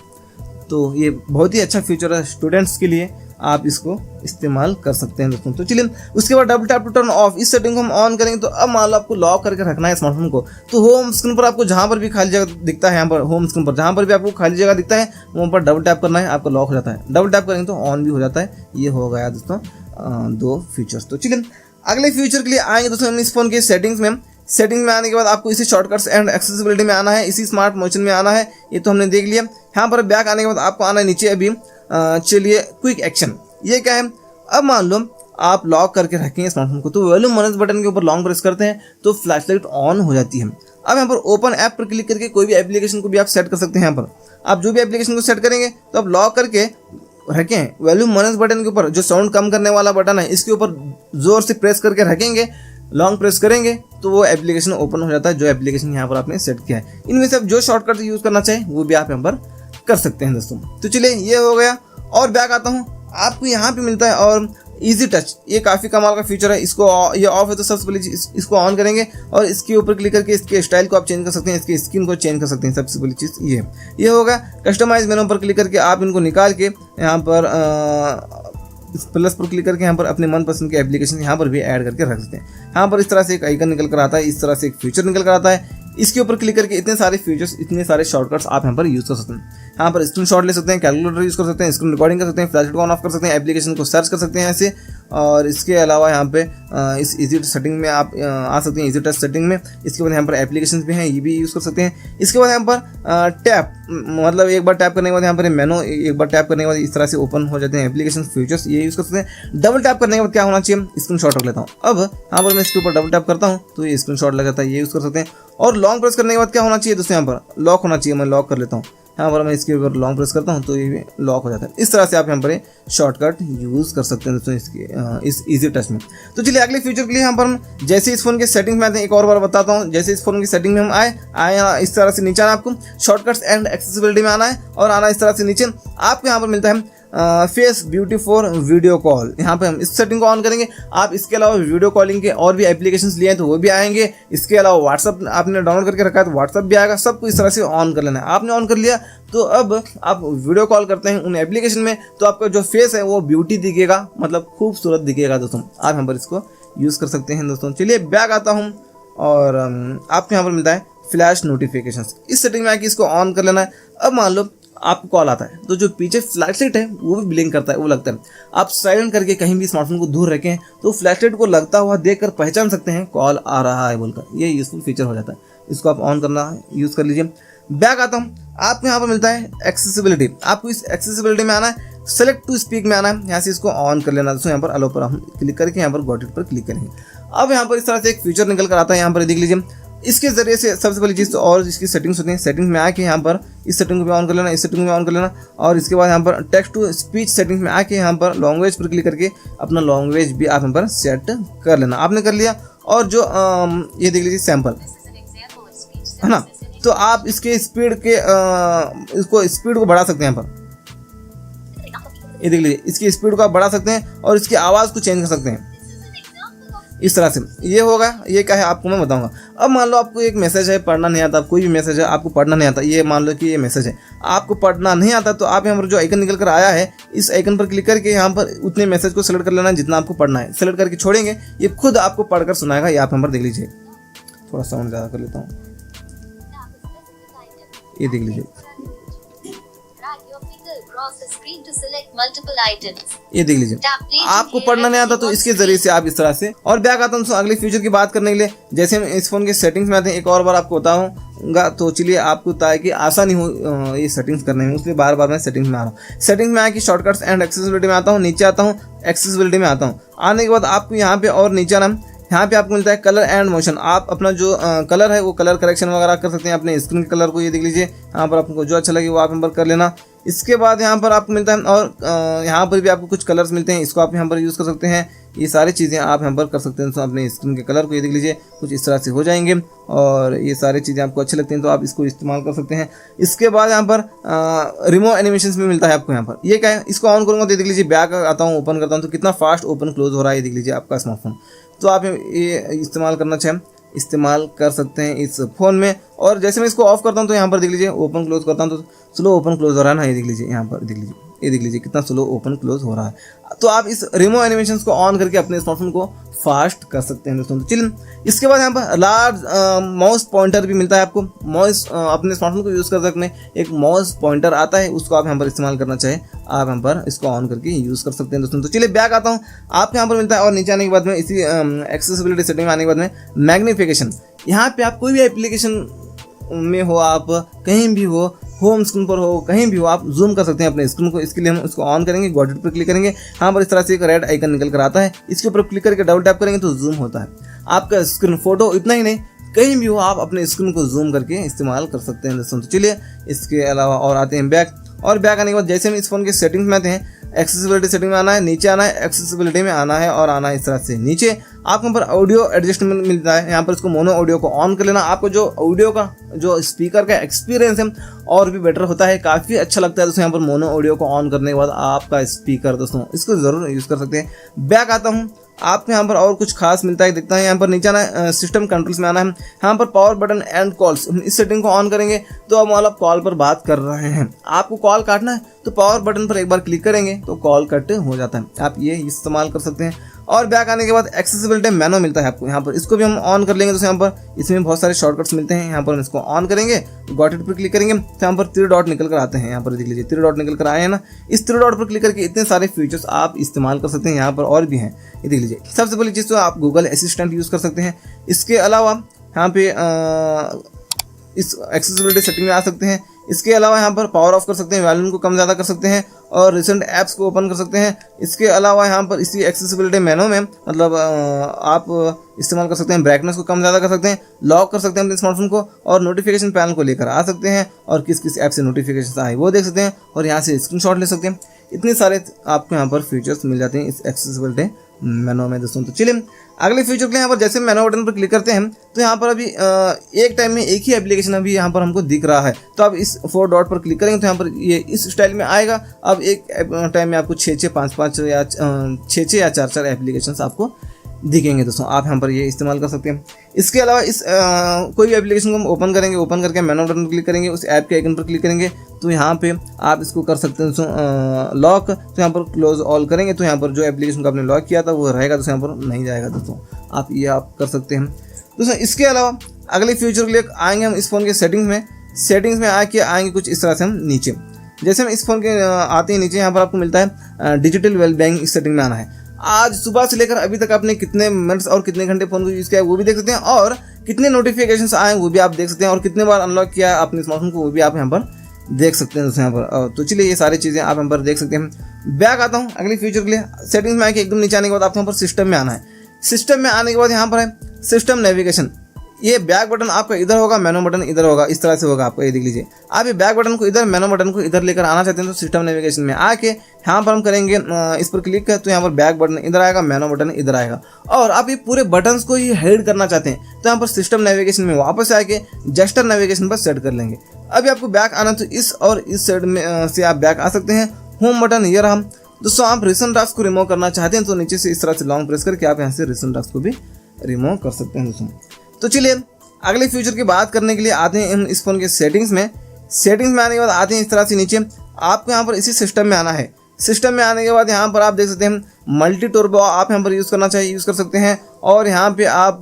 तो ये बहुत ही अच्छा फीचर है स्टूडेंट्स के लिए, आप इसको इस्तेमाल कर सकते हैं दोस्तों। तो चलिए उसके बाद double tap to turn off, इस सेटिंग को हम ऑन करेंगे तो अब मान लो आपको लॉक करके रखना है स्मार्टफोन को तो होम स्क्रीन पर आपको जहाँ पर भी खाली जगह दिखता है, यहाँ पर होम स्क्रीन पर जहाँ पर भी आपको खाली जगह दिखता है वहाँ पर डबल टैप करना है, आपका लॉक हो जाता है, डबल टैप करेंगे तो ऑन भी हो जाता है। ये हो गया दोस्तों 2 फीचर्स। तो चलिए अगले फ्यूचर के लिए आएंगे दोस्तों इस फोन के सेटिंग्स में आने के बाद आपको इसी शॉर्टकट्स एंड एक्सेसिबिलिटी में आना है, इसी स्मार्ट मोशन में आना है, ये तो हमने देख लिया। यहाँ पर बैक आने के बाद आपको आना है नीचे अभी चलिए क्विक एक्शन, ये क्या है, अब मान लो आप लॉक करके रखेंगे स्मार्टफोन को तो वॉल्यूम माइनस बटन के ऊपर लॉन्ग प्रेस करते हैं तो फ्लैशलाइट ऑन हो जाती है। अब यहाँ पर ओपन ऐप पर क्लिक करके कोई भी एप्लीकेशन को भी आप सेट कर सकते हैं। यहाँ पर आप जो भी एप्लीकेशन को सेट करेंगे तो आप लॉक करके रखें, वॉल्यूम माइनस बटन के ऊपर जो साउंड कम करने वाला बटन है इसके ऊपर जोर से प्रेस करके रखेंगे, लॉन्ग प्रेस करेंगे तो वो एप्लीकेशन ओपन हो जाता है जो एप्लीकेशन यहाँ पर आपने सेट किया है। इनमें से आप जो शॉर्टकट यूज़ करना चाहें वो भी आप यहाँ पर कर सकते हैं दोस्तों। तो चलिए ये हो गया। और बैक आता हूँ, आपको यहाँ पे मिलता है और इजी टच, ये काफ़ी कमाल का फीचर है। इसको ये ऑफ है तो सबसे पहले इसको ऑन करेंगे और इसके ऊपर क्लिक करके इसके स्टाइल को आप चेंज कर सकते हैं, इसके स्किन को चेंज कर सकते हैं। सबसे पहली चीज़ ये होगा। कस्टमाइज मेनू पर क्लिक करके आप इनको निकाल के यहाँ पर इस प्लस पर क्लिक करके यहाँ पर अपने मनपसंद के एप्लीकेशन यहाँ पर भी ऐड करके रख सकते हैं। यहाँ पर इस तरह से एक आइकन निकल कर आता है, इस तरह से एक फीचर निकल कर आता है। इसके ऊपर क्लिक करके इतने सारे फीचर्स, इतने सारे शॉर्टकट्स आप यहाँ पर यूज़ कर सकते हैं। यहाँ पर स्क्रीनशॉट ले सकते हैं, कैलकुलेटर यूज़ कर सकते हैं, स्क्रीन रिकॉर्डिंग कर सकते हैं, फ्लैशलाइट को ऑन ऑफ कर सकते हैं, एप्लीकेशन को सर्च कर सकते हैं ऐसे। और इसके अलावा यहाँ पे इस इजी सेटिंग में आप आ सकते हैं, इजी टच सेटिंग में। इसके बाद यहाँ पर एप्लीकेशन भी हैं, ये भी यूज़ कर सकते हैं। इसके बाद यहाँ पर टैप, मतलब एक बार टैप करने के बाद यहाँ पर मेनू, एक बार टैप करने के बाद इस तरह से ओपन हो जाते हैं एप्लीकेशन फीचर्स, ये यूज़ कर सकते हैं। डबल टैप करने के बाद क्या होना चाहिए, स्क्रीनशॉट रख लेता हूँ। अब यहाँ पर मैं इसके ऊपर डबल टैप करता हूँ तो ये स्क्रीनशॉट लग जाता है, ये यूज़ कर सकते हैं। और लॉन्ग प्रेस करने के बाद क्या होना चाहिए दोस्तों, यहाँ पर लॉक होना चाहिए। मैं लॉक कर लेता हूँ, यहाँ पर मैं इसके ऊपर लॉन्ग प्रेस करता हूँ तो ये लॉक हो जाता है। इस तरह से आप यहाँ पर शॉर्टकट यूज़ कर सकते हैं दोस्तों इसके इस इजी टच में। तो चलिए अगले फीचर के लिए यहाँ पर हम जैसे इस फोन के सेटिंग्स में आते हैं, एक और बार बताता हूँ। जैसे इस फोन की सेटिंग में हम आए इस तरह से नीचे आना, आपको शॉर्टकट्स एंड एक्सेसिबिलिटी में आना है और आना इस तरह से नीचे। आपको यहाँ पर मिलता है face beauty for video call, यहाँ पे हम इस सेटिंग को ऑन करेंगे। आप इसके अलावा वीडियो कॉलिंग के और भी एप्लीकेशंस लिए हैं तो वो भी आएंगे। इसके अलावा व्हाट्सअप आपने डाउनलोड करके रखा है तो व्हाट्सअप भी आएगा। सबको इस तरह से ऑन कर लेना है। आपने ऑन कर लिया तो अब आप वीडियो कॉल करते हैं उन एप्लीकेशन में तो आपका जो फेस है वो ब्यूटी दिखेगा, मतलब खूबसूरत दिखेगा दोस्तों। आप यहाँ पर इसको यूज़ कर सकते हैं दोस्तों। चलिए बैक आता हूँ और आपको यहाँ पर मिलता है फ्लैश नोटिफिकेशंस। इस सेटिंग में आके इसको ऑन कर लेना है। अब मान लो आपको कॉल आता है तो जो पीछे फ्लैशलाइट है वो भी ब्लिंक करता है, वो लगता है। आप साइलेंट करके कहीं भी स्मार्टफोन को दूर रखें तो फ्लैशलाइट को लगता हुआ देखकर पहचान सकते हैं कॉल आ रहा है बोलकर। ये यूजफुल फीचर हो जाता है, इसको आप ऑन करना है, यूज़ कर लीजिए। बैक आता हूँ, आपको यहाँ पर मिलता है एक्सेसिबिलिटी। आपको इस एक्सेसिबिलिटी में आना है, सेलेक्ट टू स्पीक में आना है, यहाँ से इसको ऑन कर लेना। दोस्तों यहाँ पर अलो पर हम क्लिक करके यहाँ पर गॉट इट पर क्लिक करेंगे। अब यहाँ पर इस तरह से एक फीचर निकल कर आता है, यहाँ पर देख लीजिए। इसके जरिए से सबसे पहली चीज़ तो और इसकी सेटिंग्स होती हैं, सेटिंग्स में आके यहाँ पर इस सेटिंग को भी ऑन कर लेना, इस सेटिंग में ऑन कर लेना। और इसके बाद यहाँ पर टेक्स्ट टू स्पीच सेटिंग्स में आके यहाँ पर लैंग्वेज पर क्लिक करके अपना लैंग्वेज भी आप यहाँ पर सेट कर लेना। आपने कर लिया। और जो ये देख लीजिए सैम्पल है ना, तो आप इसके स्पीड के इसको स्पीड को बढ़ा सकते हैं। यहाँ पर ये देख लीजिए, इसकी स्पीड को आप बढ़ा सकते हैं और इसकी आवाज़ को चेंज कर सकते हैं इस तरह से। ये होगा, ये क्या है आपको मैं बताऊंगा। अब मान लो आपको एक मैसेज है, पढ़ना नहीं आता, कोई भी मैसेज है आपको पढ़ना नहीं आता, ये मान लो कि ये मैसेज है आपको पढ़ना नहीं आता, तो आप यहाँ पर जो आइकन निकल कर आया है इस आइकन पर क्लिक करके यहाँ पर उतने मैसेज को सेलेक्ट कर लेना जितना आपको पढ़ना है। सेलेक्ट करके छोड़ेंगे, ये खुद आपको पढ़कर सुनाएगा। ये आप यहाँ पर देख लीजिए, थोड़ा साउंड ज़्यादा कर लेता हूँ, ये देख लीजिए, ये देख लीजिए। आपको पढ़ना नहीं आता तो इसके जरिए से आप इस तरह से। और बैक आता हूँ अगले फीचर की बात करने के लिए। जैसे हम इस फोन के सेटिंग्स में आते हैं, एक और बार आपको बताऊंगा तो चलिए आपको ताकि आसानी हो ये सेटिंग्स करने में, उसलिए बार बार मैं सेटिंग्स में आ रहा हूँ। सेटिंग्स में आके शॉर्टकट्स एंड एक्सेसिबिलिटी में आता हूँ, नीचे आता हूँ, एक्सेसिबिलिटी में आता हूँ। आने के बाद आपको यहाँ पे और नीचे आना, यहाँ पे आपको मिलता है कलर एंड मोशन। आप अपना जो कलर है वो कलर करेक्शन वगैरह कर सकते हैं अपने स्क्रीन के कलर को। ये देख लीजिए, यहाँ पर आपको जो अच्छा लगे वो आप यहाँ पर कर लेना। इसके बाद यहाँ पर आपको मिलता है और यहाँ पर भी आपको कुछ कलर्स मिलते हैं, इसको आप यहाँ पर यूज़ कर सकते हैं। ये सारी चीज़ें आप यहाँ पर कर सकते हैं तो अपने स्क्रीन के कलर को। ये देख लीजिए, कुछ इस तरह से हो जाएंगे और ये सारी चीज़ें आपको अच्छी लगती हैं तो आप इसको इस्तेमाल कर सकते हैं। इसके बाद यहाँ पर रिमूव एनिमेशंस भी मिलता है आपको यहाँ पर। ये क्या है, इसको ऑन करूँगा तो देख लीजिए, बैक आता हूँ, ओपन करता हूँ तो कितना फास्ट ओपन क्लोज हो रहा है, ये देख लीजिए आपका स्मार्टफोन। तो आप ये इस्तेमाल करना चाहें इस्तेमाल कर सकते हैं इस फ़ोन में। और जैसे मैं इसको ऑफ करता हूँ तो यहाँ पर देख लीजिए, ओपन क्लोज करता हूँ तो स्लो ओपन क्लोज हो रहा है ना, ये देख लीजिए, यहाँ पर देख लीजिए, ये देख लीजिए कितना स्लो ओपन क्लोज हो रहा है। तो आप इस रिमूव एनिमेशंस को ऑन करके अपने स्मार्टफोन को फास्ट कर सकते हैं दोस्तों। तो चलिए, इसके बाद यहाँ पर लार्ज माउस पॉइंटर भी मिलता है आपको। माउस अपने स्मार्टफोन को यूज़ कर सकते हैं, एक माउस पॉइंटर आता है, उसको आप यहाँ पर इस्तेमाल करना चाहे आप यहाँ पर इसको ऑन करके यूज़ कर सकते हैं दोस्तों। तो चलिए बैक आता हूँ, आपको यहाँ पर मिलता है और नीचे आने के बाद में इसी एक्सेसिबिलिटी सेटिंग में आने के बाद में मैग्नीफिकेशन। यहाँ पे आप कोई भी एप्लीकेशन में हो, आप कहीं भी हो, होम स्क्रीन पर हो, कहीं भी हो, आप जूम कर सकते हैं अपने स्क्रीन को। इसके लिए हम इसको ऑन करेंगे, गॉट इट पर क्लिक करेंगे, यहाँ पर इस तरह से एक रेड आइकन निकल कर आता है, इसके ऊपर क्लिक करके डबल टैप करेंगे तो जूम होता है आपका स्क्रीन। फोटो इतना ही नहीं, कहीं भी हो आप अपने स्क्रीन को जूम करके इस्तेमाल कर सकते हैं दोस्तों। तो चलिए, इसके अलावा और आते हैं बैक। और बैक आने के बाद जैसे हम इस फोन के सेटिंग्स में आते हैं, एक्सेसिबिलिटी सेटिंग में आना है, नीचे आना है, एक्सेसिबिलिटी में आना है और आना है इस तरह से नीचे। आपको यहाँ पर ऑडियो एडजस्टमेंट मिलता है। यहाँ पर इसको मोनो ऑडियो को ऑन कर लेना, आपको जो ऑडियो का जो स्पीकर का एक्सपीरियंस है और भी बेटर होता है, काफ़ी अच्छा लगता है दोस्तों। यहाँ पर मोनो ऑडियो को ऑन करने के बाद आपका स्पीकर दोस्तों इसको ज़रूर यूज़ कर सकते हैं। बैक आता हूँ, आपको यहाँ पर और कुछ खास मिलता है दिखता है। यहाँ पर नीचे आना, सिस्टम कंट्रोल्स में आना है, यहाँ पर पावर बटन एंड कॉल्स, इस सेटिंग को ऑन करेंगे तो हम मतलब कॉल पर बात कर रहे हैं। आपको कॉल काटना है तो पावर बटन पर एक बार क्लिक करेंगे तो कॉल कट हो जाता है, आप ये इस्तेमाल कर सकते हैं। और बैक आने के बाद एक्सेसिबिलिटी मेनू मिलता है आपको यहाँ पर, इसको भी हम ऑन कर लेंगे। तो यहाँ पर इसमें बहुत सारे शॉर्टकट्स मिलते हैं, यहाँ पर हम इसको ऑन करेंगे, गॉट इट पर क्लिक करेंगे तो यहाँ पर 3 डॉट निकल कर आते हैं। यहाँ पर देख लीजिए 3 डॉट निकल कर आए हैं ना, इस 3 डॉट पर क्लिक करके इतने सारे फीचर्स आप इस्तेमाल कर सकते हैं। यहाँ पर और भी हैं, ये देख लीजिए। सबसे पहली चीज़ तो आप गूगल असिस्टेंट यूज़ कर सकते हैं। इसके अलावा यहाँ पे इस एक्सेसिबिलिटी सेटिंग में आ सकते हैं। इसके अलावा यहाँ पर पावर ऑफ कर सकते हैं, वॉल्यूम को कम ज़्यादा कर सकते हैं और रिसेंट ऐप्स को ओपन कर सकते हैं। इसके अलावा यहाँ पर इसी एक्सेसिबिलिटी मेनू में मतलब आप इस्तेमाल कर सकते हैं, ब्राइटनेस को कम ज़्यादा कर सकते हैं, लॉक कर सकते हैं अपने स्मार्टफोन को और नोटिफिकेशन पैनल को लेकर आ सकते हैं और किस किस ऐप से नोटिफिकेशन आए वो देख सकते हैं और यहाँ से स्क्रीनशॉट ले सकते हैं। इतने सारे आपको यहाँ पर फीचर्स मिल जाते हैं इस एक्सेसिबिलिटी मेनू में दोस्तों। तो चलिए अगले फीचर के लिए यहाँ पर जैसे मेनू बटन पर क्लिक करते हैं तो यहाँ पर अभी एक टाइम में एक ही एप्लीकेशन अभी यहाँ पर हमको दिख रहा है। तो आप इस 4 डॉट पर क्लिक करेंगे तो यहाँ पर ये इस स्टाइल में आएगा। अब एक टाइम में आपको 6 5 या 6 या 4 एप्लीकेशन आपको दिखेंगे दोस्तों, आप यहाँ पर ये इस्तेमाल कर सकते हैं। इसके अलावा इस कोई भी एप्लीकेशन को हम ओपन करेंगे, ओपन करके मेनू बटन पर क्लिक करेंगे, उस ऐप के आइकन पर क्लिक करेंगे तो यहाँ पे आप इसको कर सकते हैं दोस्तों लॉक। तो यहाँ पर क्लोज ऑल करेंगे तो यहाँ पर जो एप्लीकेशन को आपने लॉक किया था वो रहेगा, दोस्तों यहाँ पर नहीं जाएगा दोस्तों, आप ये आप कर सकते हैं दोस्तों। इसके अलावा अगले फ्यूचर के लिए आएंगे हम इस फ़ोन के सेटिंग्स में आएंगे कुछ इस तरह से हम नीचे। जैसे हम इस फ़ोन के आते हैं नीचे, यहाँ पर आपको मिलता है डिजिटल वेलबींग, इस सेटिंग में आना है। आज सुबह से लेकर अभी तक आपने कितने मिनट्स और कितने घंटे फ़ोन को यूज़ किया वो भी देख सकते हैं और कितने नोटिफिकेशंस आए वो भी आप देख सकते हैं और कितने बार अनलॉक किया अपने स्मार्टफोन को वो भी आप यहाँ पर देख सकते हैं दोस्तों यहाँ पर। तो चलिए ये सारी चीज़ें आप यहाँ पर देख सकते हैं। बैक आता हूँ अगले फ्यूचर के लिए, सेटिंग्स में आके एकदम नीचे आने के बाद आपको यहाँ पर सिस्टम में आना है। सिस्टम में आने के बाद यहाँ पर है सिस्टम नेविगेशन। ये बैक बटन आपका इधर होगा, मेनू बटन इधर होगा, इस तरह से होगा आपका, ये देख लीजिए। आप ये बैक बटन को इधर, मेनू बटन को इधर लेकर आना चाहते हैं तो सिस्टम नेविगेशन में आके यहाँ पर हम करेंगे इस पर क्लिक कर तो यहाँ पर बैक बटन इधर आएगा, मेनू बटन इधर आएगा। और आप ये पूरे बटन्स को ही हाइड करना चाहते हैं तो यहाँ पर सिस्टम नेविगेशन में वापस आके जेस्चर नेविगेशन पर सेट कर लेंगे। अभी आपको बैक आना तो इस और इस साइड में से आप बैक आ सकते हैं। होम बटन ये रहा दोस्तों। आप रिसेंट टास्क को रिमूव करना चाहते हैं तो नीचे से इस तरह से लॉन्ग प्रेस करके आप यहाँ से रिसेंट टास्क को भी रिमूव कर सकते हैं दोस्तों। तो चलिए अगले फ्यूचर की बात करने के लिए आते हैं हम इस फोन के सेटिंग्स में आने के बाद आते हैं इस तरह से नीचे। आपको यहाँ पर इसी सिस्टम में आना है। सिस्टम में आने के बाद यहाँ पर आप देख सकते हैं मल्टी टर्बो आप यहाँ पर यूज़ करना चाहिए, यूज़ कर सकते हैं। और यहाँ पे आप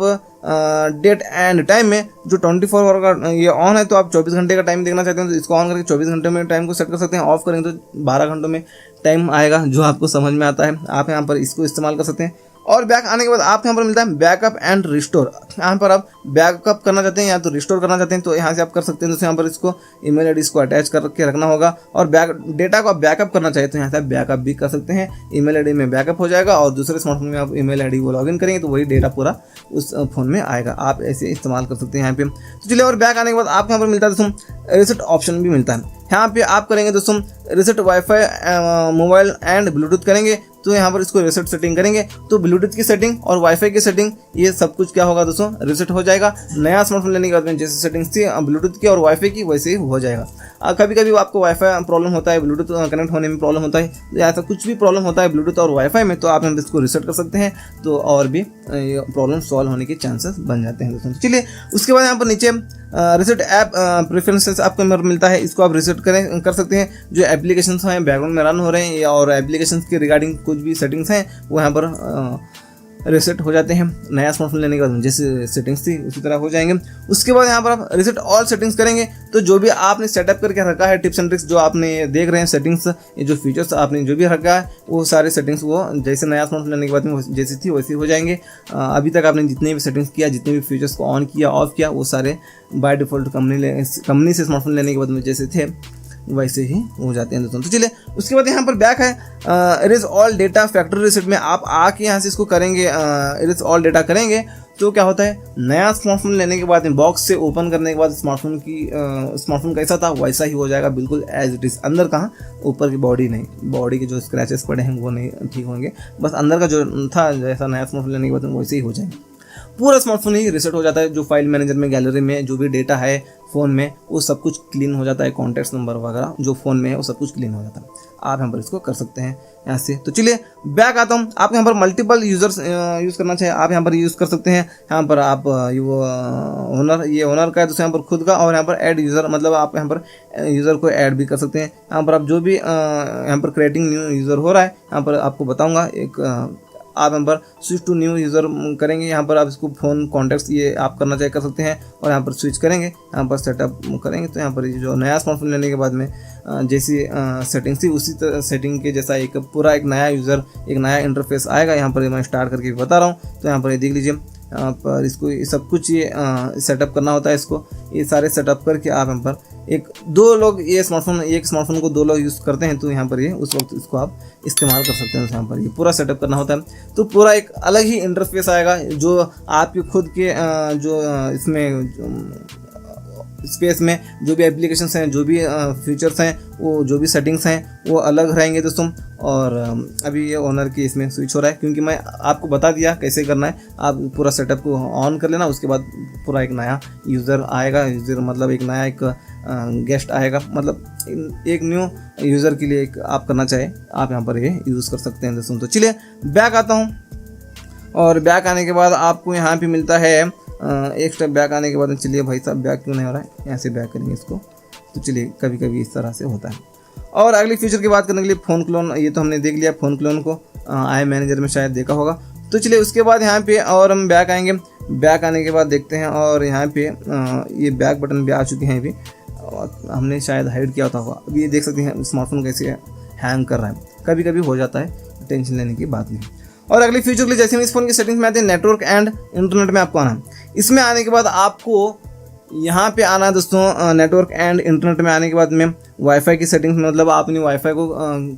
डेट एंड टाइम में जो 24 आवर का ये ऑन है तो आप 24 घंटे का टाइम देखना चाहते हैं तो इसको ऑन करके 24 घंटे में टाइम को सेट कर सकते हैं। ऑफ करेंगे तो 12 घंटों में टाइम आएगा, जो आपको समझ में आता है। आप यहाँ पर इसको इस्तेमाल कर सकते हैं। और बैक आने के बाद आपको यहाँ पर मिलता है बैकअप एंड रिस्टोर। यहाँ पर आप बैकअप करना चाहते हैं या तो रिस्टोर करना चाहते हैं तो यहाँ से आप कर सकते हैं। तो यहाँ पर इसको ईमेल आईडी इसको अटैच करके रखना होगा। और डेटा को आप बैकअप करना चाहिए तो यहाँ से आप बैकअप भी कर सकते हैं। ईमेल आईडी में बैकअप हो जाएगा और दूसरे स्मार्टफोन में आप ईमेल आईडी वो लॉगिन करेंगे तो वही डेटा पूरा उस फोन में आएगा। आप ऐसे इस्तेमाल कर सकते हैं यहाँ पे। तो चलिए और बैक आने के बाद आपको यहाँ पर मिलता है दोस्तों रिसेट ऑप्शन भी मिलता है। यहाँ पे आप करेंगे दोस्तों reset wifi mobile and Bluetooth करेंगे तो यहाँ पर इसको रिसेट सेटिंग करेंगे तो ब्लूटूथ की सेटिंग और वाईफाई की सेटिंग ये सब कुछ क्या होगा दोस्तों रिसेट हो जाएगा। नया स्मार्टफोन लेने के बाद में जैसे सेटिंग्स थी ब्लूटूथ की और वाईफाई की वैसे ही हो जाएगा। कभी कभी आपको वाईफाई प्रॉब्लम होता है, ब्लूटूथ कनेक्ट होने में प्रॉब्लम होता है, ऐसा कुछ भी प्रॉब्लम होता है ब्लूटूथ और वाईफाई में तो आप इसको रिसेट कर सकते हैं तो और भी प्रॉब्लम सॉल्व होने के चांसेस बन जाते हैं दोस्तों। चलिए उसके बाद यहाँ पर नीचे रिसेट ऐप प्रेफरेंसेस आपको मिलता है, इसको आप रिसेट कर सकते हैं। जो एप्लीकेशंस हैं बैकग्राउंड में रन हो रहे हैं और एप्लीकेशंस के रिगार्डिंग कुछ भी सेटिंग्स हैं वो यहाँ पर रिसेट हो जाते हैं। नया स्मार्टफोन लेने के बाद जैसे सेटिंग्स थी उसी तरह हो जाएंगे। उसके बाद यहाँ पर आप रिसेट ऑल सेटिंग्स करेंगे तो जो भी आपने सेटअप करके रखा है टिप्स एंड ट्रिक्स जो आपने देख रहे हैं सेटिंग्स, ये जो फीचर्स आपने जो भी रखा है वो सारे सेटिंग्स वो जैसे नया स्मार्टफोन लेने के बाद में जैसी थी वैसे हो जाएंगे। अभी तक आपने जितने भी सेटिंग्स किया, जितने भी फीचर्स को ऑन किया ऑफ किया वो सारे बाय डिफ़ॉल्ट कंपनी से स्मार्टफोन लेने के बाद में जैसे थे वैसे ही हो जाते हैं दोस्तों। तो चलिए उसके बाद यहाँ पर बैक है erase all data factory reset में आप आके यहाँ से इसको करेंगे इरेज ऑल डेटा करेंगे तो क्या होता है, नया स्मार्टफोन लेने के बाद बॉक्स से ओपन करने के बाद स्मार्टफोन कैसा था वैसा ही हो जाएगा, बिल्कुल एज इट इज़। अंदर कहाँ, ऊपर की बॉडी नहीं, बॉडी के जो स्क्रैचेस पड़े हैं वो नहीं ठीक होंगे, बस अंदर का जो था जैसा नया स्मार्टफोन लेने के बाद वैसे ही हो जाएगा। पूरा स्मार्टफोन ही रीसेट हो जाता है, जो फाइल मैनेजर में गैलरी में जो भी डेटा है फ़ोन में वो सब कुछ क्लीन हो जाता है, कॉन्टैक्ट्स नंबर वगैरह जो फ़ोन में है वो सब कुछ क्लीन हो जाता है। आप यहाँ पर इसको कर सकते हैं यहाँ से। तो चलिए बैक आता हूँ। आप यहाँ पर मल्टीपल यूज़र्स यूज़ करना चाहिए, आप यहाँ पर यूज़ कर सकते हैं। यहाँ पर आप ये ओनर का है तो यहाँ पर खुद का, और यहाँ पर ऐड यूज़र मतलब आप यहाँ पर यूज़र को ऐड भी कर सकते हैं। यहाँ पर आप जो भी यहाँ पर क्रिएटिंग न्यू यूज़र हो रहा है यहाँ पर आपको बताऊँगा, एक आप यहाँ पर स्विच टू न्यू यूज़र करेंगे, यहाँ पर आप इसको फ़ोन कॉन्टैक्ट्स ये आप करना चाहिए कर सकते हैं, और यहाँ पर स्विच करेंगे, यहाँ पर सेटअप करेंगे तो यहाँ पर जो नया स्मार्टफोन लेने के बाद में जैसी सेटिंग्स थी उसी सेटिंग के जैसा एक नया यूज़र एक नया इंटरफेस आएगा। यहाँ पर मैं स्टार्ट करके बता रहा हूँ, तो यहाँ पर ये देख लीजिए, यहाँ पर इसको सब कुछ ये सेटअप करना होता है। इसको ये सारे सेटअप करके आप यहाँ पर एक स्मार्टफोन को 2 लोग यूज़ करते हैं तो यहाँ पर ये उस वक्त इसको आप इस्तेमाल कर सकते हैं। तो यहाँ पर ये पूरा सेटअप करना होता है तो पूरा एक अलग ही इंटरफेस आएगा, जो आपके खुद के जो इसमें स्पेस में जो भी एप्लीकेशंस हैं, जो भी फीचर्स हैं, वो जो भी सेटिंग्स हैं वो अलग रहेंगे दोस्तों। और अभी ये ओनर की इसमें स्विच हो रहा है क्योंकि मैं आपको बता दिया कैसे करना है। आप पूरा सेटअप को ऑन कर लेना, उसके बाद पूरा एक नया यूज़र आएगा, यूज़र मतलब एक नया एक गेस्ट आएगा, मतलब एक न्यू यूज़र के लिए एक आप करना चाहे आप यहाँ पर ये यूज़ कर सकते हैं दोस्तों। तो चलिए बैक आता हूँ, और बैक आने के बाद आपको यहाँ पे मिलता है एक स्टेप बैक आने के बाद, चलिए भाई साहब बैक क्यों नहीं हो रहा है, यहाँ से बैक करेंगे इसको। तो चलिए कभी कभी इस तरह से होता है। और अगली फीचर की बात करने के लिए फ़ोन क्लोन, ये तो हमने देख लिया, फ़ोन क्लोन को आई मैनेजर में शायद देखा होगा। तो चलिए उसके बाद यहाँ पे और हम बैक आएंगे, बैक आने के बाद देखते हैं, और यहाँ पे ये बैक बटन भी आ चुके हैं, अभी हमने शायद हाइड किया होगा। अभी ये देख सकते हैं स्मार्टफोन कैसे हैंग कर रहा है, कभी कभी हो जाता है, टेंशन लेने की बात नहीं। और अगली फीचर के लिए जैसे हम इस फोन की सेटिंग्स में आते हैं, नेटवर्क एंड इंटरनेट में आपको आना है। इसमें आने के बाद आपको यहाँ पे आना है दोस्तों, नेटवर्क एंड इंटरनेट में आने के बाद में वाईफाई की सेटिंग्स, मतलब आपने वाईफाई को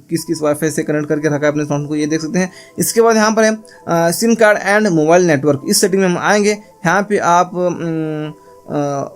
किस वाईफाई से कनेक्ट करके रखा है अपने स्मार्टफोन को, ये देख सकते हैं। इसके बाद यहाँ पर है SIM card and mobile network, इस सेटिंग में हम आएंगे। यहाँ पे आप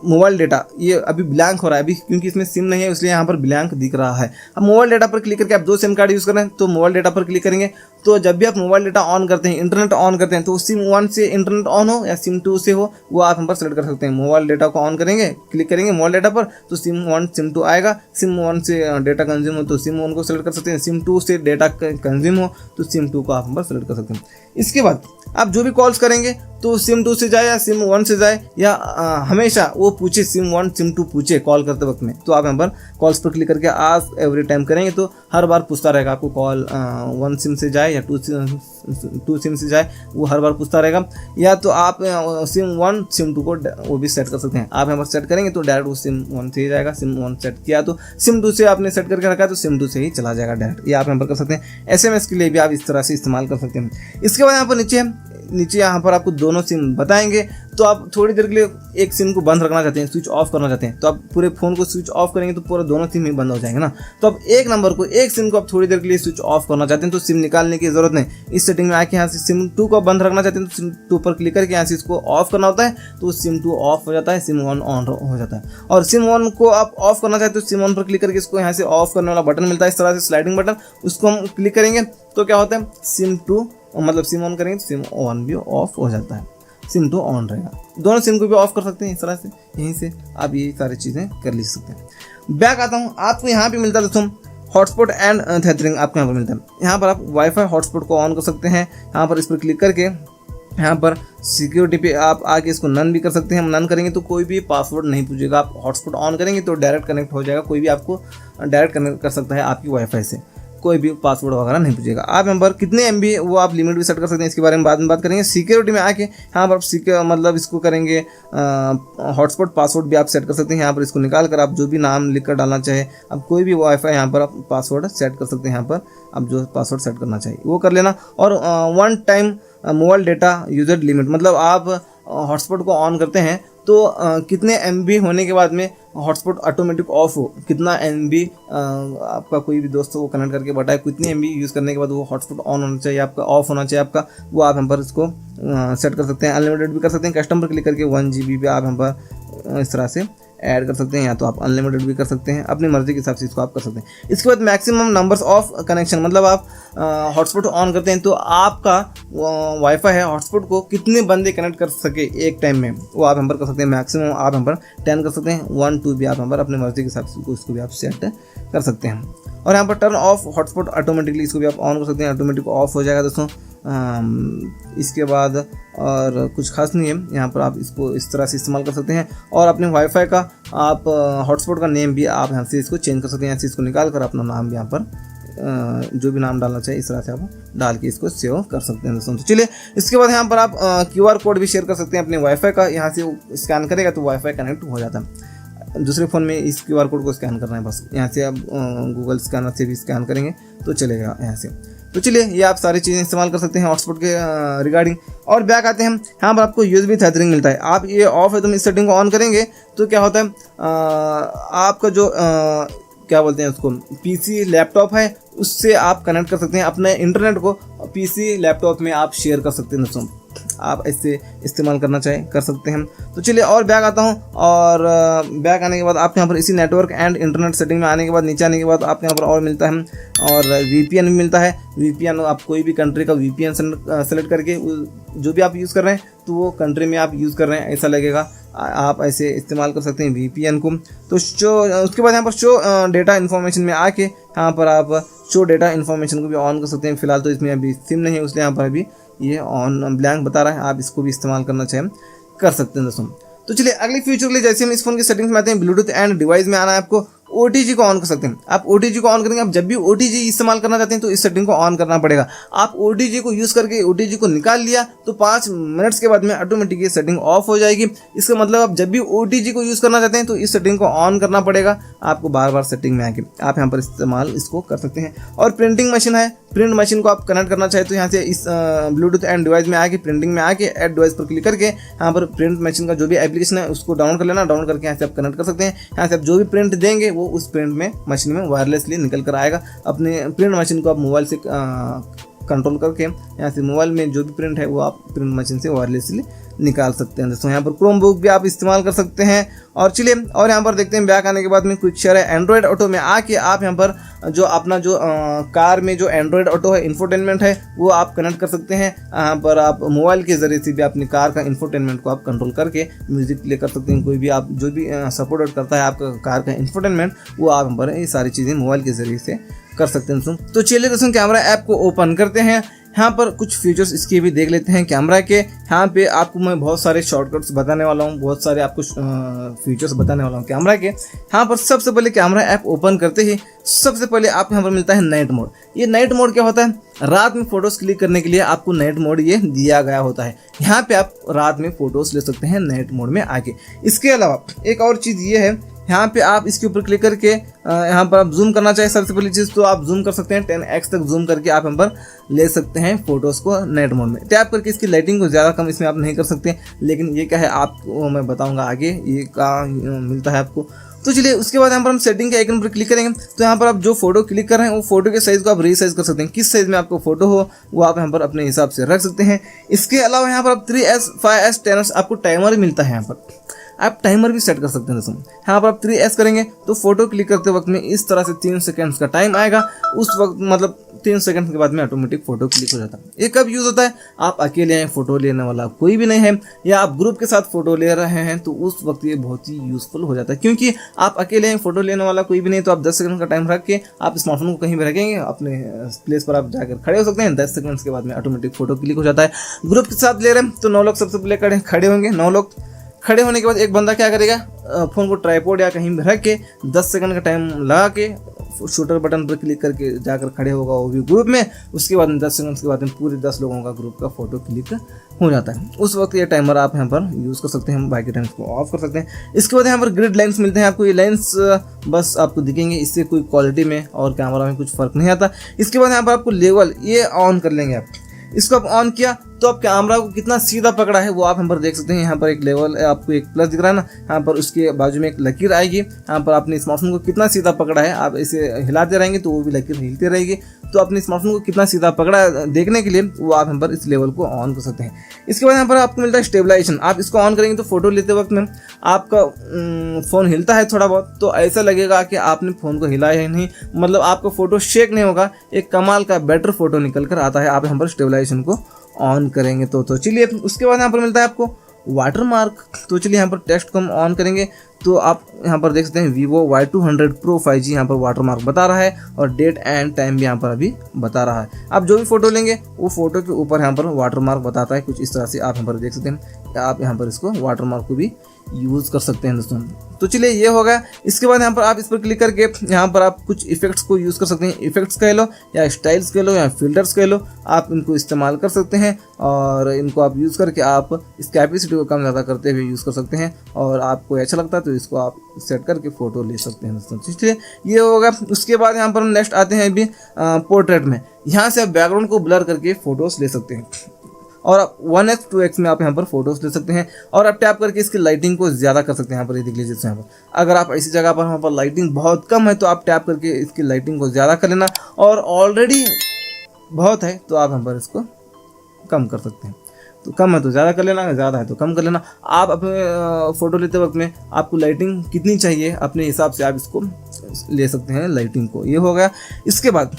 मोबाइल डेटा, ये अभी ब्लैंक हो रहा है अभी क्योंकि इसमें सिम नहीं है, इसलिए यहाँ पर ब्लैंक दिख रहा है। अब मोबाइल डेटा पर क्लिक करके आप 2 सिम कार्ड यूज़ कर रहे हैं तो मोबाइल डेटा पर क्लिक करेंगे। तो जब भी आप मोबाइल डेटा ऑन करते हैं, इंटरनेट ऑन करते हैं, तो सिम 1 से इंटरनेट ऑन हो या सिम 2 से हो, वो आप हम पर सेलेक्ट कर सकते हैं। मोबाइल डेटा को ऑन करेंगे, क्लिक करेंगे मोबाइल डेटा पर, तो सिम 1 सिम 2 आएगा। सिम 1 से डेटा कंज्यूम हो तो सिम 1 को सेलेक्ट कर सकते हैं, सिम 2 से डेटा कंज्यूम हो तो सिम 2 को आप हम पर सेलेक्ट कर सकते हैं। इसके बाद आप जो भी कॉल्स करेंगे तो सिम 2 से जाए या सिम 1 से जाए, या हमेशा वो पूछे सिम 1 सिम 2 पूछे कॉल करते वक्त में, तो आप यहाँ पर कॉल्स पर क्लिक करके आज एवरी टाइम करेंगे तो हर बार पूछता रहेगा आपको, कॉल 1 सिम से जाए या 2 सिम से जाए, वो हर बार पूछता रहेगा। या तो आप सिम 1 सिम 2 को वो भी सेट कर सकते हैं। आप यहाँ पर सेट करेंगे तो डायरेक्ट वो सिम 1 से ही जाएगा, सिम 1 सेट किया तो सिम 2 से आपने सेट करके रखा है तो सिम 2 से ही चला जाएगा डायरेक्ट। ये आप यहाँ पर कर सकते हैं। SMS के लिए भी आप इस तरह से इस्तेमाल कर सकते हैं। इसके बाद यहाँ पर नीचे यहाँ पर आपको दोनों सिम बताएंगे। तो आप थोड़ी देर के लिए एक सिम को बंद रखना चाहते हैं, स्विच ऑफ करना चाहते हैं, तो आप पूरे फ़ोन को स्विच ऑफ करेंगे तो पूरा दोनों सिम ही बंद हो जाएंगे ना। तो आप एक सिम को आप थोड़ी देर के लिए स्विच ऑफ करना चाहते हैं तो सिम निकालने की ज़रूरत नहीं। इस सेटिंग में आके यहाँ से सिम 2 को बंद रखना चाहते हैं तो सिम 2 पर क्लिक करके यहाँ से इसको ऑफ करना होता है, तो सिम 2 ऑफ हो जाता है, सिम 1 ऑन हो जाता है। और सिम 1 को आप ऑफ करना चाहते हो, सिम 1 पर क्लिक करके इसको यहाँ से ऑफ करने वाला बटन मिलता है, इस तरह से स्लाइडिंग बटन, उसको हम क्लिक करेंगे तो क्या होता है, सिम 2 मतलब सिम ऑन करेंगे तो सिम 1 भी ऑफ हो जाता है, सिम 2 ऑन रहेगा। दोनों सिम को भी ऑफ कर सकते हैं इस तरह से, यहीं से आप ये सारी चीज़ें कर ले सकते हैं। बैक आता हूँ, आपको यहाँ पे मिलता है दोस्तों हॉटस्पॉट एंड थेथरिंग, आपको यहाँ पर मिलता है। यहाँ पर आप वाईफाई हॉटस्पॉट को ऑन कर सकते हैं। यहाँ पर इस पर क्लिक करके यहाँ पर सिक्योरिटी पे आप आके इसको नन भी कर सकते हैं। हम नन करेंगे तो कोई भी पासवर्ड नहीं पूछेगा। आप हॉटस्पॉट ऑन करेंगे तो डायरेक्ट कनेक्ट हो जाएगा, कोई भी आपको डायरेक्ट कनेक्ट कर सकता है आपकी वाईफाई से, कोई भी पासवर्ड वगैरह नहीं पूछेगा। आप यहाँ पर कितने MB वो आप लिमिट भी सेट कर सकते हैं, इसके बारे में बाद में बात करेंगे। सिक्योरिटी में आके यहाँ पर मतलब इसको करेंगे हॉटस्पॉट पासवर्ड भी आप सेट कर सकते हैं। यहाँ पर इसको निकाल कर आप जो भी नाम लिख कर डालना चाहे, अब कोई भी वाईफाई यहाँ पर आप पासवर्ड सेट कर सकते हैं। यहाँ पर आप जो पासवर्ड सेट करना चाहिए वो कर लेना। और 1 time mobile data user limit, मतलब आप हॉटस्पॉट को ऑन करते हैं तो कितने MB होने के बाद में हॉटस्पॉट ऑटोमेटिक ऑफ हो, कितना MB आपका कोई भी दोस्त वो कनेक्ट करके बताए कितनी MB यूज़ करने के बाद वो हॉटस्पॉट ऑन होना चाहिए आपका, ऑफ होना चाहिए आपका, वो आप यहाँ पर इसको सेट कर सकते हैं। अनलिमिटेड भी कर सकते हैं, कस्टम पर क्लिक करके 1 GB भी आप यहाँ पर इस तरह से ऐड कर सकते हैं, या तो आप अनलिमिटेड भी कर सकते हैं, अपनी मर्जी के हिसाब से इसको आप कर सकते हैं। इसके बाद मैक्सिमम नंबर्स ऑफ कनेक्शन, मतलब आप हॉटस्पॉट ऑन करते हैं तो आपका वाईफाई है हॉटस्पॉट को कितने बंदे कनेक्ट कर सके एक टाइम में, वो आप यहाँ पर कर सकते हैं। मैक्सिमम आप यहाँ पर 10 कर सकते हैं, 1 2 भी आप यहाँ पर अपनी मर्जी के हिसाब से इसको भी आप सेट कर सकते हैं। और यहाँ पर टर्न ऑफ हॉटस्पॉट ऑटोमेटिकली, इसको भी आप ऑन कर सकते हैं, ऑटोमेटिक ऑफ हो जाएगा दोस्तों। इसके बाद और कुछ खास नहीं है, यहाँ पर आप इसको इस तरह से इस्तेमाल कर सकते हैं। और अपने वाईफाई का आप हॉटस्पॉट का नेम भी आप यहाँ से इसको चेंज कर सकते हैं, यहाँ से इसको निकाल कर अपना नाम भी यहाँ पर जो भी नाम डालना चाहिए इस तरह से आप डाल के इसको सेव कर सकते हैं दोस्तों। तो चलिए इसके बाद यहाँ पर आप QR कोड भी शेयर कर सकते हैं अपने वाईफाई का, यहाँ से स्कैन करेगा तो वाईफाई कनेक्ट हो जाता है। दूसरे फ़ोन में इस QR कोड को स्कैन करना है बस, यहाँ से आप गूगल स्कैनर से भी स्कैन करेंगे तो चलेगा यहाँ से। तो चलिए ये आप सारी चीज़ें इस्तेमाल कर सकते हैं हॉटस्पॉट के रिगार्डिंग। और बैक आते हैं हम, यहाँ पर आपको USB थ्रेडिंग मिलता है। आप ये ऑफ है तो इस सेटिंग को ऑन करेंगे तो क्या होता है, आपका जो क्या बोलते हैं उसको, PC लैपटॉप है उससे आप कनेक्ट कर सकते हैं अपने इंटरनेट को, PC लैपटॉप में आप शेयर कर सकते हैं दोस्तों। आप ऐसे इस्तेमाल करना चाहें कर सकते हैं। तो चलिए और बैक आता हूँ, और बैक आने के बाद आप यहाँ पर इसी नेटवर्क एंड इंटरनेट सेटिंग में आने के बाद नीचे आने के बाद आप यहाँ पर और मिलता है, और VPN भी मिलता है। VPN आप कोई भी कंट्री का VPN सेलेक्ट करके जो भी आप यूज़ कर रहे हैं तो वो कंट्री में आप यूज़ कर रहे हैं ऐसा लगेगा, आप ऐसे इस्तेमाल कर सकते हैं VPN को। तो उसके बाद यहाँ पर शो डेटा इन्फॉर्मेशन में आके यहाँ पर आप शो डेटा इन्फॉर्मेशन को भी ऑन कर सकते हैं। फिलहाल तो इसमें अभी सिम नहीं है इसलिए यहाँ पर अभी ये ऑन ब्लैंक बता रहा है, आप इसको भी इस्तेमाल करना चाहें कर सकते हैं दोस्तों। तो चलिए अगले फ्यूचर के लिए जैसे हम इस फोन की सेटिंग्स में आते हैं, ब्लूटूथ एंड डिवाइस में आना है आपको, OTG को ऑन कर सकते हैं। आप OTG को ऑन करेंगे, आप जब भी OTG इस्तेमाल करना चाहते हैं तो इस सेटिंग को ऑन करना पड़ेगा। आप OTG को यूज़ करके OTG को निकाल लिया तो 5 मिनट्स के बाद में ऑटोमेटिक ये सेटिंग ऑफ हो जाएगी। इसका मतलब आप जब भी OTG को यूज़ करना चाहते हैं तो इस सेटिंग को ऑन करना पड़ेगा आपको, बार बार सेटिंग में आके आप यहाँ पर इस्तेमाल इसको कर सकते हैं। और प्रिंटिंग मशीन है, प्रिंट मशीन को आप कनेक्ट करना चाहे तो यहाँ से इस ब्लूटूथ एंड डिवाइस में आके प्रिंटिंग में आके ऐड डिवाइस पर क्लिक करके यहाँ पर प्रिंट मशीन का जो भी एप्लीकेशन है उसको डाउनलोड कर लेना, डाउनलोड करके यहाँ से आप कनेक्ट कर सकते हैं। यहाँ से आप जो भी प्रिंट देंगे वो उस प्रिंट में मशीन में वायरलेसली निकल कर आएगा। अपने प्रिंट मशीन को आप मोबाइल से कंट्रोल करके यहाँ से मोबाइल में जो भी प्रिंट है वो आप प्रिंट मशीन से वायरलेसली निकाल सकते हैं दोस्तों। यहाँ पर क्रोम बुक भी आप इस्तेमाल कर सकते हैं। और चलिए और यहाँ पर देखते हैं बैक आने के बाद में क्विक शेयर है। एंड्रॉयड ऑटो में आके आप यहाँ पर जो अपना जो कार में जो एंड्रॉयड ऑटो है, इंफोटेनमेंट है, वो आप कनेक्ट कर सकते हैं। यहाँ पर आप मोबाइल के ज़रिए से भी अपनी कार का इंफोटेनमेंट को आप कंट्रोल करके म्यूजिक प्ले कर सकते हैं। कोई भी आप जो भी सपोर्ट करता है आपका कार का इंफोटेनमेंट वो आप यहाँ पर ये सारी चीज़ें मोबाइल के ज़रिए से कर सकते हैं दोस्तों। तो चलिए दोस्तों कैमरा ऐप को ओपन करते हैं। यहाँ पर कुछ फीचर्स इसके भी देख लेते हैं कैमरा के। यहाँ पे आपको मैं बहुत सारे शॉर्टकट्स बताने वाला हूँ, बहुत सारे आपको फीचर्स बताने वाला हूँ कैमरा के। यहाँ पर सबसे पहले कैमरा ऐप ओपन करते ही सबसे पहले आपको यहाँ पर मिलता है नाइट मोड। ये नाइट मोड क्या होता है, रात में फोटोज़ क्लिक करने के लिए आपको नाइट मोड ये दिया गया होता है। यहाँ पे आप रात में फ़ोटोज़ ले सकते हैं नाइट मोड में आके। इसके अलावा एक और चीज़ ये है, यहाँ पे आप इसके ऊपर क्लिक करके यहाँ पर आप जूम करना चाहें सबसे पहली चीज़ तो आप जूम कर सकते हैं। 10x तक जूम करके आप यहाँ पर ले सकते हैं फ़ोटोज़ को नाइट मोड में। टैप करके इसकी लाइटिंग को ज़्यादा कम इसमें आप नहीं कर सकते, लेकिन ये क्या है आपको मैं बताऊँगा आगे ये क्या मिलता है आपको। तो चलिए उसके बाद यहाँ पर हम सेटिंग के आइकन पर क्लिक करेंगे तो यहाँ पर आप जो फोटो क्लिक कर रहे हैं वो फोटो के साइज़ को आप रीसाइज कर सकते हैं। किस साइज़ में आपको फोटो हो वो आप यहाँ पर अपने हिसाब से रख सकते हैं। इसके अलावा यहाँ पर आप 3S 5S 10S आपको टाइमर मिलता है। यहाँ पर आप टाइमर भी सेट कर सकते हैं दोस्तों। यहाँ पर आप 3S करेंगे तो फोटो क्लिक करते वक्त में इस तरह से 3 सेकंड्स का टाइम आएगा। उस वक्त मतलब 3 सेकंड के बाद में ऑटोमेटिक फोटो क्लिक हो जाता है। ये कब यूज़ होता है, आप अकेले हैं, फोटो लेने वाला कोई भी नहीं है, या आप ग्रुप के साथ फोटो ले रहे हैं तो उस वक्त ये बहुत ही यूज़फुल हो जाता है। क्योंकि आप अकेले हैं, फोटो लेने वाला कोई भी नहीं, तो आप 10 सेकंड का टाइम रख के आप स्मार्टफोन को कहीं भी रखेंगे, अपने प्लेस पर आप जाकर खड़े हो सकते हैं। 10 सेकंड्स के बाद में ऑटोमेटिक फोटो क्लिक हो जाता है। ग्रुप के साथ ले रहे हैं तो 9 लोग सबसे पहले खड़े होंगे। 9 लोग खड़े होने के बाद एक बंदा क्या करेगा, फ़ोन को ट्राइपॉड या कहीं भी रख के 10 सेकंड का टाइम लगा के शूटर बटन पर क्लिक करके जाकर खड़े होगा वो भी ग्रुप में। उसके बाद 10 सेकंड के बाद में पूरे 10 लोगों का ग्रुप का फोटो क्लिक हो जाता है। उस वक्त ये टाइमर आप यहाँ पर यूज़ कर सकते हैं, बाकी टाइम्स को ऑफ कर सकते हैं। इसके बाद यहाँ पर ग्रिड लाइन्स मिलते हैं आपको। ये लाइन्स बस आपको दिखेंगे, इससे कोई क्वालिटी में और कैमरा में कुछ फ़र्क नहीं आता। इसके बाद यहाँ पर आपको लेवल ये ऑन कर लेंगे आप। इसको आप ऑन किया तो तो आप कैमरा को कितना सीधा पकड़ा है वो आप यहाँ पर देख सकते हैं। यहाँ पर एक लेवल आपको एक प्लस दिख रहा है ना, यहाँ पर उसके बाजू में एक लकीर आएगी। यहाँ पर अपने स्मार्टफोन को कितना सीधा पकड़ा है, आप इसे हिलाते रहेंगे तो वो भी लकीर हिलती रहेगी। तो अपने स्मार्टफोन को कितना सीधा पकड़ा है देखने के लिए वो आप यहाँ पर इस लेवल को ऑन कर सकते हैं। इसके बाद यहाँ पर आपको मिलता है स्टेबलाइजेशन। आप इसको ऑन करेंगे तो फोटो लेते वक्त में आपका फ़ोन हिलता है थोड़ा बहुत, तो ऐसा लगेगा कि आपने फ़ोन को हिलाया ही नहीं, मतलब आपका फ़ोटो शेक नहीं होगा, एक कमाल का बेटर फोटो निकल कर आता है आप यहाँ पर स्टेबलाइजेशन को ऑन करेंगे तो चलिए। उसके बाद यहाँ पर मिलता है आपको वाटर मार्क। तो चलिए यहाँ पर टेक्स्ट को हम ऑन करेंगे तो आप यहाँ पर देख सकते हैं Vivo Y200 Pro 5G यहाँ पर वाटर मार्क बता रहा है और डेट एंड टाइम भी यहाँ पर अभी बता रहा है। आप जो भी फोटो लेंगे वो फोटो के ऊपर यहाँ पर वाटर मार्क बताता है कुछ इस तरह से, आप यहाँ पर देख सकते हैं। आप यहाँ पर इसको वाटर मार्क को भी यूज़ कर सकते हैं दोस्तों। तो चलिए ये हो गया। इसके बाद यहाँ पर आप इस पर क्लिक करके यहाँ पर आप कुछ इफेक्ट्स को यूज़ कर सकते हैं। इफेक्ट्स कह लो या स्टाइल्स कह लो या फिल्टर्स कह लो, आप इनको इस्तेमाल कर सकते हैं और इनको आप यूज़ करके आप इस कैपेसिटी को कम ज़्यादा करते हुए यूज़ कर सकते हैं और आपको अच्छा लगता है तो इसको आप सेट करके फ़ोटो ले सकते हैं दोस्तों। इसलिए ये होगा। उसके बाद यहाँ पर हम नेक्स्ट आते हैं अभी पोर्ट्रेट में। यहाँ से आप बैकग्राउंड को ब्लर करके फ़ोटोज़ ले सकते हैं और 1x 2x में आप यहाँ पर फोटोज़ ले सकते हैं और आप टैप करके इसकी लाइटिंग को ज़्यादा कर सकते हैं। यहाँ पर ये देख लीजिए यहाँ पर अगर आप ऐसी जगह पर वहाँ पर लाइटिंग बहुत कम है तो आप टैप करके इसकी लाइटिंग को ज़्यादा कर लेना, और ऑलरेडी बहुत है तो आप यहाँ पर इसको कम कर सकते हैं। तो कम है तो ज़्यादा कर लेना, ज़्यादा है तो कम कर लेना। आप अपने फ़ोटो लेते वक्त में आपको लाइटिंग कितनी चाहिए अपने हिसाब से आप इसको ले सकते हैं लाइटिंग को। ये हो गया। इसके बाद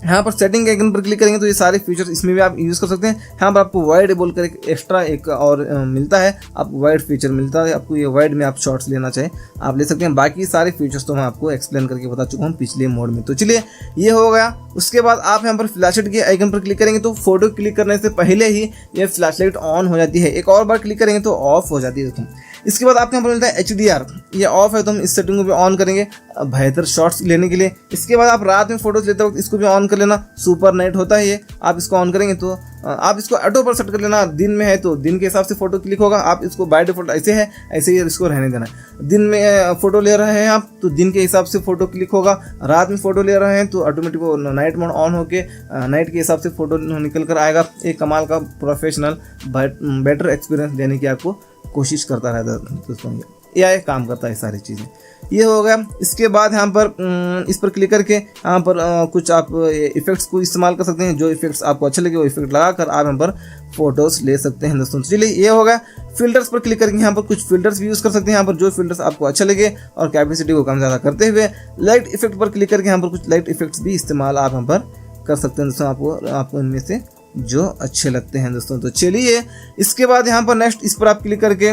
यहाँ पर सेटिंग के आइकन पर क्लिक करेंगे तो ये सारे फीचर्स इसमें भी आप यूज़ कर सकते हैं। यहाँ पर आपको वाइड बोलकर एक एक्स्ट्रा एक और मिलता है, आप वाइड फीचर मिलता है आपको। ये वाइड में आप शॉट्स लेना चाहें आप ले सकते हैं। बाकी सारे फीचर्स तो मैं आपको एक्सप्लेन करके बता चुका हूँ पिछले मोड में। तो चलिए ये हो गया। उसके बाद आप यहाँ पर फ्लैशलाइट के आइकन पर क्लिक करेंगे तो फोटो क्लिक करने से पहले ही ये फ्लैशलाइट ऑन हो जाती है, एक और बार क्लिक करेंगे तो ऑफ हो जाती है दोस्तों। इसके बाद आपको यहाँ पर मिलता है HDR, ये ऑफ है तो हम इस सेटिंग को भी ऑन करेंगे बेहतर शॉट्स लेने के लिए। इसके बाद आप रात में फोटोज लेते वक्त इसको भी ऑन कर लेना, सुपर नाइट होता है ये, आप इसको ऑन करेंगे तो आप इसको ऑटो पर सेट कर लेना। दिन में है तो दिन के हिसाब से फोटो क्लिक होगा, आप इसको बाय डिफॉल्ट ऐसे है ऐसे ही इसको रहने देना। दिन में फोटो ले रहे हैं आप तो दिन के हिसाब से फोटो क्लिक होगा, रात में फोटो ले रहे हैं तो ऑटोमेटिक वो नाइट मोड ऑन होके नाइट के हिसाब से फोटो निकल कर आएगा। एक कमाल का प्रोफेशनल बेटर एक्सपीरियंस देने की आपको कोशिश करता रहता है दोस्तों। AI काम करता है सारी चीज़ें। ये हो गया। इसके बाद यहाँ पर इस पर क्लिक करके यहाँ पर कुछ आप इफेक्ट्स को इस्तेमाल कर सकते हैं। जो इफेक्ट्स आपको अच्छे लगे वो इफेक्ट लगाकर आप यहाँ पर फोटोज़ ले सकते हैं दोस्तों। चलिए ये हो गया। फिल्टर्स पर क्लिक करके यहाँ पर कुछ फिल्टर्स भी यूज़ कर सकते हैं। यहाँ पर जो फिल्टर्स आपको अच्छा लगे और कैपेसिटी को कम ज़्यादा करते हुए लाइट इफेक्ट पर क्लिक करके यहाँ पर कुछ लाइट इफेक्ट्स भी इस्तेमाल आप यहाँ पर कर सकते हैं दोस्तों, आपको इनमें से जो अच्छे लगते हैं दोस्तों। तो चलिए इसके बाद यहाँ पर नेक्स्ट इस पर आप क्लिक करके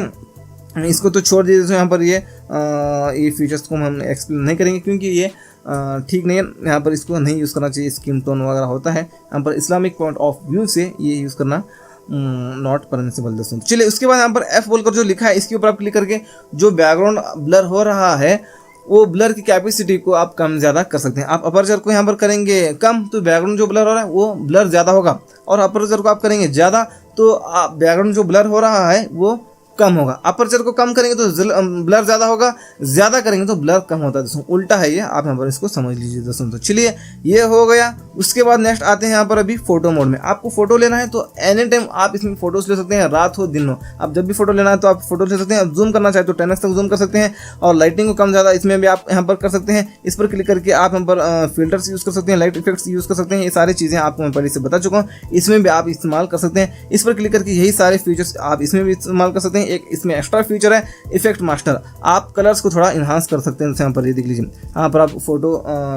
इसको तो छोड़ दीजिए दोस्तों। यहाँ पर ये फीचर्स को हम एक्सप्लेन नहीं करेंगे क्योंकि ये ठीक नहीं है। यहाँ पर इसको नहीं यूज़ करना चाहिए, स्किन टोन वगैरह होता है। यहाँ पर इस्लामिक पॉइंट ऑफ व्यू से ये यूज़ करना नॉट परमिसिबल दोस्तों। चलिए उसके बाद यहाँ पर F बोलकर जो लिखा है इसके ऊपर आप क्लिक करके जो बैकग्राउंड ब्लर हो रहा है वो ब्लर की कैपेसिटी को आप कम ज़्यादा कर सकते हैं। आप अपर्चर को यहाँ पर करेंगे कम तो बैकग्राउंड जो ब्लर हो रहा है वो ब्लर ज़्यादा होगा, और अपर्चर को आप करेंगे ज़्यादा तो बैकग्राउंड जो ब्लर हो रहा है वो कम होगा। अपर्चर को कम करेंगे तो ब्लर ज़्यादा होगा, ज़्यादा करेंगे तो ब्लर कम होता है दोस्तों। उल्टा है ये, आप यहाँ पर इसको समझ लीजिए दोस्तों। तो चलिए ये हो गया। उसके बाद नेक्स्ट आते हैं यहाँ पर अभी फोटो मोड में। आपको फोटो लेना है तो एनी टाइम आप इसमें फोटोज ले सकते हैं, रात हो दिन हो, आप जब भी फोटो लेना है तो आप फोटो ले सकते हैं। जूम करना चाहे तो 10x तक जूम कर सकते हैं और लाइटिंग को कम ज़्यादा इसमें भी आप यहाँ पर कर सकते हैं। इस पर क्लिक करके आप यहाँ पर फिल्टर्स यूज़ कर सकते हैं, लाइट इफेक्ट्स यूज़ कर सकते हैं। ये सारी चीज़ें आपको मैं पहले से बता चुका हूँ, इसमें भी आप इस्तेमाल कर सकते हैं। इस पर क्लिक करके यही सारे फीचर्स आप इसमें भी इस्तेमाल कर सकते हैं। एक इसमें एक्स्ट्रा फीचर है इफेक्ट मास्टर, आप कलर्स को थोड़ा इन्हांस कर सकते हैं। यहाँ पर ये देख लीजिए, यहाँ पर आप फोटो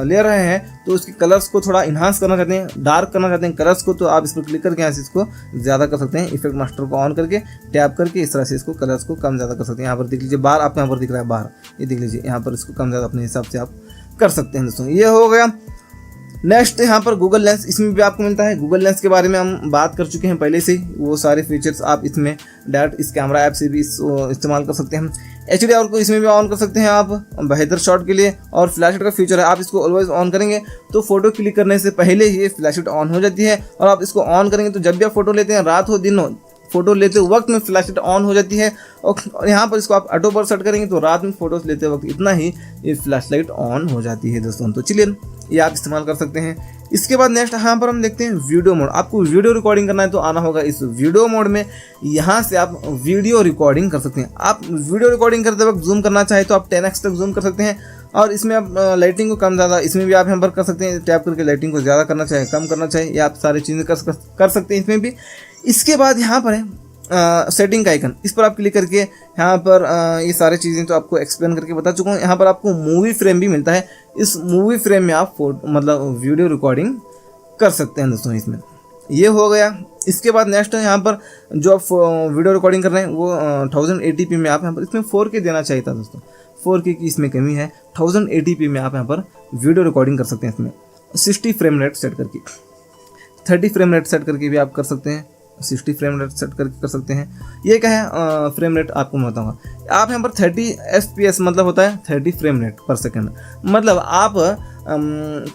ले रहे हैं तो उसके कलर्स को थोड़ा इन्हांस करना चाहते हैं, डार्क करना चाहते हैं कलर्स को, तो आप इस पर क्लिक करके यहाँ से इसको ज़्यादा कर सकते हैं। इफेक्ट मास्टर को ऑन करके टैप करके इस तरह से इसको कलर्स को कम ज़्यादा कर सकते हैं। यहाँ पर देख लीजिए बार आपको यहाँ पर दिख रहा है बार, ये देख लीजिए यहाँ पर इसको कम ज़्यादा अपने हिसाब से आप कर सकते हैं दोस्तों। ये हो गया। नेक्स्ट यहाँ पर गूगल लेंस, इसमें भी आपको मिलता है। गूगल लेंस के बारे में हम बात कर चुके हैं पहले से ही, वो सारे फीचर्स आप इसमें डायरेक्ट इस कैमरा ऐप से भी इस्तेमाल कर सकते हैं। HDR को इसमें भी ऑन कर सकते हैं आप बेहतर शॉट के लिए। और फ्लैशलाइट का फीचर है, आप इसको ऑलवेज ऑन करेंगे तो फोटो क्लिक करने से पहले ही ये फ्लैशलाइट ऑन हो जाती है। और आप इसको ऑन करेंगे तो जब भी आप फोटो लेते हैं रात हो दिन हो फोटो लेते वक्त में फ्लैश लाइट ऑन हो जाती है, और यहाँ पर इसको आप ऑटो पर सेट करेंगे तो रात में फोटोज लेते वक्त इतना ही ये फ्लैश लाइट ऑन हो जाती है दोस्तों। तो चलिए ये आप इस्तेमाल कर सकते हैं। इसके बाद नेक्स्ट यहाँ पर हम देखते हैं वीडियो मोड। आपको वीडियो रिकॉर्डिंग करना है तो आना होगा इस वीडियो मोड में। यहाँ से आप वीडियो रिकॉर्डिंग कर सकते हैं। आप वीडियो रिकॉर्डिंग करते वक्त जूम करना चाहे तो आप 10x तक जूम कर सकते हैं, और इसमें आप लाइटिंग को कम ज़्यादा इसमें भी आप यहाँ पर कर सकते हैं। टैप करके लाइटिंग को ज़्यादा करना चाहे कम करना चाहे, ये आप सारी चीज़ें कर सकते हैं इसमें भी। इसके बाद यहाँ पर है सेटिंग का आइकन, इस पर आप क्लिक करके यहाँ पर ये सारी चीज़ें तो आपको एक्सप्लेन करके बता चुका हूँ। यहाँ पर आपको मूवी फ्रेम भी मिलता है। इस मूवी फ्रेम में आप वीडियो रिकॉर्डिंग कर सकते हैं दोस्तों। इसमें ये हो गया। इसके बाद नेक्स्ट यहाँ पर जो आप वीडियो रिकॉर्डिंग कर रहे हैं वो 1080p में आप यहाँ पर, इसमें 4K देना चाहिए था दोस्तों, 4K की इसमें कमी है। 1080p में आप यहाँ पर वीडियो रिकॉर्डिंग कर सकते हैं। इसमें 60 फ्रेम रेट सेट करके, 30 फ्रेम रेट सेट करके भी आप कर सकते हैं, 60 फ्रेम रेट सेट करके कर सकते हैं। ये क्या है फ्रेम रेट आपको मैं बताऊंगा। आप यहाँ पर 30 FPS मतलब होता है 30 फ्रेम रेट पर सेकंड, मतलब आप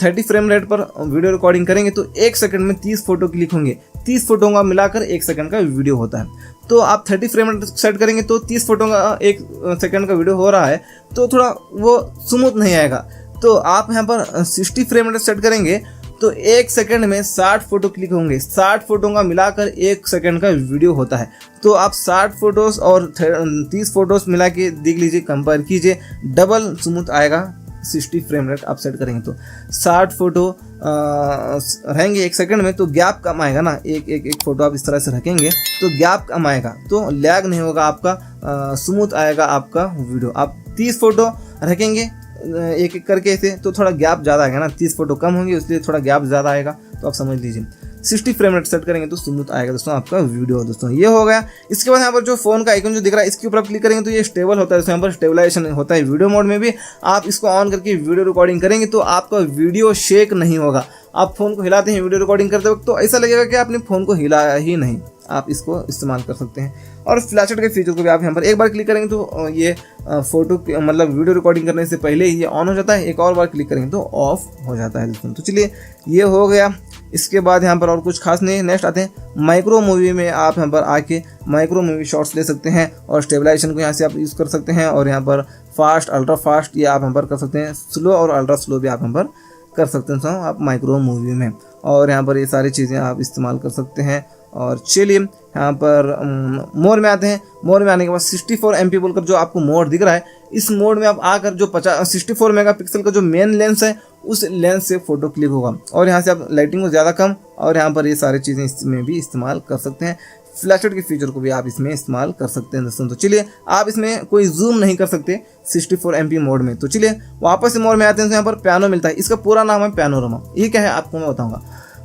30 फ्रेम रेट पर वीडियो रिकॉर्डिंग करेंगे तो 1 सेकंड में 30 फोटो क्लिक होंगे। 30 फोटो का मिलाकर 1 सेकंड का वीडियो होता है। तो आप 30 फ्रेम रेट सेट करेंगे तो 30 फोटो का 1 सेकंड का वीडियो हो रहा है तो थोड़ा वो स्मूथ नहीं आएगा। तो आप यहाँ पर 60 फ्रेम रेट सेट करेंगे तो 1 सेकंड में 60 फोटो क्लिक होंगे। 60 फोटो का मिलाकर 1 सेकंड का वीडियो होता है। तो आप 60 फोटोज़ और 30 फोटोज़ मिला के देख लीजिए, कंपेयर कीजिए, डबल स्मूथ आएगा। 60 फ्रेम रेट आप सेट करेंगे तो 60 फोटो रहेंगे 1 सेकंड में, तो गैप कम आएगा ना। एक फोटो आप इस तरह से रखेंगे तो गैप कम आएगा, तो लैग नहीं होगा आपका, स्मूथ आएगा आपका वीडियो। आप 30 फोटो रखेंगे एक एक करके ऐसे तो थोड़ा गैप ज़्यादा आएगा ना, 30 फोटो कम होंगे इसलिए थोड़ा गैप ज़्यादा आएगा। तो आप समझ लीजिए 60 फ्रेम रेट सेट करेंगे तो स्मूथ आएगा दोस्तों आपका वीडियो। दोस्तों ये हो गया। इसके बाद यहाँ पर जो फोन का आइकन जो दिख रहा है इसके ऊपर आप क्लिक करेंगे तो ये स्टेबल होता है। यहाँ पर स्टेबलाइजेशन होता है वीडियो मोड में भी। आप इसको ऑन करके वीडियो रिकॉर्डिंग करेंगे तो आपका वीडियो शेक नहीं होगा। आप फोन को हिलाते हैं वीडियो रिकॉर्डिंग करते वक्त तो ऐसा लगेगा कि आपने फोन को हिलाया ही नहीं। आप इसको इस्तेमाल कर सकते हैं। और फ्लैश लाइट के फीचर को भी आप यहाँ पर एक बार क्लिक करेंगे तो ये फोटो मतलब वीडियो रिकॉर्डिंग करने से पहले ही ये ऑन हो जाता है, एक और बार क्लिक करेंगे तो ऑफ हो जाता है दोस्तों। तो चलिए ये हो गया। इसके बाद यहाँ पर और कुछ खास नहीं। नेक्स्ट आते हैं माइक्रो मूवी में। आप यहाँ पर आके माइक्रो मूवी शॉट्स ले सकते हैं और स्टेबलाइजेशन को यहाँ से आप यूज़ कर सकते हैं। और यहाँ पर फास्ट, अल्ट्रा फास्ट ये आप यहाँ पर कर सकते हैं। स्लो और अल्ट्रा स्लो भी आप यहाँ पर कर सकते हैं आप माइक्रो मूवी में। और यहाँ पर ये सारी चीज़ें आप इस्तेमाल कर सकते हैं। और चलिए यहाँ पर मोड में आते हैं। मोड में आने के बाद 64 MP बोलकर जो आपको मोड दिख रहा है, इस मोड में आप आकर जो 64 मेगापिक्सल का जो मेन लेंस है उस लेंस से फ़ोटो क्लिक होगा। और यहाँ से आप लाइटिंग को ज़्यादा कम और यहाँ पर ये सारी चीज़ें इसमें भी इस्तेमाल कर सकते हैं। फ्लैश लाइट के फीचर को भी आप इसमें इस्तेमाल कर सकते हैं दोस्तों। तो चलिए आप इसमें कोई जूम नहीं कर सकते 64 MP मोड में। तो चलिए वापस से मोड में आते हैं। तो यहाँ पर पियानो मिलता है, इसका पूरा नाम है पैनोरामा। ये क्या है आपको मैं बताऊँगा।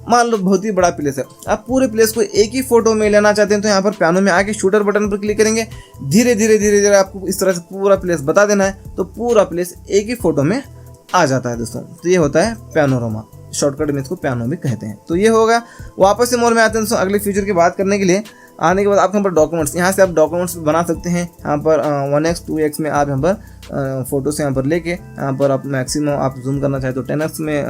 मान लो बहुत ही बड़ा प्लेस है, आप पूरे प्लेस को एक ही फोटो में लेना चाहते हैं तो यहाँ पर पियानो में आके शूटर बटन पर क्लिक करेंगे। धीरे धीरे आपको इस तरह से पूरा प्लेस बता देना है तो पूरा प्लेस एक ही फोटो में आ जाता है दोस्तों। तो ये होता है पैनोरामा, शॉर्टकट में इसको पियानो भी कहते हैं। तो ये होगा। वापस से मोड में आते हैं दोस्तों अगले फीचर की बात करने के लिए। आने के बाद आपके यहाँ पर डॉक्यूमेंट्स, यहाँ से आप डॉक्यूमेंट्स बना सकते हैं। यहाँ पर 1x 2x में आप यहाँ पर फ़ोटो से यहाँ पर लेके यहाँ पर आप मैक्सिमम आप जूम करना चाहे तो 10x में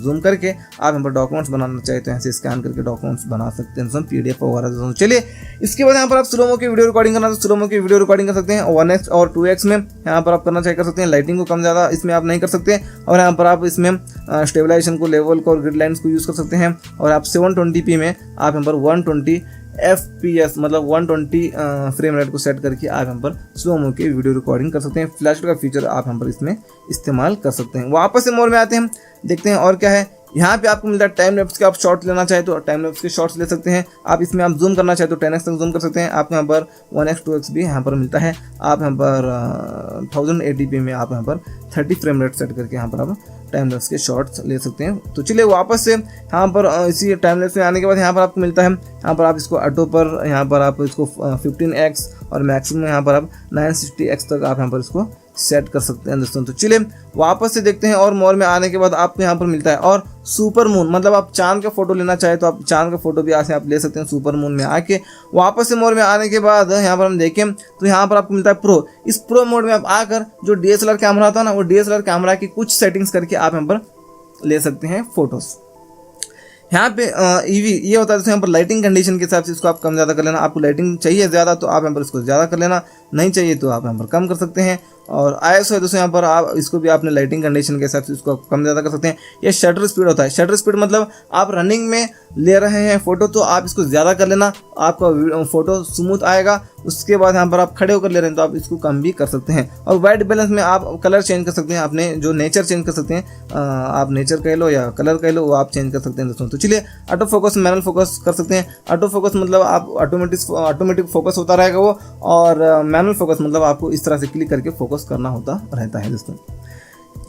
जूम करके आप यहाँ पर डॉक्यूमेंट्स बनाना चाहे तो यहाँ से स्कैन करके डॉक्यूमेंट्स बना सकते हैं PDF वगैरह। चलिए इसके बाद यहाँ पर आप स्लोमो की वीडियो रिकॉर्डिंग करना तो स्लोमो की वीडियो रिकॉर्डिंग कर सकते हैं। 1x और 2x में यहाँ पर आप करना चाहे कर सकते हैं। लाइटिंग को कम ज़्यादा इसमें आप नहीं कर सकते। और यहाँ पर आप इसमें स्टेबलाइजेशन को, लेवल को और ग्रिड लाइन्स को यूज़ कर सकते हैं। और आप 720p में आप यहाँ पर 120 FPS मतलब 120 फ्रेम रेट को सेट करके आप यहाँ पर स्लोमो की वीडियो रिकॉर्डिंग कर सकते हैं। फ्लैश का फीचर आप यहाँ पर इसमें इस्तेमाल कर सकते हैं। वापस से मोड में आते हैं, देखते हैं और क्या है। यहाँ पे आपको मिलता है टाइम लैप्स के। आप शॉर्ट लेना चाहे तो टाइम लैप्स के शॉर्ट्स ले सकते हैं। आप इसमें आप जूम करना चाहे तो 10x तक जूम कर सकते हैं। आपको यहाँ पर 1x 2x भी यहाँ पर मिलता है। आप यहाँ पर 1080p में आप यहाँ पर 30 फ्रेम रेट सेट करके यहाँ पर आप टाइम लैप्स के शॉर्ट्स ले सकते हैं। तो चलिए वापस से यहाँ पर इसी टाइम लैप्स में आने के बाद यहाँ पर आपको मिलता है, यहाँ पर आप इसको ऑटो पर यहाँ पर आप इसको 15x और मैक्सिमम यहाँ पर आप 960x तक आप यहाँ पर इसको सेट कर सकते हैं दोस्तों। तो चलिए वापस से देखते हैं। और मोड में आने के बाद आपको यहाँ पर मिलता है और सुपर मून, मतलब आप चांद का फोटो लेना चाहे तो आप चांद का फोटो भी यहाँ से आप ले सकते हैं सुपर मून में आके। वापस से मोड में आने के बाद यहाँ पर हम देखें तो यहाँ पर आपको मिलता है प्रो। इस प्रो मोड में आप आकर जो DSLR कैमरा होता है ना, वो DSLR कैमरा की कुछ सेटिंग्स करके आप यहाँ पर ले सकते हैं फोटोज़। यहाँ पे ईवी ये होता है, जैसे यहाँ पर लाइटिंग कंडीशन के हिसाब से इसको आप कम ज़्यादा कर लेना। आपको लाइटिंग चाहिए ज़्यादा तो आप यहाँ पर इसको ज़्यादा कर लेना, नहीं चाहिए तो आप यहाँ पर कम कर सकते हैं। और ISO है दोस्तों, यहाँ पर आप इसको भी आपने लाइटिंग कंडीशन के हिसाब से इसको कम ज़्यादा कर सकते हैं। ये शटर स्पीड होता है, शटर स्पीड मतलब आप रनिंग में ले रहे हैं फ़ोटो तो आप इसको ज़्यादा कर लेना, आपका फ़ोटो स्मूथ आएगा। उसके बाद यहाँ पर आप खड़े होकर ले रहे हैं तो आप इसको कम भी कर सकते हैं। और वाइट बैलेंस में आप कलर चेंज कर सकते हैं, अपने जो नेचर चेंज कर सकते हैं, आप नेचर कह लो या कलर कह लो, वो आप चेंज कर सकते हैं दोस्तों। तो चलिए ऑटो फोकस, मैनुअल फोकस कर सकते हैं। ऑटो फोकस मतलब आप ऑटोमेटिक फोकस होता रहेगा वो, और मैनुअल फोकस मतलब आपको इस तरह से क्लिक करके फोकस करना होता रहता है दोस्तों।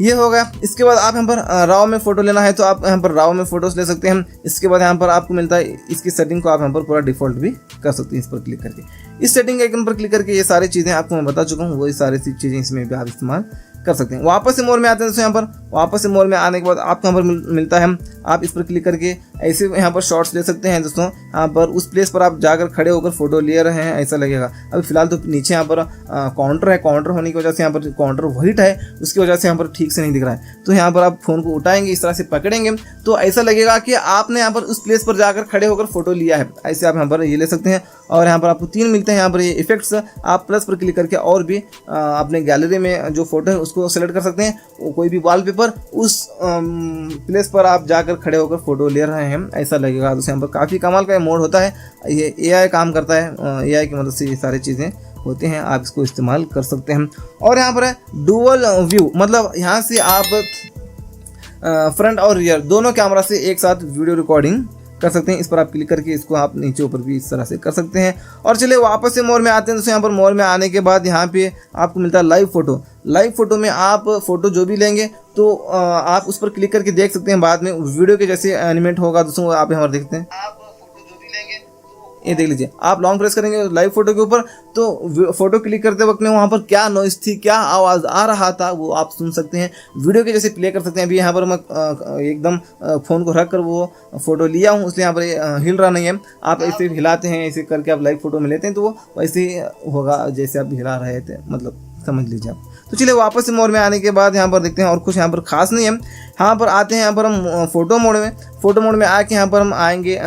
ये हो गया। इसके बाद आप यहाँ पर राव में फ़ोटो लेना है तो आप यहाँ पर राव में फ़ोटोज़ ले सकते हैं। इसके बाद यहाँ पर आपको मिलता है इसकी सेटिंग को आप यहाँ पर पूरा डिफ़ॉल्ट भी कर सकते हैं इस पर क्लिक करके। इस सेटिंग आइकन पर क्लिक करके ये सारी चीज़ें आपको मैं बता चुका हूँ, वही सारी चीज़ें इसमें भी आप इस्तेमाल कर सकते हैं। वापस से मोड में आते हैं दोस्तों। यहाँ पर वापस से मोड में आने के बाद आपको यहाँ पर मिलता है, आप इस पर क्लिक करके ऐसे यहाँ पर शॉट्स ले सकते हैं दोस्तों। यहाँ पर उस प्लेस पर आप जाकर खड़े होकर फोटो ले रहे हैं ऐसा लगेगा। अभी फिलहाल तो नीचे यहाँ पर काउंटर है, काउंटर होने की वजह से यहाँ पर काउंटर वाइट है, उसकी वजह से यहाँ पर ठीक से नहीं दिख रहा है। तो यहाँ पर आप फ़ोन को उठाएंगे, इस तरह से पकड़ेंगे तो ऐसा लगेगा कि आपने यहाँ पर उस प्लेस पर जाकर खड़े होकर फोटो लिया है। ऐसे आप यहाँ पर ये ले सकते हैं। और यहाँ पर आपको 3 मिलते हैं यहाँ पर ये इफेक्ट्स, आप प्लस पर क्लिक करके और भी अपने गैलरी में जो फोटो है उसको सेलेक्ट कर सकते हैं। कोई भी वॉलपेपर उस प्लेस पर आप जाकर खड़े होकर फोटो ले रहे हैं ऐसा लगेगा। तो यहाँ पर काफ़ी कमाल का मोड होता है, ये AI काम करता है, AI की मदद से ये सारी चीज़ें होते हैं, आप इसको इस्तेमाल कर सकते हैं। और यहाँ पर है डुअल व्यू, मतलब यहाँ से आप फ्रंट और रियर दोनों कैमरा से एक साथ वीडियो रिकॉर्डिंग कर सकते हैं। इस पर आप क्लिक करके इसको आप नीचे ऊपर भी इस तरह से कर सकते हैं। और चलिए वापस से मोड में आते हैं। दोस्तों यहाँ पर मोड में आने के बाद यहाँ पे आपको मिलता है लाइव फोटो। लाइव फोटो में आप फोटो जो भी लेंगे तो आप उस पर क्लिक करके देख सकते हैं, बाद में वीडियो के जैसे एनिमेट होगा दोस्तों। आप यहाँ पर देखते हैं, आप फोटो जो भी लेंगे ये देख लीजिए, आप लॉन्ग प्रेस करेंगे लाइव फोटो के ऊपर तो फोटो क्लिक करते वक्त में वहाँ पर क्या नॉइस थी, क्या आवाज़ आ रहा था वो आप सुन सकते हैं, वीडियो के जैसे प्ले कर सकते हैं। अभी यहाँ पर मैं एकदम फ़ोन को रख कर वो फ़ोटो लिया हूँ, इसलिए यहाँ पर हिल रहा नहीं है। आप ऐसे हिलाते हैं, ऐसे करके आप लाइव फोटो में लेते हैं तो वो वैसे ही होगा जैसे आप हिला रहे थे, मतलब समझ लीजिए आप। तो चलिए वापस से मोड में आने के बाद यहाँ पर देखते हैं, और कुछ यहाँ पर खास नहीं है। यहाँ पर आते हैं, यहाँ पर हम फोटो मोड में आके यहाँ पर हम आएंगे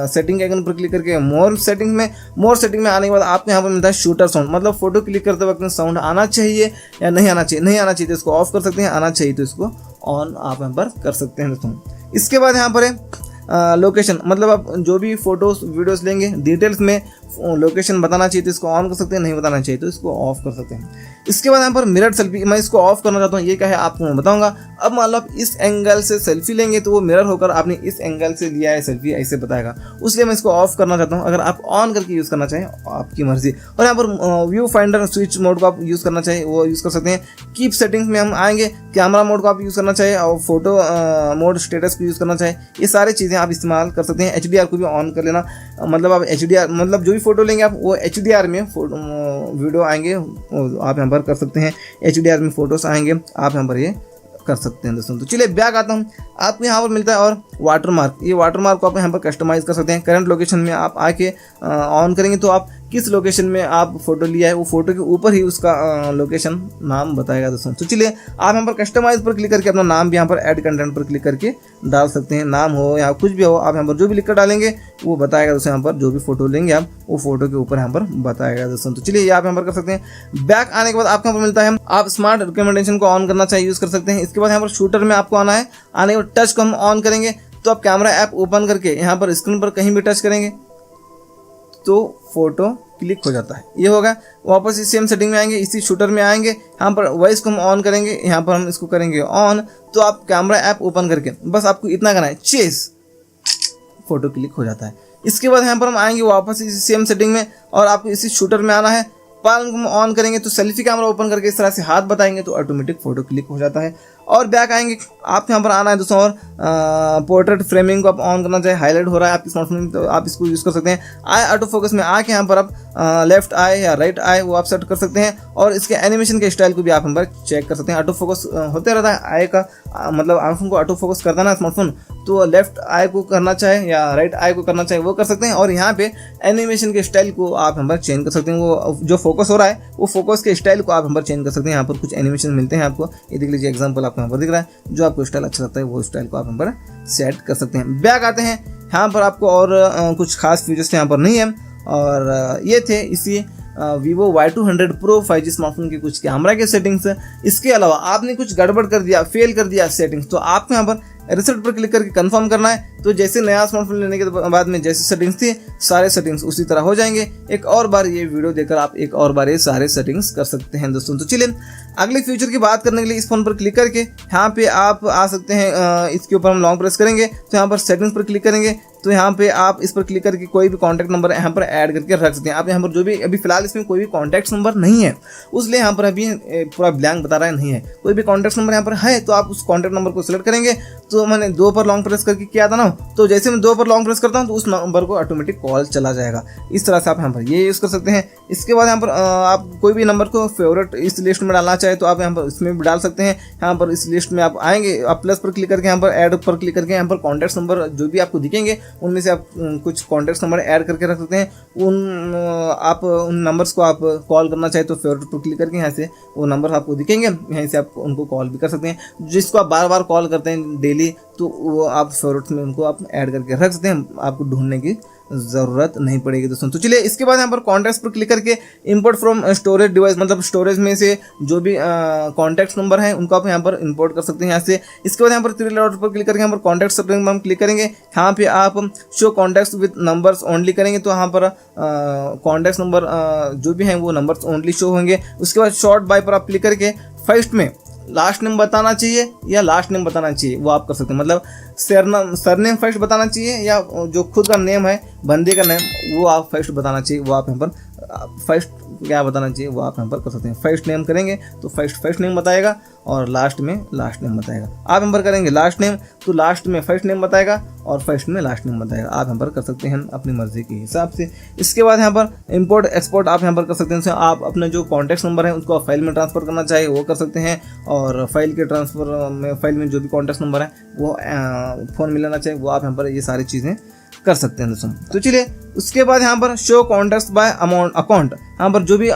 सेटिंग आइकन पर क्लिक करके मोर सेटिंग में आने के बाद आपको यहाँ पर मिलता है शूटर साउंड, मतलब फोटो क्लिक करते वक्त में साउंड आना चाहिए या नहीं आना चाहिए तो इसको ऑफ कर सकते हैं, आना चाहिए तो इसको ऑन आप यहाँ पर कर सकते हैं दोस्तों। इसके बाद यहाँ पर है लोकेशन, मतलब आप जो भी फोटोज वीडियोस लेंगे डिटेल्स में लोकेशन बताना चाहिए तो इसको ऑन कर सकते हैं, नहीं बताना चाहिए तो इसको ऑफ कर सकते हैं। इसके बाद यहाँ पर मिरर सेल्फी, मैं इसको ऑफ करना चाहता हूँ, ये क्या है आपको मैं बताऊंगा। अब मान लो आप इस एंगल से सेल्फी लेंगे तो वो मिरर होकर आपने इस एंगल से लिया है सेल्फी ऐसे बताएगा, उसलिए मैं इसको ऑफ करना चाहता हूँ। अगर आप ऑन करके यूज़ करना चाहें आपकी मर्जी। और यहाँ पर व्यू फाइंडर स्विच मोड को आप यूज़ करना चाहिए वो यूज़ कर सकते हैं। कीप सेटिंग्स में हम आएंगे, कैमरा मोड को आप यूज़ करना चाहिए और फोटो मोड स्टेटस को यूज़ करना चाहिए, ये सारी चीज़ें आप इस्तेमाल कर सकते हैं। HDR को भी ऑन कर लेना, मतलब आप HDR मतलब जो भी फोटो लेंगे आप वो HDR में वीडियो आएंगे आप यहाँ पर कर सकते हैं, HDR में फोटोस आएंगे आप यहाँ पर ये कर सकते हैं दोस्तों। तो चलिए बैक आता हूँ, आपको यहाँ पर मिलता है और वाटरमार्क, ये वाटरमार्क को आप यहाँ पर कस्टमाइज कर सकते हैं। करंट लोकेशन में आप आके ऑन करेंगे तो आप किस लोकेशन में आप फोटो लिया है वो फोटो के ऊपर ही उसका लोकेशन नाम बताएगा दोस्तों। तो चलिए आप यहाँ पर कस्टमाइज पर क्लिक करके अपना नाम भी यहाँ पर ऐड कंटेंट पर क्लिक करके डाल सकते हैं, नाम हो या कुछ भी हो आप यहाँ पर जो भी लिख कर डालेंगे वो बताएगा दोस्तों। यहाँ पर जो भी फोटो लेंगे आप वो फोटो के ऊपर यहाँ पर बताएगा दोस्तों। तो चलिए ये आप यहाँ पर कर सकते हैं। बैक आने के बाद आपको यहाँ पर मिलता है, आप स्मार्ट रिकमेंडेशन को ऑन करना चाहिए यूज़ कर सकते हैं। इसके बाद यहाँ पर शूटर में आपको आना है, आने के बाद टच को हम ऑन करेंगे तो आप कैमरा ऐप ओपन करके यहाँ पर स्क्रीन पर कहीं भी टच करेंगे तो फोटो क्लिक हो जाता है। ये होगा। वापस इस सेम सेटिंग में आएंगे, इसी शूटर में आएंगे, यहाँ पर वॉइस को हम ऑन करेंगे, यहाँ पर हम इसको करेंगे ऑन, तो आप कैमरा ऐप ओपन करके बस आपको इतना करना है, चेस, फोटो क्लिक हो जाता है। इसके बाद यहाँ पर हम आएंगे वापस इसी सेम सेटिंग में और आपको इसी शूटर में आना है, पालन को हम ऑन करेंगे तो सेल्फी कैमरा ओपन करके इस तरह से हाथ बताएंगे तो ऑटोमेटिक फोटो क्लिक हो जाता है। और बैक आएंगे, आप यहाँ पर आना है दोस्तों और पोर्ट्रेट फ्रेमिंग को आप ऑन करना चाहिए, हाईलाइट हो रहा है आपके स्मार्टफोन में तो आप इसको यूज़ कर सकते हैं। आई ऑटो फोकस में आके यहाँ पर आप लेफ्ट आई या राइट आई वो आप सेट कर सकते हैं और इसके एनिमेशन के स्टाइल को भी आप यहाँ पर चेक कर सकते हैं। ऑटो फोकस होते रहता है आई का, मतलब आंखों को ऑटो फोकस करता है ना स्मार्टफोन, तो लेफ्ट आई को करना चाहे या राइट आई को करना चाहे वो कर सकते हैं। और यहाँ पे एनिमेशन के स्टाइल को आप यहाँ पर चेंज कर सकते हैं, वो जो फोकस हो रहा है वो फोकस के स्टाइल को आप यहाँ पर चेंज कर सकते हैं। यहाँ पर कुछ एनिमेशन मिलते हैं आपको, ये देख लीजिए एग्जाम्पल आपको यहाँ पर दिख रहा है, जो आपको स्टाइल अच्छा लगता है वो स्टाइल को आप यहाँ पर सेट कर सकते हैं। बैक आते हैं, यहाँ पर आपको और कुछ खास फीचर्स यहाँ पर नहीं है, और ये थे इसी Vivo Y200 Pro 5G smartphone के कुछ कैमरा के सेटिंग्स। इसके अलावा आपने कुछ गड़बड़ कर दिया, फेल कर दिया सेटिंग्स, तो आपको यहाँ पर रिसेट पर क्लिक करके कंफर्म करना है। तो जैसे नया स्मार्टफोन लेने के बाद में जैसी सेटिंग्स थी सारे सेटिंग्स उसी तरह हो जाएंगे। एक और बार ये वीडियो देखकर आप एक और बार ये सारे सेटिंग्स कर सकते हैं दोस्तों। तो चलिए अगले फीचर की बात करने के लिए इस फोन पर क्लिक करके यहाँ पे आप आ सकते हैं। इसके ऊपर हम लॉन्ग प्रेस करेंगे तो यहाँ पर सेटिंग्स पर क्लिक करेंगे, तो यहाँ पे आप इस पर क्लिक करके कोई भी कॉन्टैक्ट नंबर यहाँ पर ऐड करके रख सकते हैं। आप यहाँ पर जो भी अभी फिलहाल इसमें कोई भी कॉन्टैक्ट नंबर नहीं है, उसलिए यहाँ पर अभी पूरा ब्लैंक बता रहा है नहीं है। कोई भी कॉन्टैक्ट नंबर यहाँ पर है तो आप उस कॉन्टैक्ट नंबर को सिलेक्ट करेंगे। तो मैंने 2 पर लॉन्ग प्रेस करके किया था ना, तो जैसे मैं 2 पर लॉन्ग प्रेस करता हूँ तो उस नंबर को ऑटोमेटिक कॉल चला जाएगा। इस तरह से आप यहाँ पर ये यूज़ कर सकते हैं। इसके बाद यहाँ पर आप कोई भी नंबर को फेवरेट इस लिस्ट में डालना चाहे तो आप यहाँ पर इसमें भी डाल सकते हैं। यहाँ पर इस लिस्ट में आप आएंगे, आप प्लस पर क्लिक करके यहाँ पर ऐड पर क्लिक करके यहाँ पर कॉन्टैक्ट नंबर जो भी आपको दिखेंगे उनमें से आप कुछ कॉन्टैक्ट नंबर ऐड करके रख सकते हैं। आप उन नंबर्स को आप कॉल करना चाहे तो फेवरेट पर क्लिक करके यहाँ से वो नंबर आपको दिखेंगे, यहीं से आप उनको कॉल भी कर सकते हैं। जिसको आप बार बार कॉल करते हैं डेली, तो वो आप फेवरेट में उनको आप ऐड करके रख सकते हैं, आपको ढूंढने की ज़रूरत नहीं पड़ेगी दोस्तों। तो चलिए इसके बाद यहाँ पर कॉन्टैक्ट्स पर क्लिक करके इंपोर्ट फ्रॉम स्टोरेज डिवाइस, मतलब स्टोरेज में से जो भी कॉन्टैक्ट्स नंबर हैं उनको आप यहाँ पर इंपोर्ट कर सकते हैं यहाँ से। इसके बाद यहाँ पर 3 डॉट पर क्लिक करके यहाँ पर कॉन्टैक्ट सेटिंग में हम क्लिक करेंगे। यहाँ पे आप show contacts with numbers only करेंगे, तो यहाँ पर कॉन्टैक्ट नंबर जो भी हैं वो नंबर्स ओनली शो होंगे। उसके बाद शॉर्ट बाय पर आप क्लिक करके फर्स्ट में लास्ट नेम बताना चाहिए या लास्ट नेम बताना चाहिए वो आप कर सकते हैं, मतलब सरनेम फर्स्ट बताना चाहिए या जो खुद का नेम है बंदे का नेम वो आप फर्स्ट बताना चाहिए, वो आप यहाँ पर फर्स्ट क्या बताना चाहिए वो आप यहाँ पर कर सकते हैं। फर्स्ट नेम करेंगे तो फर्स्ट नेम बताएगा और लास्ट में लास्ट नेम बताएगा। आप यहाँ पर करेंगे लास्ट नेम तो लास्ट में फर्स्ट नेम बताएगा और फर्स्ट में लास्ट नेम बताएगा। आप यहाँ पर कर सकते हैं अपनी मर्जी के हिसाब से। इसके बाद यहाँ पर इंपोर्ट एक्सपोर्ट आप यहाँ पर कर सकते हैं। आप अपने जो कॉन्टैक्ट नंबर है उसको आप फाइल में ट्रांसफर करना चाहे वो कर सकते हैं, और फाइल के ट्रांसफर में फाइल में जो भी कॉन्टैक्ट नंबर है वो फ़ोन में लेना चाहे वो आप यहाँ पर ये सारी चीज़ें कर सकते हैं दोस्तों। तो चलिए उसके बाद यहाँ पर शो कॉन्टैक्ट्स बाय अकाउंट, यहाँ पर जो भी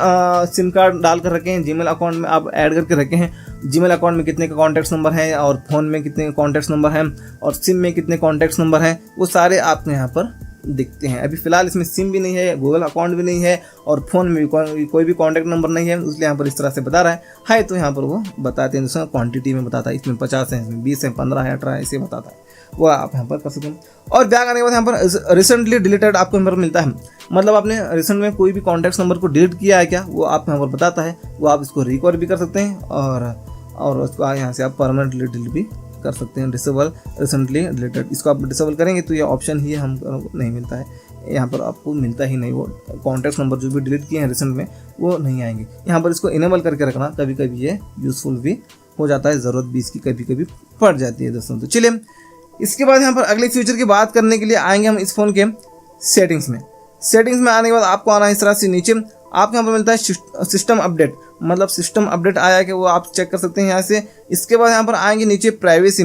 सिम कार्ड डाल कर रखे हैं, जीमेल अकाउंट में आप ऐड करके रखे हैं, जीमेल अकाउंट में कितने का कॉन्टैक्ट नंबर है और फ़ोन में कितने कॉन्टैक्ट नंबर हैं और सिम में कितने कॉन्टैक्ट नंबर हैं, वो सारे आपको यहाँ पर दिखते हैं। अभी फिलहाल इसमें सिम भी नहीं है, गूगल अकाउंट भी नहीं है और फ़ोन में भी कोई भी कॉन्टैक्ट नंबर नहीं है, इसलिए यहाँ पर इस तरह से बता रहा है तो यहाँ पर वो बताते हैं दोस्तों, क्वांटिटी में बताता है, इसमें 50 है, इसमें 20 है, 15 है, 18 ऐसे बताता है, वो आप यहाँ पर कर सकते हैं। और बैक आने के बाद यहाँ पर रिसेंटली डिलीटेड आपको यहाँ पर मिलता है, मतलब आपने रिसेंट में कोई भी कॉन्टैक्ट नंबर को डिलीट किया है क्या वो आप यहाँ पर बताता है, वो आप इसको रिकवर भी कर सकते हैं और उसको यहाँ से आप परमानेंटली डिलीट भी कर सकते हैं। डिसेबल रिसेंटली डिलीटेड, इसको आप डिसेबल करेंगे तो ये ऑप्शन ही हमको नहीं मिलता है, यहाँ पर आपको मिलता ही नहीं, वो कॉन्टैक्ट नंबर जो भी डिलीट किए हैं रिसेंट में वो नहीं आएंगे। यहाँ पर इसको इनेबल करके रखना, कभी कभी ये यूज़फुल भी हो जाता है, ज़रूरत भी इसकी कभी कभी पड़ जाती है दोस्तों। तो चलिए इसके बाद यहाँ पर अगले फ्यूचर की बात करने के लिए आएंगे हम इस फ़ोन के सेटिंग्स में। सेटिंग्स में आने के बाद आपको आना है इस तरह से, नीचे आपको यहाँ पर मिलता है सिस्टम अपडेट, मतलब सिस्टम अपडेट आया कि वो आप चेक कर सकते हैं यहाँ से। इसके बाद यहाँ पर आएंगे नीचे प्राइवेसी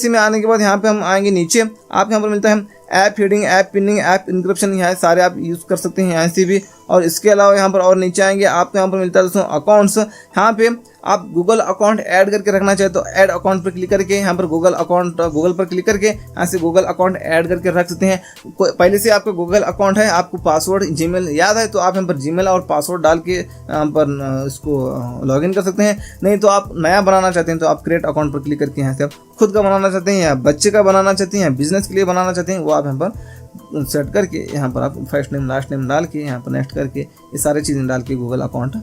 में आने के बाद यहाँ पे हम आएंगे नीचे, आप यहाँ पर मिलता है app hiding, app pinning, app encryption, यहाँ सारे आप यूज़ कर सकते हैं यहाँ से भी। और इसके अलावा यहाँ पर और नीचे आएंगे आपको यहाँ पर मिलता है दोस्तों अकाउंट्स, यहाँ पे आप गूगल अकाउंट ऐड करके रखना चाहे तो ऐड अकाउंट पर क्लिक करके यहाँ पर गूगल पर क्लिक करके यहाँ से गूगल अकाउंट ऐड करके रख सकते हैं। पहले से आपका गूगल अकाउंट है, आपको पासवर्ड जीमेल याद है तो आप यहाँ पर जीमेल और पासवर्ड डाल के यहाँ पर इसको लॉगिन कर सकते हैं। नहीं तो आप नया बनाना चाहते हैं तो आप क्रिएट अकाउंट पर क्लिक करके यहाँ से आप खुद का बनाना चाहते हैं या बच्चे का बनाना चाहते हैं या बिजनेस के लिए बनाना चाहते हैं, वो आप यहाँ पर सेट करके यहाँ पर आप फर्स्ट नेम लास्ट नेम डाल के यहाँ पर नेक्स्ट करके ये सारी चीज़ें डाल के गूगल अकाउंट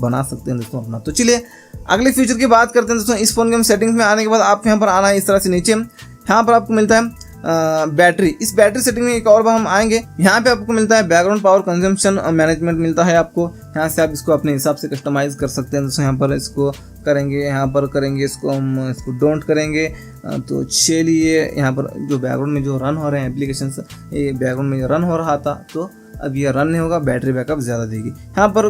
बना सकते हैं दोस्तों अपना। तो चलिए अगले फीचर की बात करते हैं दोस्तों। इस फोन के सेटिंग्स में आने के बाद आपको यहाँ पर आना है इस तरह से, नीचे यहाँ पर आपको मिलता है बैटरी। इस बैटरी सेटिंग में एक और बार हम आएंगे, यहाँ पे आपको मिलता है बैकग्राउंड पावर कंजम्पशन मैनेजमेंट मिलता है आपको, यहाँ से आप इसको अपने हिसाब से कस्टमाइज कर सकते हैं। दोस्तों यहाँ पर इसको करेंगे, यहाँ पर करेंगे इसको हम इसको डोंट करेंगे। तो चलिए यहाँ पर जो बैकग्राउंड में जो रन हो रहे हैं एप्लीकेशंस, ये बैकग्राउंड में रन हो रहा था तो अब ये रन नहीं होगा, बैटरी बैकअप ज़्यादा देगी। यहाँ पर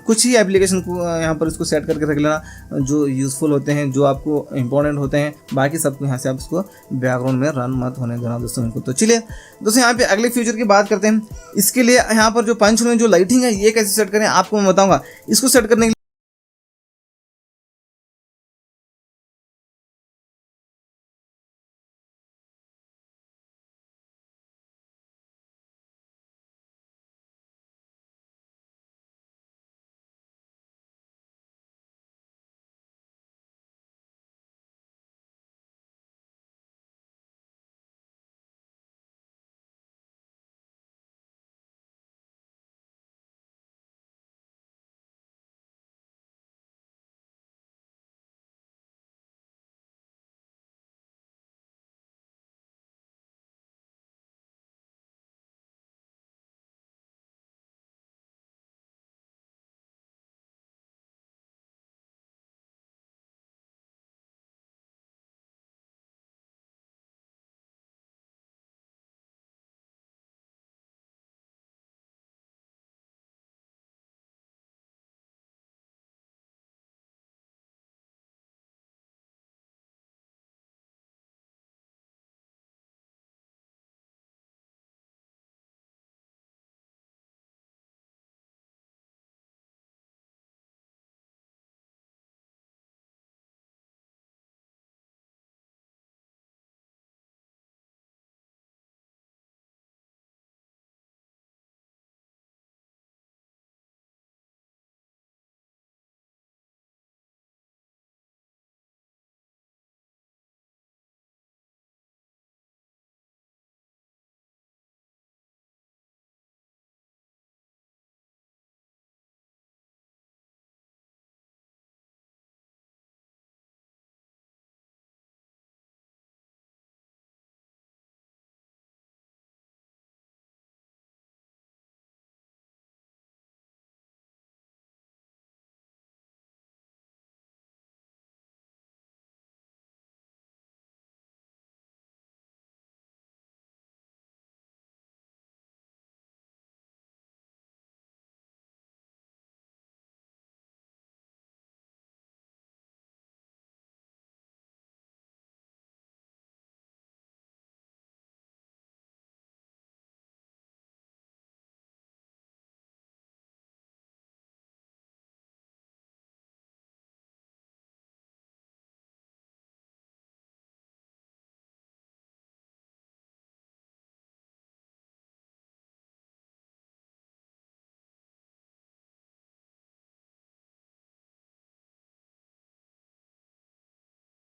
कुछ ही एप्लीकेशन को यहाँ पर इसको सेट करके रख लेना जो यूज़फुल होते हैं, जो आपको इंपॉर्टेंट होते हैं। बाकी सबको यहाँ से आप इसको बैकग्राउंड में रन मत होने देना दोस्तों इनको। तो चलिए दोस्तों यहाँ पे अगले फीचर की बात करते हैं। इसके लिए यहाँ पर जो पंच में जो लाइटिंग है ये कैसे सेट करें आपको मैं बताऊँगा। इसको सेट करने के